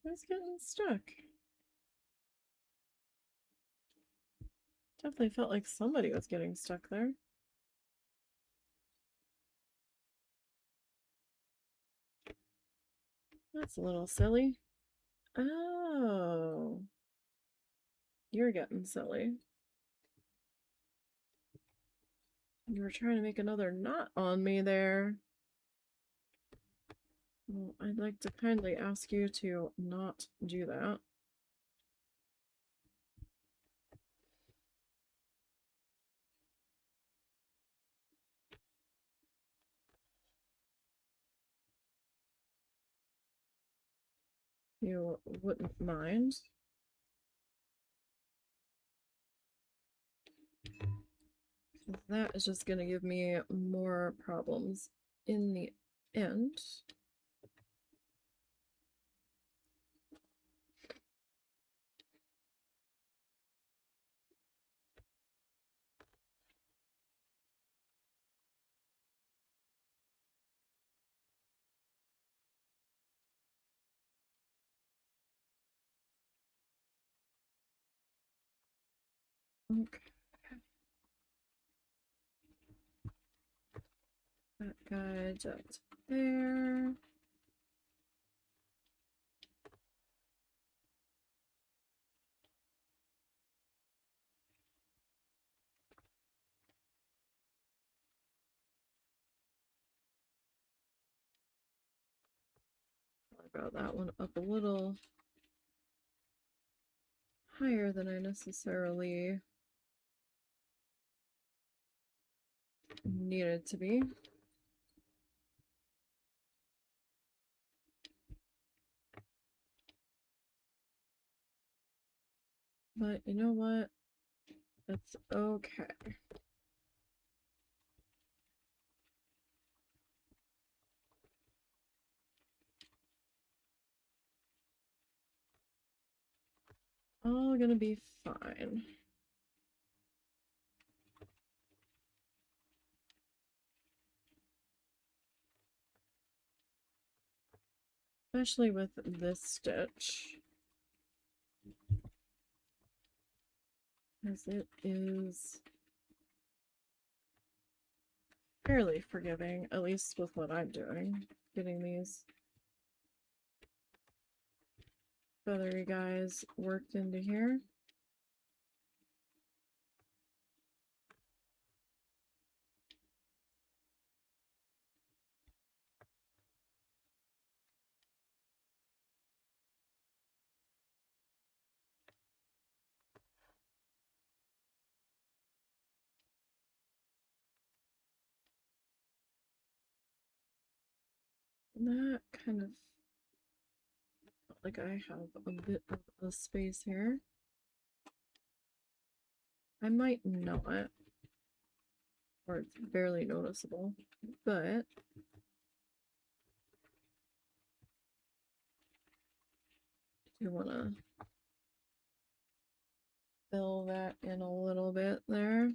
It's getting stuck. Definitely felt like somebody was getting stuck there. That's a little silly. Oh. You're getting silly. You were trying to make another knot on me there. Well, I'd like to kindly ask you to not do that. You wouldn't mind. That is just going to give me more problems in the end. Okay. That guy just there. I got that one up a little higher than I necessarily needed to be. But you know what? It's okay. All gonna be fine. Especially with this stitch. As it is fairly forgiving, at least with what I'm doing. Getting these feathery guys worked into here. And that kind of felt like I have a bit of a space here. I might not, or it's barely noticeable, but you want to fill that in a little bit there.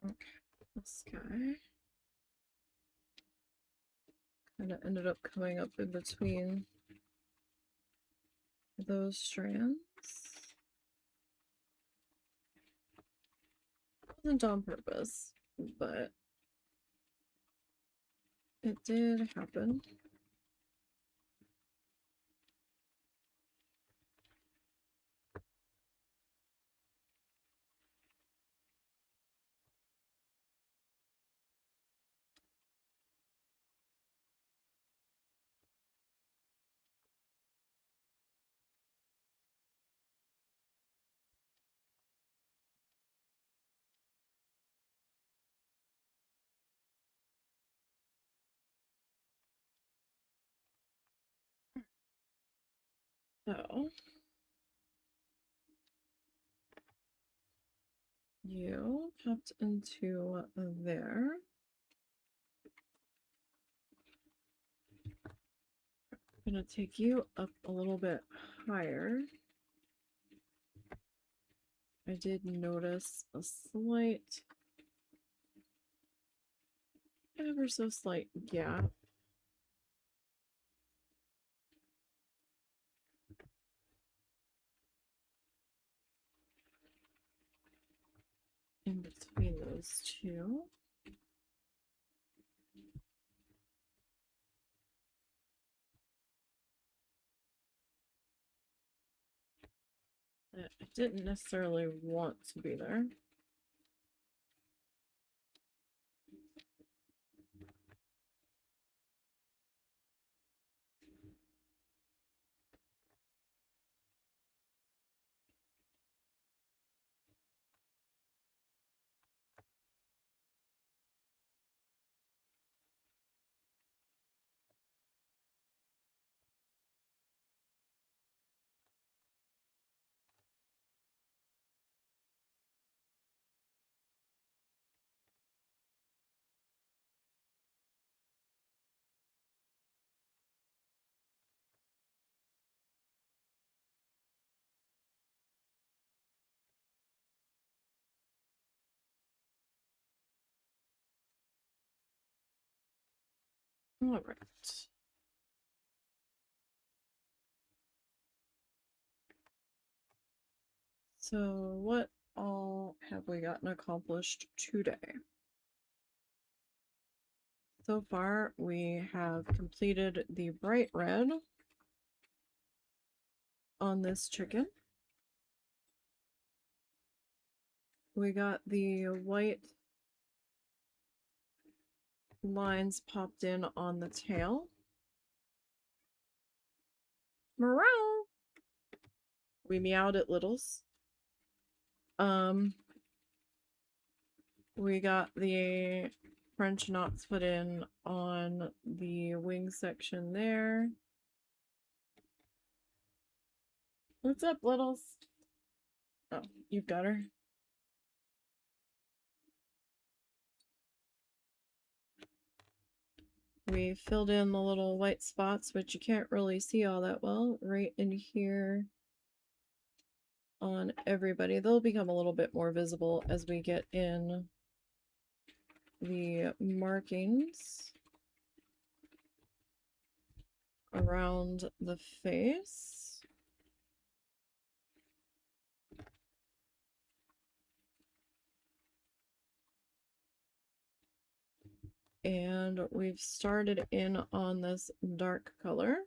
Okay, This guy kind of ended up coming up in between those strands. Wasn't on purpose, but it did happen. So you popped into there. I'm gonna take you up a little bit higher. I did notice a slight, ever so slight gap in between those two. That I didn't necessarily want to be there. All right. So what all have we gotten accomplished today? So far, we have completed the bright red on this chicken. We got the white lines popped in on the tail. Meow! We meowed at Littles. We got the French knots put in on the wing section there. What's up, Littles? Oh, you've got her. We filled in the little white spots, which you can't really see all that well, right in here on everybody. They'll become a little bit more visible as we get in the markings around the face. And we've started in on this dark color.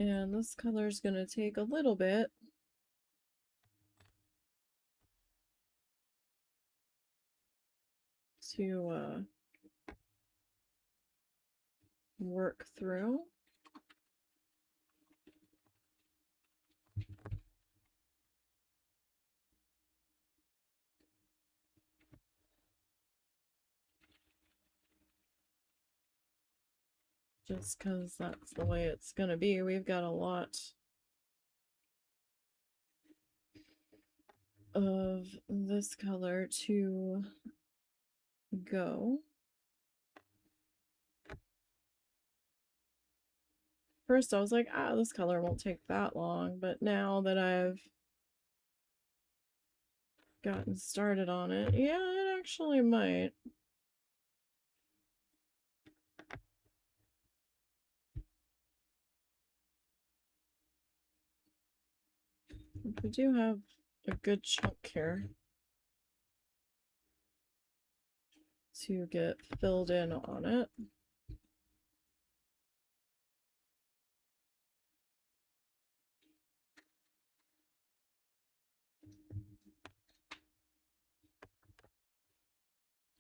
And this color is going to take a little bit to work through. Just because that's the way it's going to be. We've got a lot of this color to go. First I was like, this color won't take that long, but now that I've gotten started on it, yeah, it actually might. We do have a good chunk here to get filled in on it.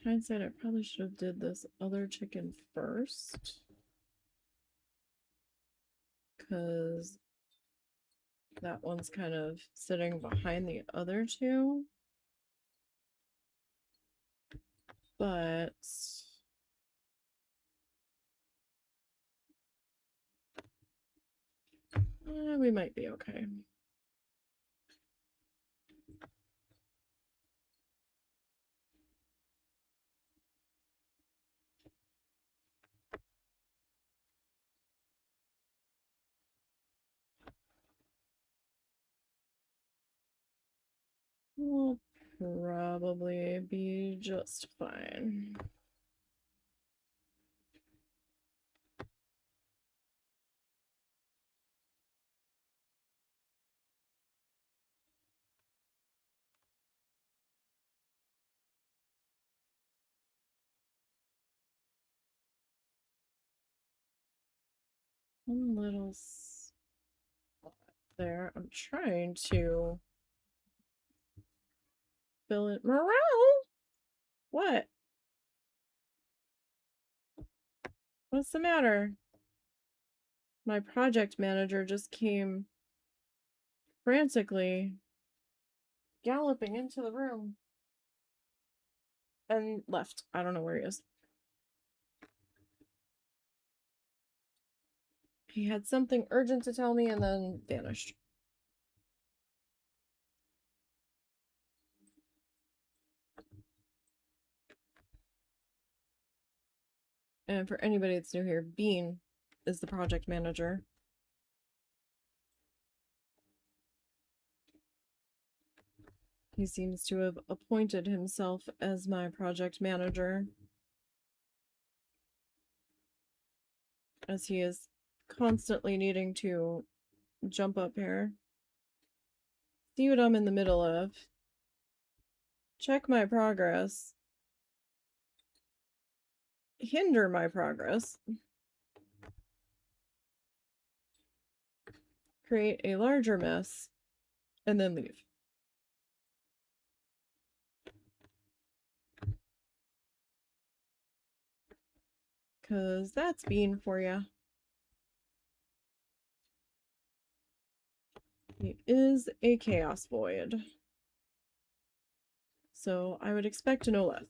Hindsight, I probably should have did this other chicken first, because that one's kind of sitting behind the other two. But we might be okay. We'll probably be just fine. One little spot there. I'm trying to fill it. Morale? What? What's the matter? My project manager just came frantically galloping into the room and left. I don't know where he is. He had something urgent to tell me and then vanished. And for anybody that's new here, Bean is the project manager. He seems to have appointed himself as my project manager, as he is constantly needing to jump up here, see what I'm in the middle of, check my progress, hinder my progress, create a larger mess, and then leave. Because that's Bean for you. He is a chaos void. So I would expect no less.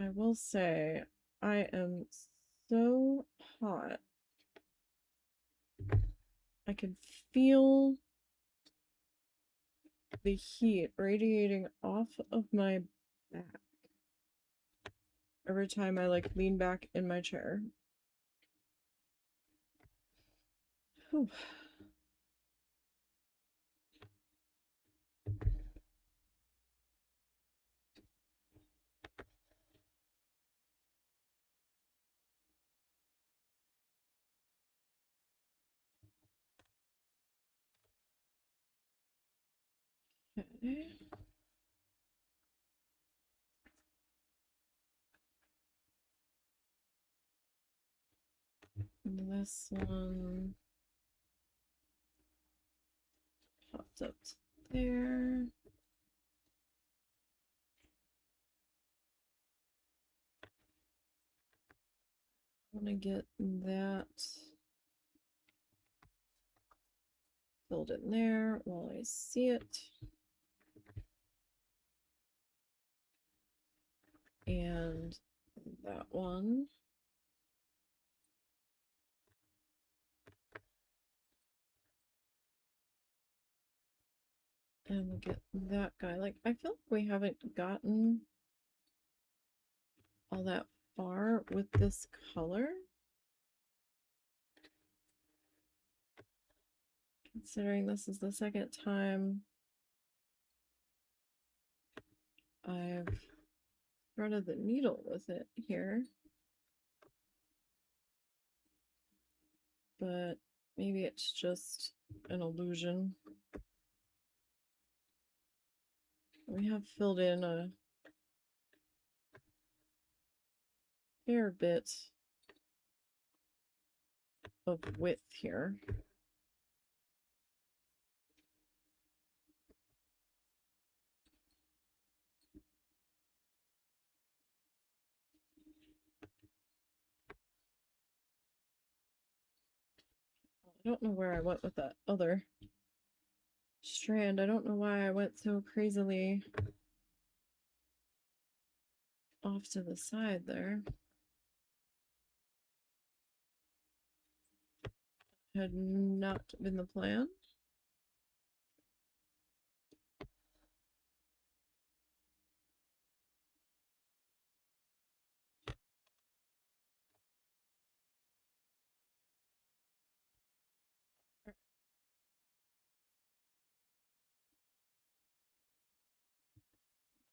I will say, I am so hot. I can feel the heat radiating off of my back every time I like lean back in my chair. Whew. Okay. And this one popped up there. I want to get that filled in there while I see it. And that one. And we'll get that guy. Like, I feel like we haven't gotten all that far with this color. Considering this is the second time I've threaded the needle with it here. But maybe it's just an illusion. We have filled in a fair bit of width here. I don't know where I went with that other strand. I don't know why I went so crazily off to the side there. Had not been the plan.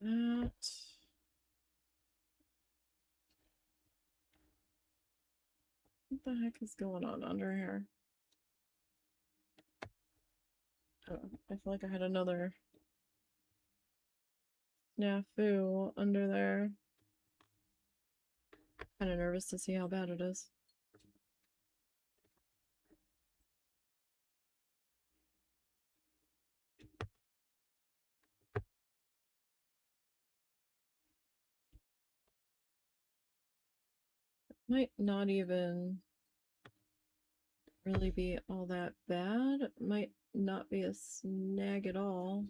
That. What the heck is going on under here? Oh, I feel like I had another snafu under there. Kind of nervous to see how bad it is. It might not even really be all that bad. It might not be a snag at all.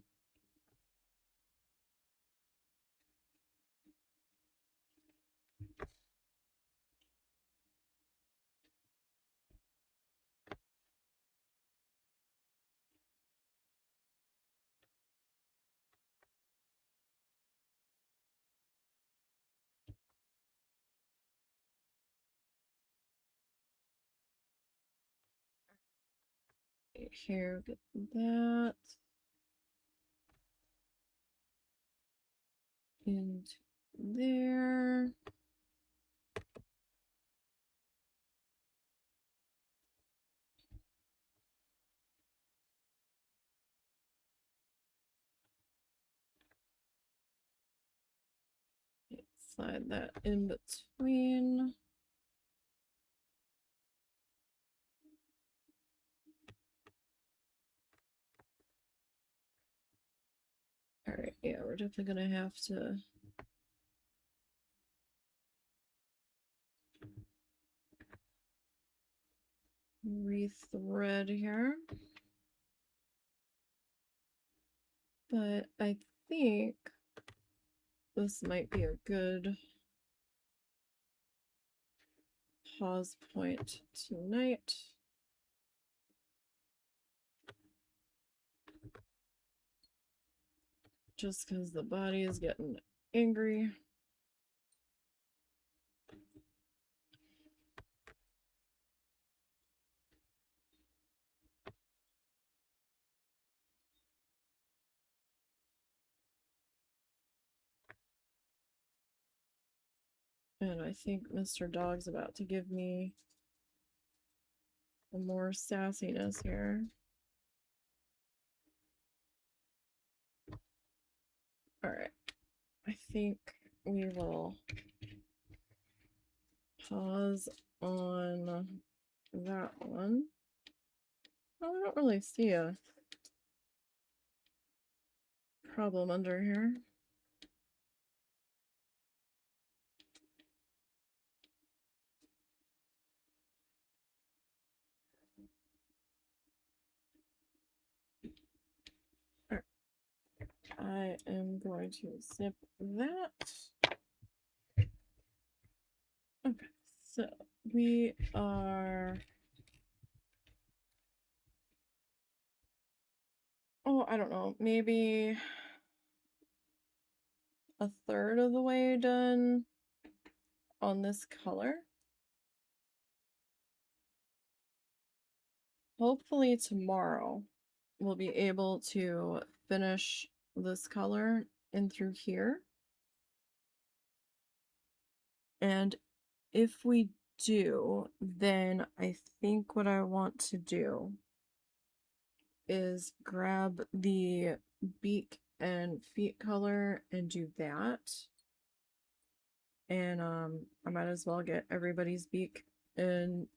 Here, get that into there. Slide that in between. All right, yeah, we're definitely gonna have to rethread here. But I think this might be a good pause point tonight. Just because the body is getting angry. And I think Mr. Dog's about to give me some more sassiness here. All right, I think we will pause on that one. Oh, I don't really see a problem under here. All right. I am going to snip that. Okay, so we are oh, I don't know, maybe a third of the way done on this color. Hopefully tomorrow we'll be able to finish this color in through here. And if we do, then I think what I want to do is grab the beak and feet color and do that. And I might as well get everybody's beak and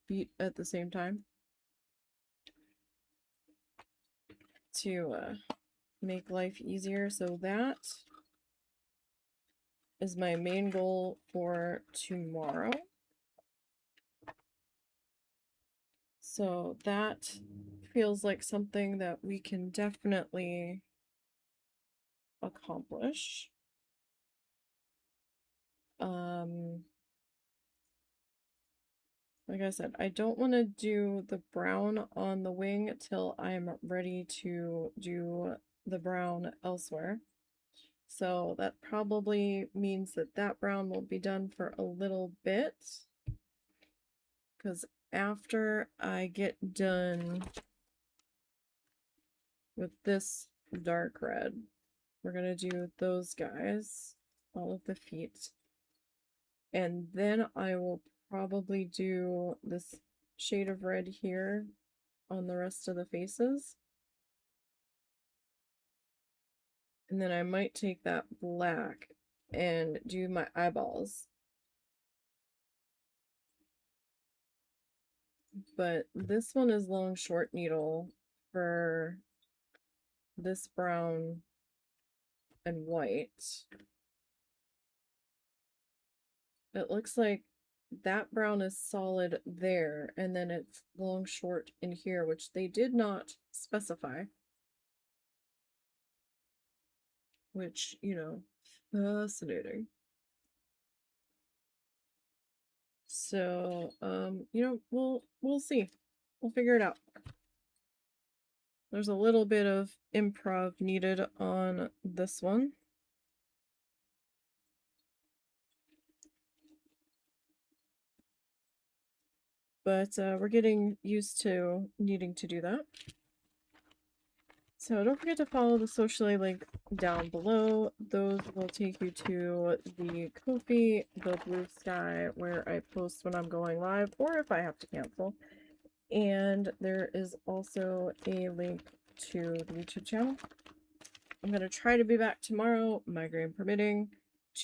feet at the same time to make life easier. So that is my main goal for tomorrow. So that feels like something that we can definitely accomplish. Like I said, I don't want to do the brown on the wing till I'm ready to do the brown elsewhere. So that probably means that that brown will be done for a little bit. Because after I get done with this dark red, we're going to do those guys, all of the feet. And then I will probably do this shade of red here on the rest of the faces. And then I might take that black and do my eyeballs. But this one is long short needle for this brown and white. It looks like that brown is solid there, and then it's long short in here, which they did not specify. Which, you know, fascinating. So, you know, we'll see. We'll figure it out. There's a little bit of improv needed on this one. But we're getting used to needing to do that. So don't forget to follow the socially link down below. Those will take you to the Ko-fi, the Blue Sky, where I post when I'm going live, or if I have to cancel. And there is also a link to the YouTube channel. I'm going to try to be back tomorrow, migraine permitting,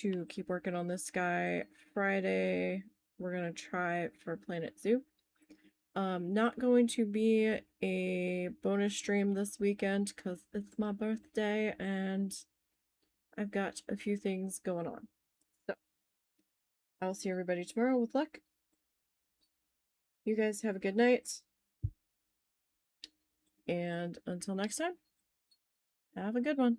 to keep working on this guy. Friday, we're going to try for Planet Zoo. Not going to be a bonus stream this weekend because it's my birthday and I've got a few things going on. So, I'll see everybody tomorrow with luck. You guys have a good night. And until next time, have a good one.